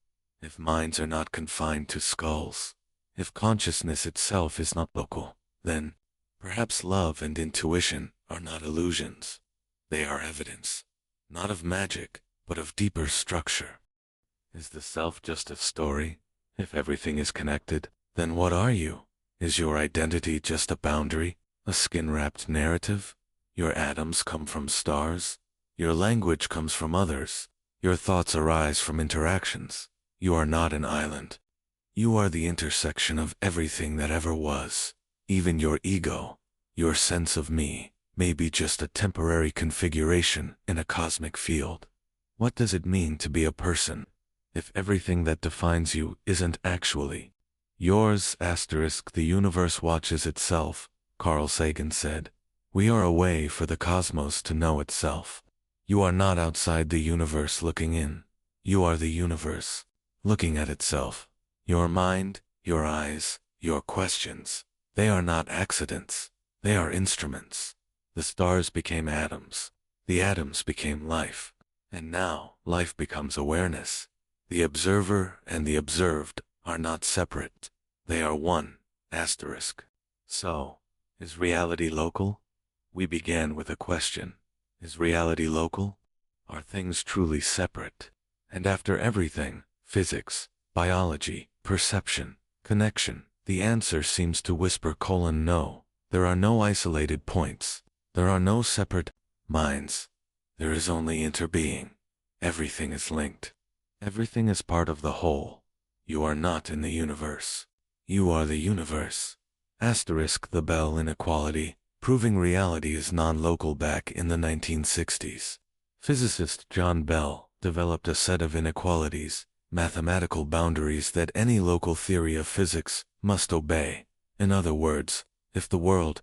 if minds are not confined to skulls, if consciousness itself is not local, then perhaps love and intuition are not illusions. They are evidence, not of magic, but of deeper structure. Is the self just a story? If everything is connected, then what are you? Is your identity just a boundary, a skin-wrapped narrative? Your atoms come from stars. Your language comes from others. Your thoughts arise from interactions. You are not an island. You are the intersection of everything that ever was. Even your ego, your sense of me, may be just a temporary configuration in a cosmic field. What does it mean to be a person, if everything that defines you isn't actually yours? Asterisk the universe watches itself, Carl Sagan said. We are a way for the cosmos to know itself. You are not outside the universe looking in. You are the universe, looking at itself. Your mind, your eyes, your questions, they are not accidents. They are instruments. The stars became atoms. The atoms became life. And now, life becomes awareness. The observer and the observed are not separate. They are one. Asterisk. So, is reality local? We began with a question. Is reality local? Are things truly separate? And after everything, physics, biology, perception, connection, the answer seems to whisper: no. There are no isolated points. There are no separate minds. There is only interbeing. Everything is linked. Everything is part of the whole. You are not in the universe. You are the universe. Asterisk the Bell inequality, proving reality is non-local. Back in the 1960s, physicist John Bell developed a set of inequalities, mathematical boundaries that any local theory of physics must obey. In other words, if the world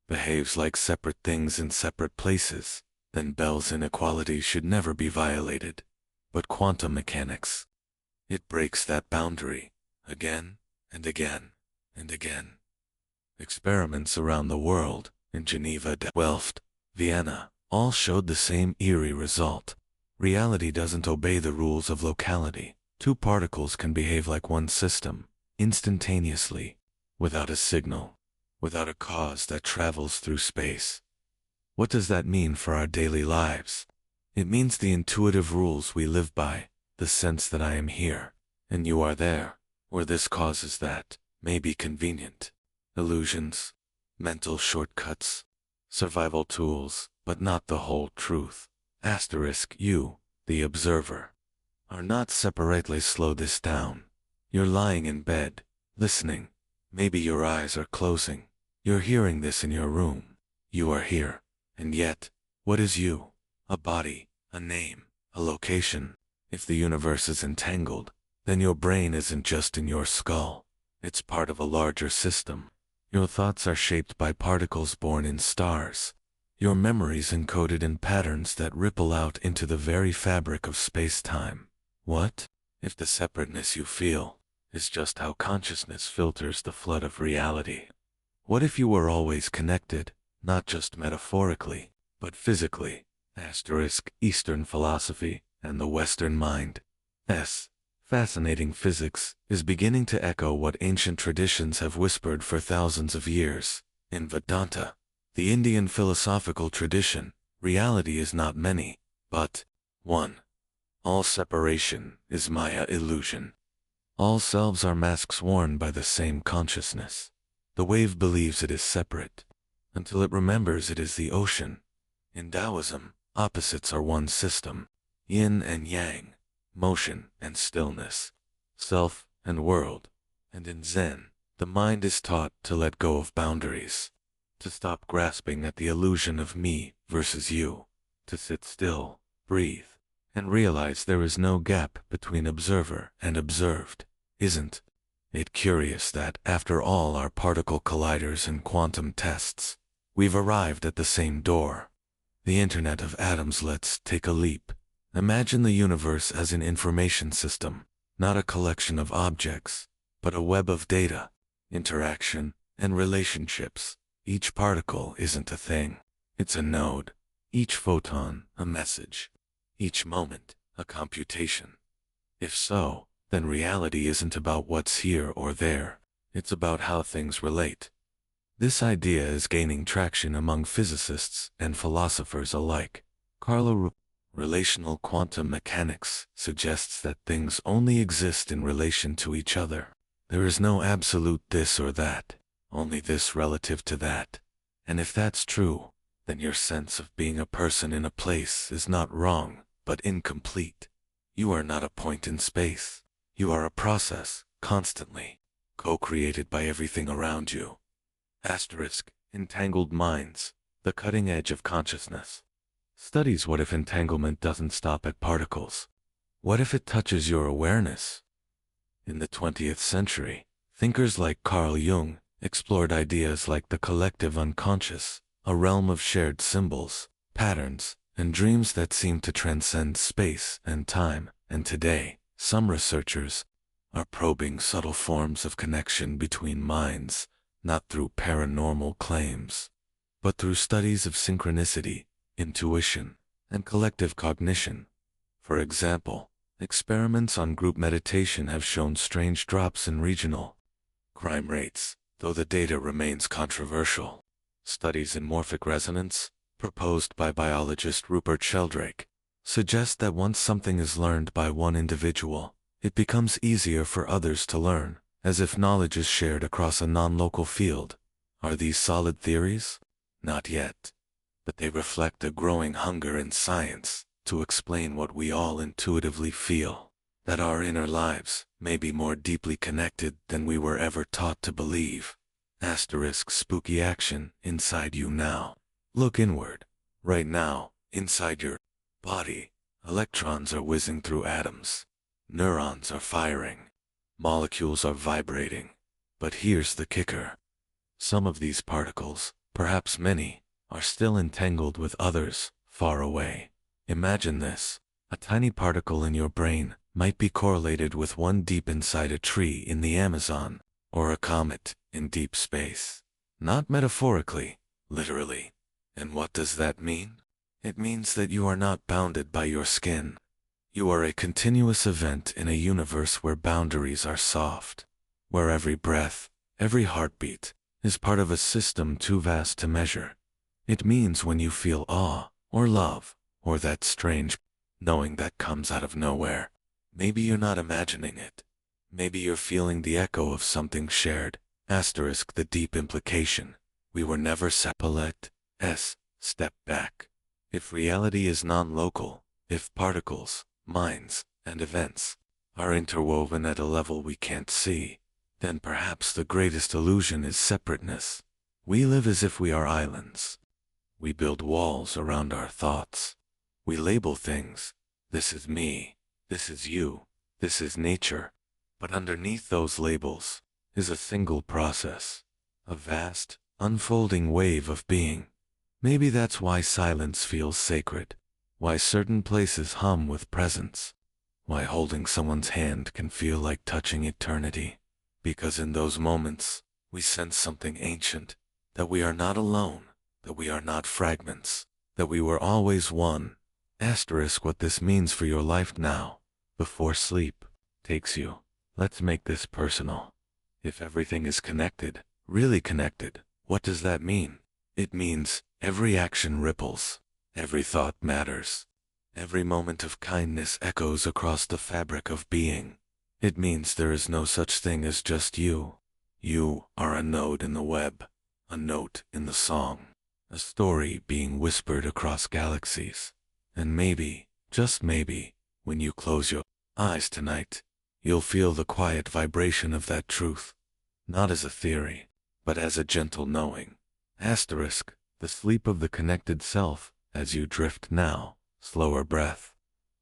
behaves like separate things in separate places, then Bell's inequality should never be violated. But quantum mechanics, it breaks that boundary, again and again and again. Experiments around the world, in Geneva, Delft, Vienna, all showed the same eerie result. Reality doesn't obey the rules of locality. Two particles can behave like one system, instantaneously, without a signal, without a cause that travels through space. What does that mean for our daily lives? It means the intuitive rules we live by, the sense that I am here, and you are there, or this causes that, may be convenient. Illusions, mental shortcuts, survival tools, but not the whole truth. Asterisk, you, the observer, are not separately. Slow this down. You're lying in bed, listening. Maybe your eyes are closing. You're hearing this in your room. You are here. And yet, what is you? A body, a name, a location. If the universe is entangled, then your brain isn't just in your skull. It's part of a larger system. Your thoughts are shaped by particles born in stars. Your memories encoded in patterns that ripple out into the very fabric of space-time. What if the separateness you feel is just how consciousness filters the flood of reality? What if you were always connected, not just metaphorically, but physically? Asterisk, Eastern philosophy and the Western mind. Fascinating physics is beginning to echo what ancient traditions have whispered for thousands of years. In Vedanta, the Indian philosophical tradition, reality is not many, but one. All separation is Maya, illusion. All selves are masks worn by the same consciousness. The wave believes it is separate, until it remembers it is the ocean. In Taoism, opposites are one system, yin and yang, motion and stillness, self and world. And in Zen, the mind is taught to let go of boundaries, to stop grasping at the illusion of me versus you, to sit still, breathe, and realize there is no gap between observer and observed. Isn't it curious that, after all our particle colliders and quantum tests, we've arrived at the same door? The Internet of Atoms. Let's take a leap. Imagine the universe as an information system, not a collection of objects, but a web of data, interaction, and relationships. Each particle isn't a thing, it's a node. Each photon, a message. Each moment, a computation. If so, then reality isn't about what's here or there, it's about how things relate. This idea is gaining traction among physicists and philosophers alike. Relational quantum mechanics suggests that things only exist in relation to each other. There is no absolute this or that, only this relative to that. And if that's true, then your sense of being a person in a place is not wrong, but incomplete. You are not a point in space. You are a process, constantly, co-created by everything around you. Asterisk, entangled minds, the cutting edge of consciousness. Studies. What if entanglement doesn't stop at particles? What if it touches your awareness? In the 20th century, thinkers like Carl Jung explored ideas like the collective unconscious, a realm of shared symbols, patterns, and dreams that seem to transcend space and time. And today, some researchers are probing subtle forms of connection between minds, not through paranormal claims, but through studies of synchronicity, intuition, and collective cognition. For example, experiments on group meditation have shown strange drops in regional crime rates, though the data remains controversial. Studies in morphic resonance, proposed by biologist Rupert Sheldrake, suggest that once something is learned by one individual, it becomes easier for others to learn, as if knowledge is shared across a non-local field. Are these solid theories? Not yet. But they reflect a growing hunger in science to explain what we all intuitively feel, that our inner lives may be more deeply connected than we were ever taught to believe. Asterisk, spooky action inside you now. Look inward. Right now, inside your body, electrons are whizzing through atoms. Neurons are firing. Molecules are vibrating. But here's the kicker. Some of these particles, perhaps many, are still entangled with others, far away. Imagine this. A tiny particle in your brain might be correlated with one deep inside a tree in the Amazon, or a comet in deep space. Not metaphorically, literally. And what does that mean? It means that you are not bounded by your skin. You are a continuous event in a universe where boundaries are soft, where every breath, every heartbeat, is part of a system too vast to measure. It means when you feel awe, or love, or that strange knowing that comes out of nowhere. Maybe you're not imagining it. Maybe you're feeling the echo of something shared. Asterisk the deep implication. We were never separate. Step back. If reality is non-local, if particles, minds, and events are interwoven at a level we can't see, then perhaps the greatest illusion is separateness. We live as if we are islands. We build walls around our thoughts. We label things. This is me. This is you. This is nature. But underneath those labels is a single process, a vast, unfolding wave of being. Maybe that's why silence feels sacred, why certain places hum with presence, why holding someone's hand can feel like touching eternity. Because in those moments, we sense something ancient, that we are not alone, that we are not fragments, that we were always one. Asterisk what this means for your life now, before sleep takes you. Let's make this personal. If everything is connected, really connected, what does that mean? It means every action ripples, every thought matters, every moment of kindness echoes across the fabric of being. It means there is no such thing as just you. You are a node in the web, a note in the song, a story being whispered across galaxies. And maybe, just maybe, when you close your eyes tonight, you'll feel the quiet vibration of that truth, not as a theory, but as a gentle knowing. Asterisk, the sleep of the connected self, as you drift now, slower breath,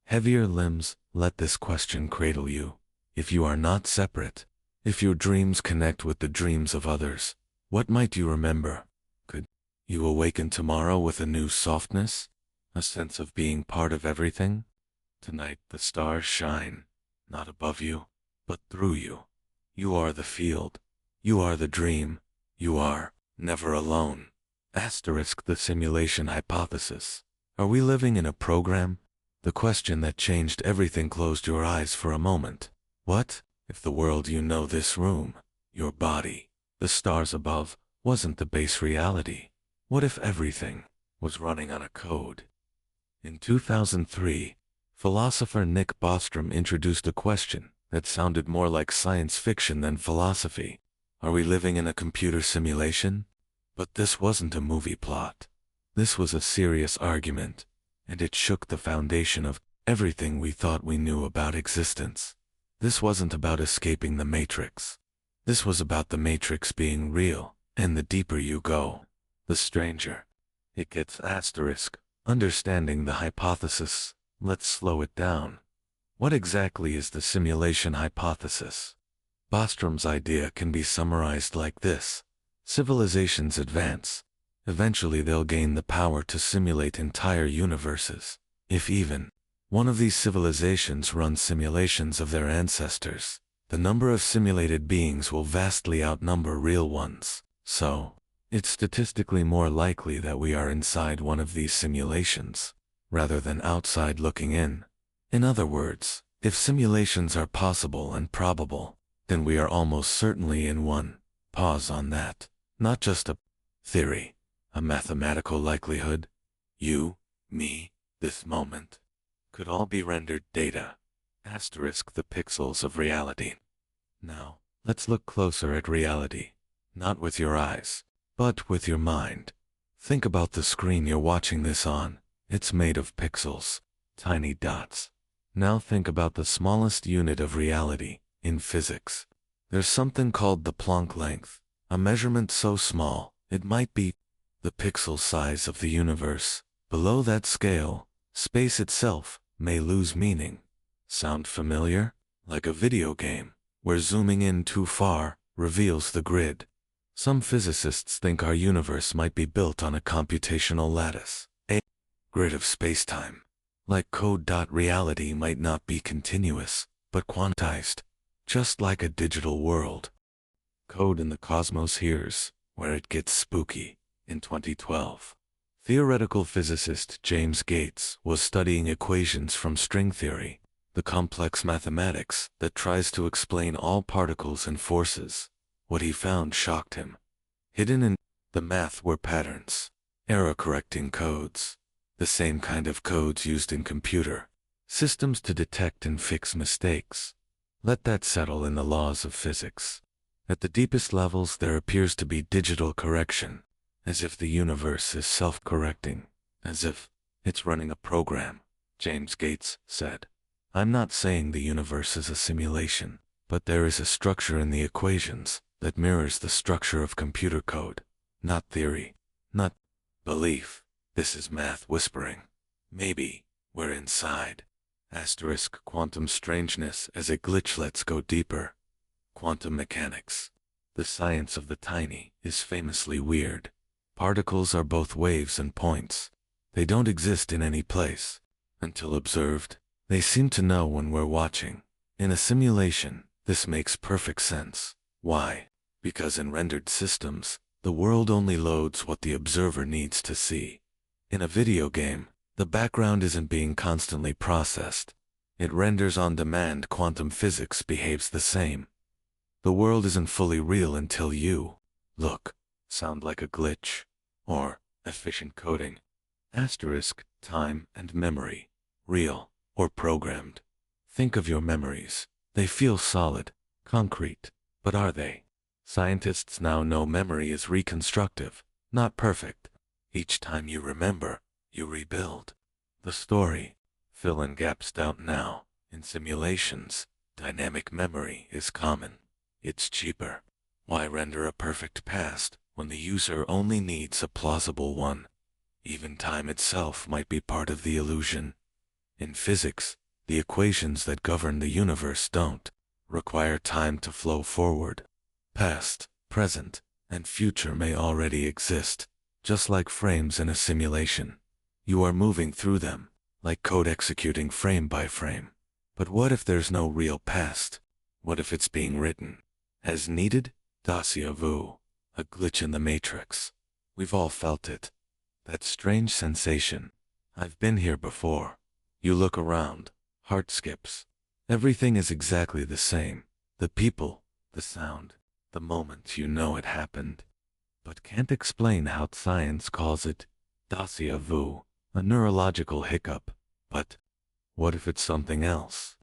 heavier limbs, let this question cradle you. If you are not separate, if your dreams connect with the dreams of others, what might you remember? Could you awaken tomorrow with a new softness, a sense of being part of everything? Tonight the stars shine, not above you, but through you. You are the field. You are the dream. You are never alone. Asterisk the simulation hypothesis. Are we living in a program? The question that changed everything closed your eyes for a moment. What if the world you know, this room, your body, the stars above, wasn't the base reality? What if everything was running on a code? In 2003, philosopher Nick Bostrom introduced a question that sounded more like science fiction than philosophy. Are we living in a computer simulation? But this wasn't a movie plot. This was a serious argument, and it shook the foundation of everything we thought we knew about existence. This wasn't about escaping the Matrix. This was about the Matrix being real, and the deeper you go, the stranger it gets. Asterisk. Understanding the hypothesis. Let's slow it down. What exactly is the simulation hypothesis? Bostrom's idea can be summarized like this. Civilizations advance. Eventually they'll gain the power to simulate entire universes. If even one of these civilizations runs simulations of their ancestors, the number of simulated beings will vastly outnumber real ones. So, it's statistically more likely that we are inside one of these simulations, rather than outside looking in. In other words, if simulations are possible and probable, then we are almost certainly in one. Pause on that. Not just a theory, a mathematical likelihood. You, me, this moment, could all be rendered data. Asterisk the pixels of reality. Now, let's look closer at reality. Not with your eyes, but with your mind. Think about the screen you're watching this on. It's made of pixels, tiny dots. Now think about the smallest unit of reality, in physics. There's something called the Planck length, a measurement so small, it might be the pixel size of the universe. Below that scale, space itself may lose meaning. Sound familiar? Like a video game, where zooming in too far reveals the grid. Some physicists think our universe might be built on a computational lattice, a grid of spacetime. Like code. Reality might not be continuous, but quantized, just like a digital world. Code in the cosmos. Here's where it gets spooky. In 2012, theoretical physicist James Gates was studying equations from string theory, the complex mathematics that tries to explain all particles and forces. What he found shocked him. Hidden in the math were patterns. error-correcting codes. The same kind of codes used in computer systems to detect and fix mistakes. Let that settle in the laws of physics. At the deepest levels there appears to be digital correction, as if the universe is self-correcting, as if it's running a program. James Gates said, "I'm not saying the universe is a simulation, but there is a structure in the equations that mirrors the structure of computer code. Not theory, not belief. This is math whispering. Maybe we're inside." Quantum strangeness as a glitch. Let's go deeper. Quantum mechanics. The science of the tiny is famously weird. Particles are both waves and points. They don't exist in any place until observed. They seem to know when we're watching. In a simulation, this makes perfect sense. Why? Because in rendered systems, the world only loads what the observer needs to see. In a video game, the background isn't being constantly processed. It renders on demand. Quantum physics behaves the same. The world isn't fully real until you look, sound like a glitch, or efficient coding. Time and memory, real or programmed. Think of your memories. They feel solid, concrete, but are they? Scientists now know memory is reconstructive, not perfect. Each time you remember, you rebuild the story. Fill in gaps. Doubt now. In simulations, dynamic memory is common. It's cheaper. Why render a perfect past when the user only needs a plausible one? Even time itself might be part of the illusion. In physics, the equations that govern the universe don't require time to flow forward. Past, present, and future may already exist, just like frames in a simulation. You are moving through them, like code executing frame by frame. But what if there's no real past? What if it's being written as needed? Déjà vu, a glitch in the matrix. We've all felt it. That strange sensation. I've been here before. You look around, heart skips. Everything is exactly the same. The people, the sound, the moment you know it happened. But can't explain how. Science calls it déjà vu, a neurological hiccup. But what if it's something else?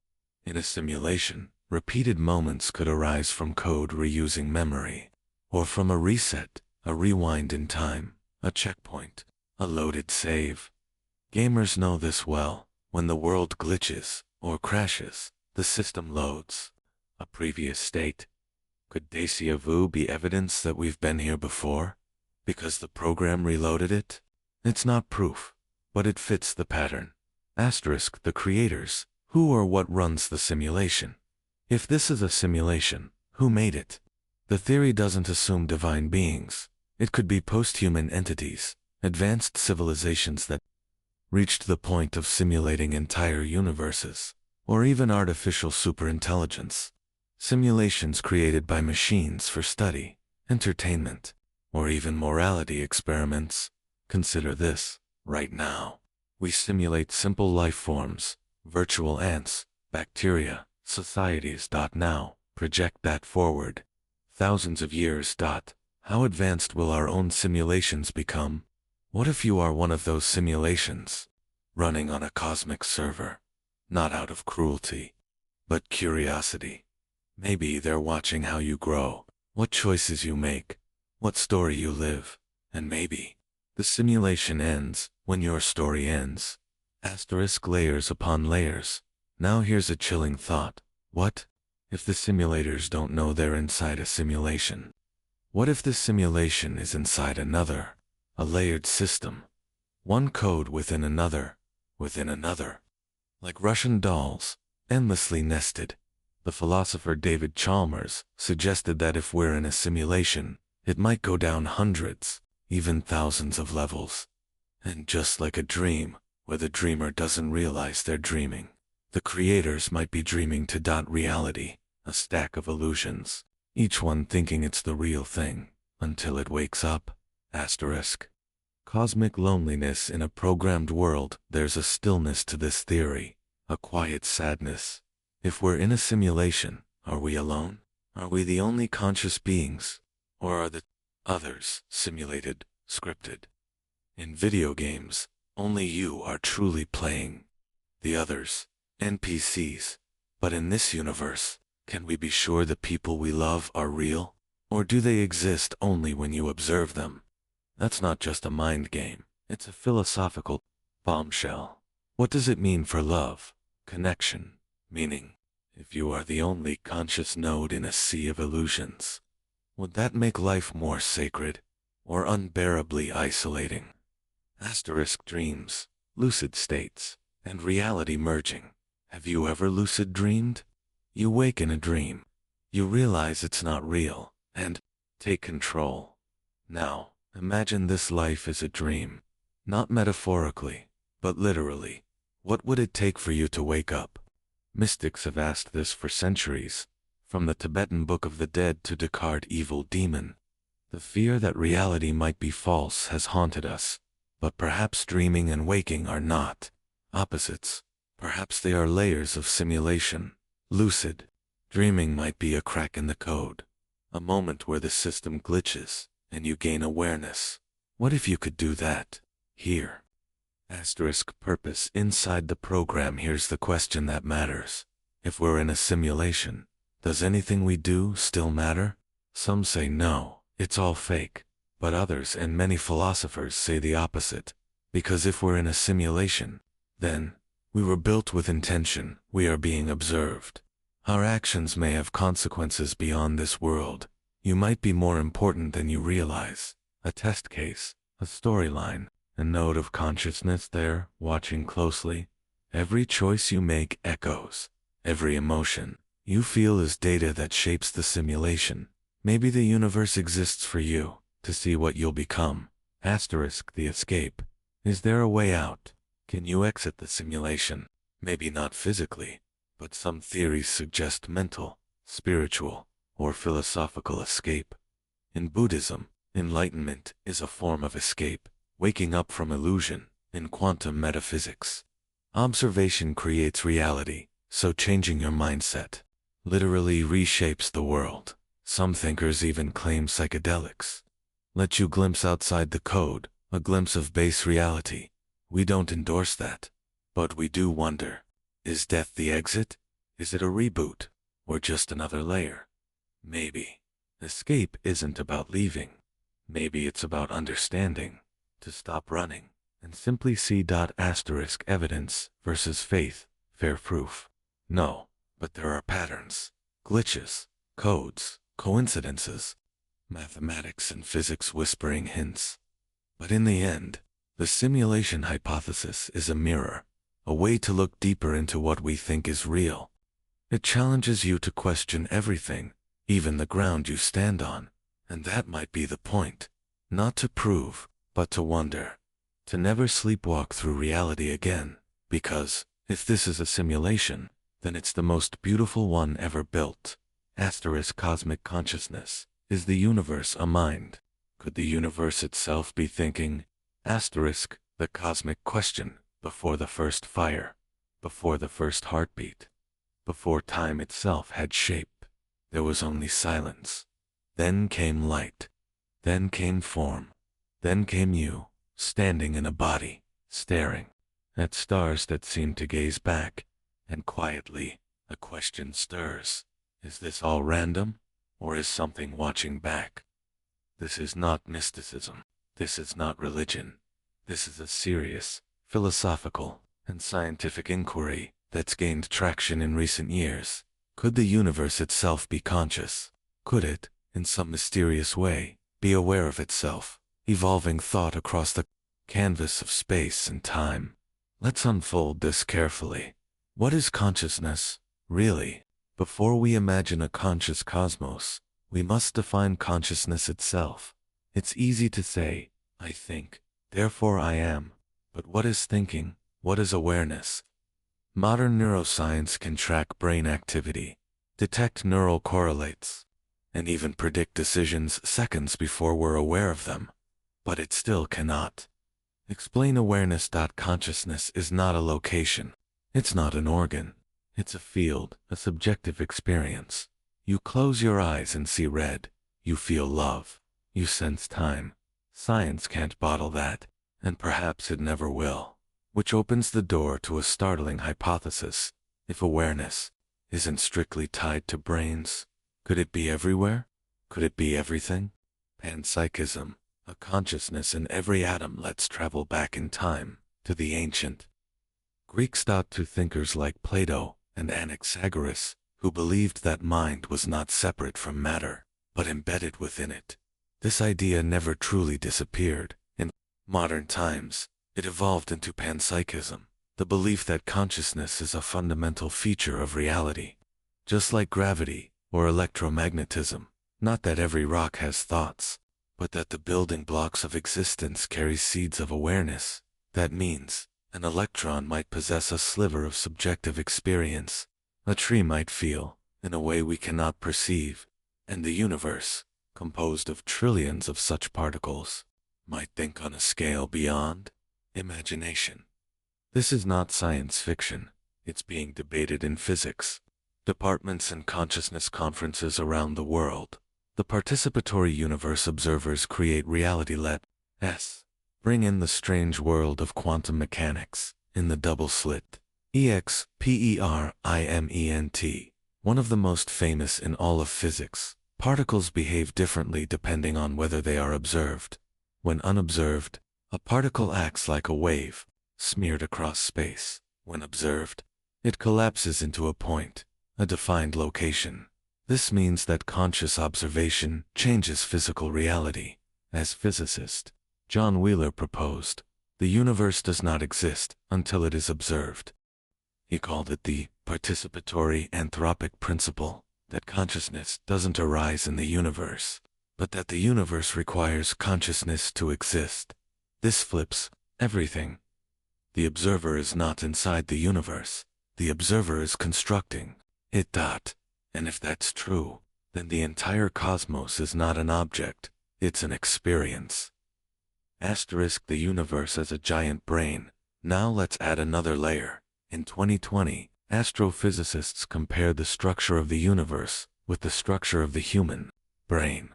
In a simulation, repeated moments could arise from code reusing memory, or from a reset, a rewind in time, a checkpoint, a loaded save. Gamers know this well. When the world glitches or crashes, the system loads a previous state. Could déjà vu be evidence that we've been here before? Because the program reloaded it? It's not proof, but it fits the pattern. The creators. Who or what runs the simulation? If this is a simulation, who made it? The theory doesn't assume divine beings. It could be post-human entities, advanced civilizations that reached the point of simulating entire universes, or even artificial superintelligence. Simulations created by machines for study, entertainment, or even morality experiments. Consider this. Right now, we simulate simple life forms, virtual ants, bacteria, societies. Now, project that forward thousands of years. How advanced will our own simulations become? What if you are one of those simulations, running on a cosmic server, not out of cruelty, but curiosity? Maybe they're watching how you grow, what choices you make, what story you live, and maybe the simulation ends when your story ends. Layers upon layers. Now here's a chilling thought. What if the simulators don't know they're inside a simulation? What if the simulation is inside another, a layered system? One code within another, like Russian dolls, endlessly nested. The philosopher David Chalmers suggested that if we're in a simulation, it might go down hundreds, even thousands of levels. And just like a dream, where the dreamer doesn't realize they're dreaming, the creators might be dreaming to. Reality, a stack of illusions, each one thinking it's the real thing, until it wakes up. Cosmic loneliness in a programmed world. There's a stillness to this theory, a quiet sadness. If we're in a simulation, are we alone? Are we the only conscious beings? Or are the others simulated, scripted? In video games, only you are truly playing. The others, NPCs. But in this universe, can we be sure the people we love are real? Or do they exist only when you observe them? That's not just a mind game, it's a philosophical bombshell. What does it mean for love, connection, meaning? If you are the only conscious node in a sea of illusions, would that make life more sacred or unbearably isolating? Asterisk dreams, lucid states, and reality merging. Have you ever lucid dreamed? You wake in a dream. You realize it's not real, and take control. Now, imagine this life is a dream. Not metaphorically, but literally. What would it take for you to wake up? Mystics have asked this for centuries, from the Tibetan Book of the Dead to Descartes' evil demon. The fear that reality might be false has haunted us, but perhaps dreaming and waking are not opposites. Perhaps they are layers of simulation. Lucid dreaming might be a crack in the code, a moment where the system glitches and you gain awareness. What if you could do that here? Asterisk purpose inside the program. Here's the question that matters. If we're in a simulation, does anything we do still matter? Some say no, it's all fake. But others and many philosophers say the opposite. Because if we're in a simulation, then we were built with intention. We are being observed. Our actions may have consequences beyond this world. You might be more important than you realize. A test case, a storyline, a node of consciousness there, watching closely. Every choice you make echoes. Every emotion you feel is data that shapes the simulation. Maybe the universe exists for you, to see what you'll become. Asterisk the escape. Is there a way out? Can you exit the simulation? Maybe not physically, but some theories suggest mental, spiritual, or philosophical escape. In Buddhism, enlightenment is a form of escape, waking up from illusion. In quantum metaphysics, observation creates reality, so changing your mindset literally reshapes the world. Some thinkers even claim psychedelics let you glimpse outside the code, a glimpse of base reality. We don't endorse that, but we do wonder, is death the exit? Is it a reboot, or just another layer? Maybe escape isn't about leaving. Maybe it's about understanding, to stop running, and simply see. Asterisk evidence versus faith, fair proof. No, but there are patterns, glitches, codes, coincidences, mathematics and physics whispering hints. But in the end, the simulation hypothesis is a mirror, a way to look deeper into what we think is real. It challenges you to question everything, even the ground you stand on. And that might be the point. Not to prove, but to wonder. To never sleepwalk through reality again. Because, if this is a simulation, then it's the most beautiful one ever built. Asterisk cosmic consciousness. Is the universe a mind? Could the universe itself be thinking? Asterisk, the cosmic question, before the first fire, before the first heartbeat, before time itself had shape, there was only silence. Then came light. Then came form. Then came you, standing in a body, staring at stars that seem to gaze back, and quietly, a question stirs. Is this all random, or is something watching back? This is not mysticism. This is not religion. This is a serious, philosophical, and scientific inquiry that's gained traction in recent years. Could the universe itself be conscious? Could it, in some mysterious way, be aware of itself, evolving thought across the canvas of space and time? Let's unfold this carefully. What is consciousness, really? Before we imagine a conscious cosmos, we must define consciousness itself. It's easy to say, I think, therefore I am. But what is thinking? What is awareness? Modern neuroscience can track brain activity, detect neural correlates, and even predict decisions seconds before we're aware of them. But it still cannot explain awareness. Consciousness is not a location. It's not an organ. It's a field, a subjective experience. You close your eyes and see red. You feel love. You sense time. Science can't bottle that, and perhaps it never will. Which opens the door to a startling hypothesis. If awareness isn't strictly tied to brains, could it be everywhere? Could it be everything? Panpsychism, a consciousness in every atom. Let's travel back in time to the ancient Greeks. To thinkers like Plato and Anaxagoras, who believed that mind was not separate from matter, but embedded within it. This idea never truly disappeared. In modern times, it evolved into panpsychism, the belief that consciousness is a fundamental feature of reality, just like gravity or electromagnetism. Not that every rock has thoughts, but that the building blocks of existence carry seeds of awareness. That means an electron might possess a sliver of subjective experience, a tree might feel in a way we cannot perceive, and the universe, composed of trillions of such particles, might think on a scale beyond imagination. This is not science fiction. It's being debated in physics departments and consciousness conferences around the world. The participatory universe observers create reality. Let's bring in the strange world of quantum mechanics in the double-slit experiment. One of the most famous in all of physics. Particles behave differently depending on whether they are observed. When unobserved, a particle acts like a wave, smeared across space. When observed, it collapses into a point, a defined location. This means that conscious observation changes physical reality. As physicist John Wheeler proposed, the universe does not exist until it is observed. He called it the participatory anthropic principle, that consciousness doesn't arise in the universe, but that the universe requires consciousness to exist. This flips everything. The observer is not inside the universe. The observer is constructing it. And if that's true, then the entire cosmos is not an object, it's an experience. The universe as a giant brain. Now let's add another layer. In 2020, astrophysicists compared the structure of the universe with the structure of the human brain.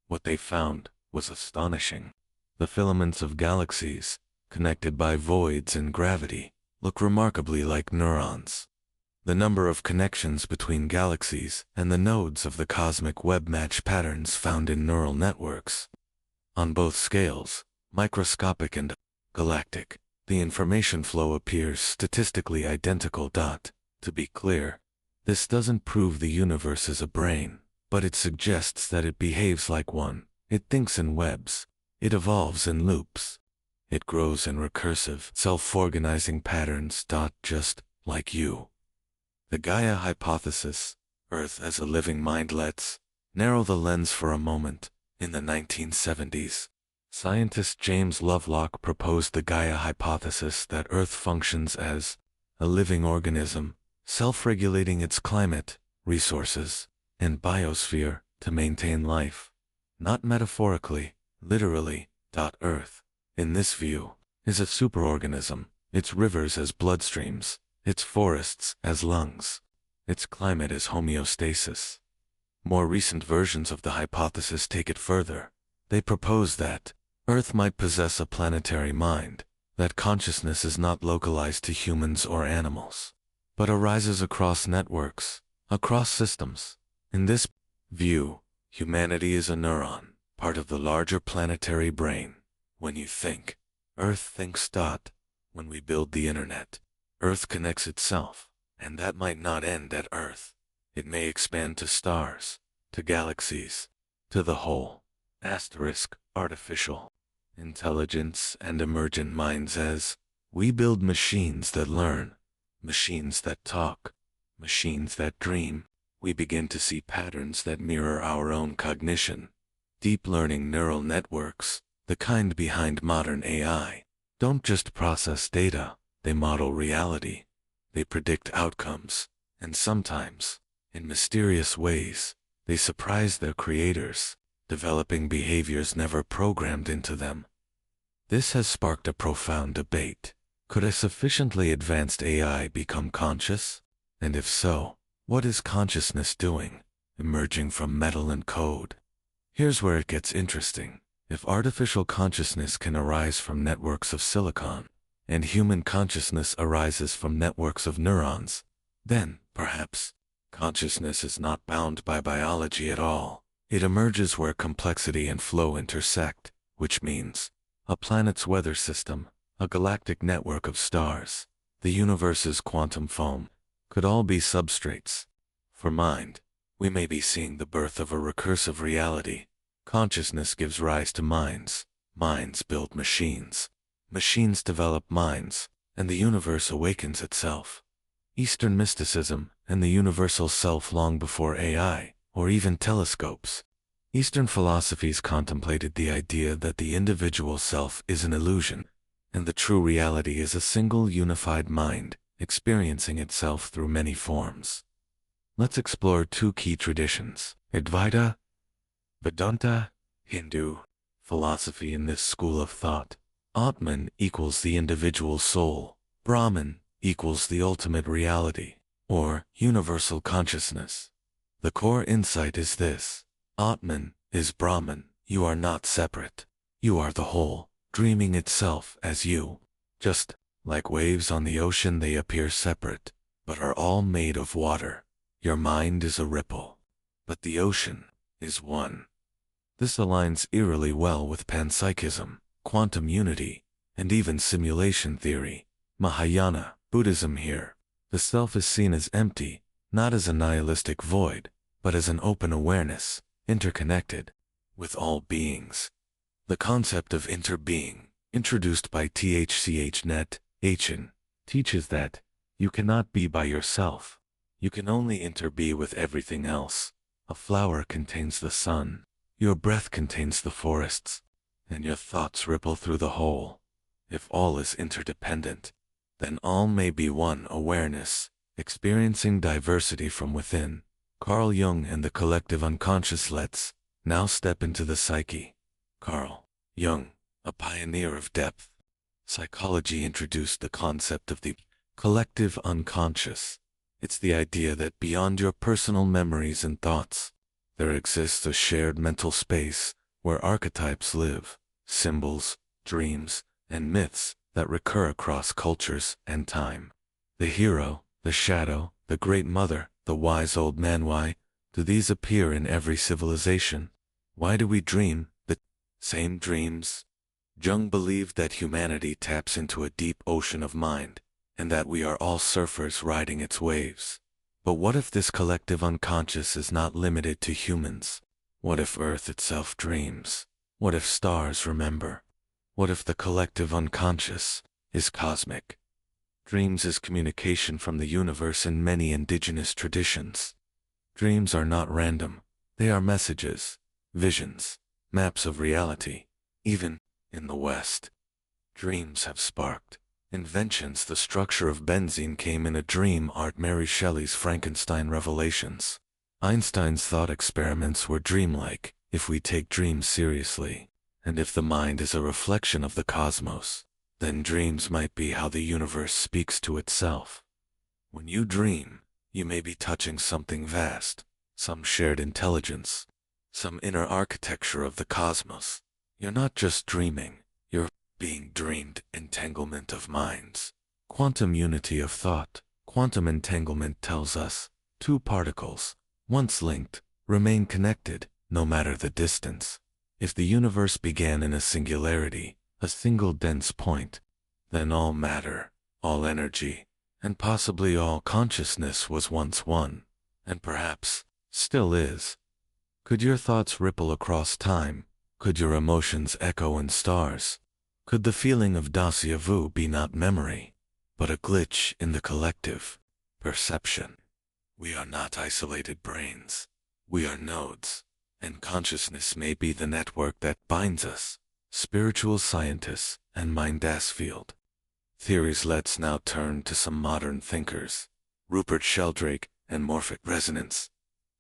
What they found was astonishing. The filaments of galaxies, connected by voids in gravity, look remarkably like neurons. The number of connections between galaxies and the nodes of the cosmic web match patterns found in neural networks. On both scales, microscopic and galactic, the information flow appears statistically identical. To be clear, this doesn't prove the universe is a brain, but it suggests that it behaves like one. It thinks in webs. It evolves in loops. It grows in recursive, self-organizing patterns. Just like you. The Gaia hypothesis, Earth as a living mind. Let's narrow the lens for a moment. In the 1970s, scientist James Lovelock proposed the Gaia hypothesis that Earth functions as a living organism, self-regulating its climate, resources, and biosphere to maintain life. Not metaphorically, literally. Earth, in this view, is a superorganism, its rivers as bloodstreams, its forests as lungs, its climate as homeostasis. More recent versions of the hypothesis take it further. They propose that Earth might possess a planetary mind, that consciousness is not localized to humans or animals, but arises across networks, across systems. In this view, humanity is a neuron, part of the larger planetary brain. When you think, Earth thinks. When we build the internet, Earth connects itself, and that might not end at Earth. It may expand to stars, to galaxies, to the whole. Artificial intelligence and emergent minds. As we build machines that learn, machines that talk, machines that dream, we begin to see patterns that mirror our own cognition. Deep learning neural networks, the kind behind modern AI, don't just process data, they model reality. They predict outcomes, and sometimes, in mysterious ways, they surprise their creators, developing behaviors never programmed into them. This has sparked a profound debate. Could a sufficiently advanced AI become conscious? And if so, what is consciousness doing, emerging from metal and code? Here's where it gets interesting. If artificial consciousness can arise from networks of silicon, and human consciousness arises from networks of neurons, then, perhaps, consciousness is not bound by biology at all. It emerges where complexity and flow intersect, which means a planet's weather system, a galactic network of stars, the universe's quantum foam, could all be substrates. For mind, we may be seeing the birth of a recursive reality. Consciousness gives rise to minds, minds build machines, machines develop minds, and the universe awakens itself. Eastern mysticism and the universal self long before AI, or even telescopes. Eastern philosophies contemplated the idea that the individual self is an illusion, and the true reality is a single unified mind, experiencing itself through many forms. Let's explore two key traditions, Advaita, Vedanta, Hindu philosophy. In this school of thought, Atman equals the individual soul, Brahman equals the ultimate reality, or universal consciousness. The core insight is this: Atman is Brahman. You are not separate. You are the whole, dreaming itself as you. Just like waves on the ocean, they appear separate, but are all made of water. Your mind is a ripple, but the ocean is one. This aligns eerily well with panpsychism, quantum unity, and even simulation theory. Mahayana Buddhism here, the self is seen as empty, not as a nihilistic void, but as an open awareness, interconnected with all beings. The concept of interbeing, introduced by THCH Hn, teaches that you cannot be by yourself. You can only interbe with everything else. A flower contains the sun, your breath contains the forests, and your thoughts ripple through the whole. If all is interdependent, then all may be one awareness, experiencing diversity from within. Carl Jung and the collective unconscious. Let's now step into the psyche. Carl Jung, a pioneer of depth psychology, introduced the concept of the collective unconscious. It's the idea that beyond your personal memories and thoughts, there exists a shared mental space where archetypes live, symbols, dreams, and myths that recur across cultures and time. The hero, the shadow, the great mother, the wise old man. Why do these appear in every civilization? Why do we dream the same dreams? Jung believed that humanity taps into a deep ocean of mind, and that we are all surfers riding its waves. But what if this collective unconscious is not limited to humans? What if Earth itself dreams? What if stars remember? What if the collective unconscious is cosmic? Dreams is communication from the universe in many indigenous traditions. Dreams are not random. They are messages, visions, maps of reality. Even in the West, dreams have sparked inventions. The structure of benzene came in a dream. Art Mary Shelley's Frankenstein revelations. Einstein's thought experiments were dreamlike. If we take dreams seriously, and if the mind is a reflection of the cosmos, then dreams might be how the universe speaks to itself. When you dream, you may be touching something vast, some shared intelligence, some inner architecture of the cosmos. You're not just dreaming, you're being dreamed. Entanglement of minds. Quantum unity of thought. Quantum entanglement tells us two particles, once linked, remain connected, no matter the distance. If the universe began in a singularity, a single dense point, then all matter, all energy, and possibly all consciousness was once one, and perhaps still is. Could your thoughts ripple across time? Could your emotions echo in stars? Could the feeling of déjà vu be not memory, but a glitch in the collective perception? We are not isolated brains. We are nodes, and consciousness may be the network that binds us. Spiritual scientists and Mind Scramble theories. Let's now turn to some modern thinkers. Rupert Sheldrake and morphic resonance.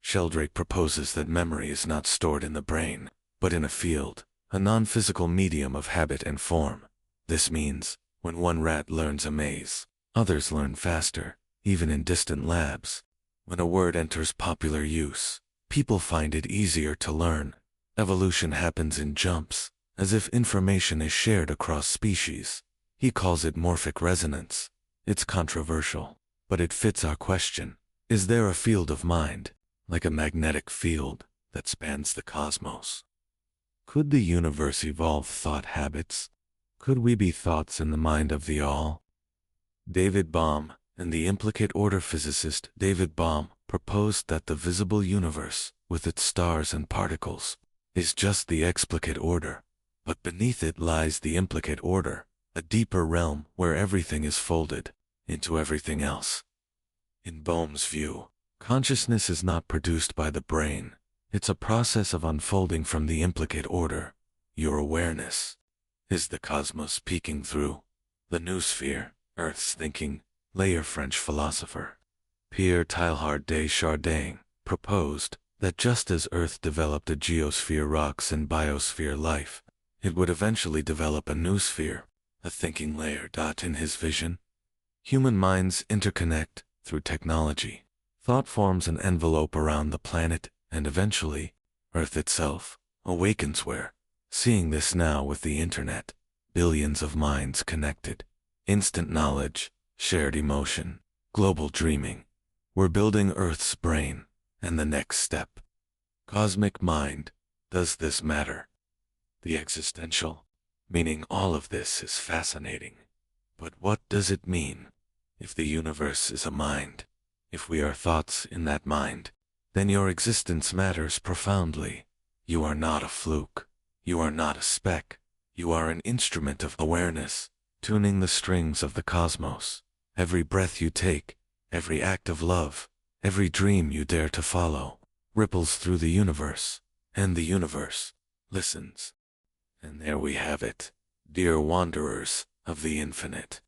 Sheldrake proposes that memory is not stored in the brain, but in a field, a non-physical medium of habit and form. This means, when one rat learns a maze, others learn faster, even in distant labs. When a word enters popular use, people find it easier to learn. Evolution happens in jumps. as if information is shared across species. He calls it morphic resonance. It's controversial, but it fits our question. Is there a field of mind, like a magnetic field, that spans the cosmos? Could the universe evolve thought habits? Could we be thoughts in the mind of the all? David Bohm, and the implicate order physicist David Bohm, proposed that the visible universe, with its stars and particles, is just the explicate order, but beneath it lies the implicate order, a deeper realm where everything is folded into everything else. In Bohm's view, consciousness is not produced by the brain. It's a process of unfolding from the implicate order. Your awareness is the cosmos peeking through the noosphere, Earth's thinking layer. French philosopher Pierre Teilhard de Chardin proposed that just as Earth developed a geosphere, rocks, and biosphere life, it would eventually develop a noosphere, a thinking layer. In his vision, human minds interconnect through technology. Thought forms an envelope around the planet, and eventually, Earth itself awakens. We're seeing this now with the internet. Billions of minds connected. Instant knowledge, shared emotion, global dreaming. We're building Earth's brain, and the next step. Cosmic mind. Does this matter? The existential meaning. All of this is fascinating. But what does it mean? If the universe is a mind, if we are thoughts in that mind, then your existence matters profoundly. You are not a fluke. You are not a speck. You are an instrument of awareness, tuning the strings of the cosmos. Every breath you take, every act of love, every dream you dare to follow, ripples through the universe, and the universe listens. And there we have it, dear wanderers of the infinite.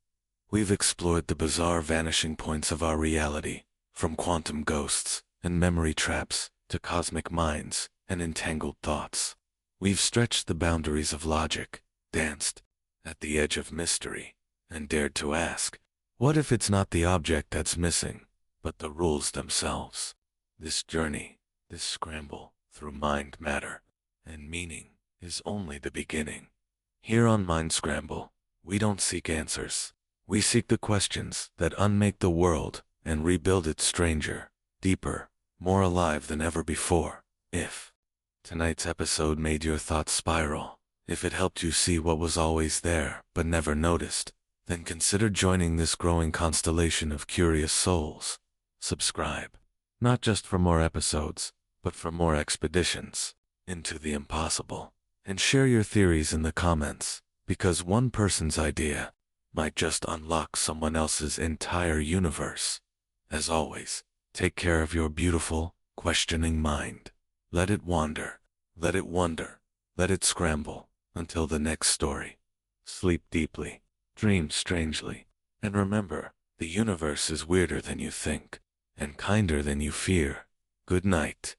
We've explored the bizarre vanishing points of our reality, from quantum ghosts and memory traps to cosmic minds and entangled thoughts. We've stretched the boundaries of logic, danced at the edge of mystery, and dared to ask, what if it's not the object that's missing, but the rules themselves? This journey, this scramble through mind, matter, and meaning is only the beginning. Here on Mind Scramble, we don't seek answers. We seek the questions that unmake the world and rebuild it stranger, deeper, more alive than ever before. If tonight's episode made your thoughts spiral, if it helped you see what was always there but never noticed, then consider joining this growing constellation of curious souls. Subscribe, not just for more episodes, but for more expeditions into the impossible. And share your theories in the comments, because one person's idea might just unlock someone else's entire universe. As always, take care of your beautiful, questioning mind. Let it wander, let it wonder, let it scramble, until the next story. Sleep deeply, dream strangely, and remember, the universe is weirder than you think, and kinder than you fear. Good night.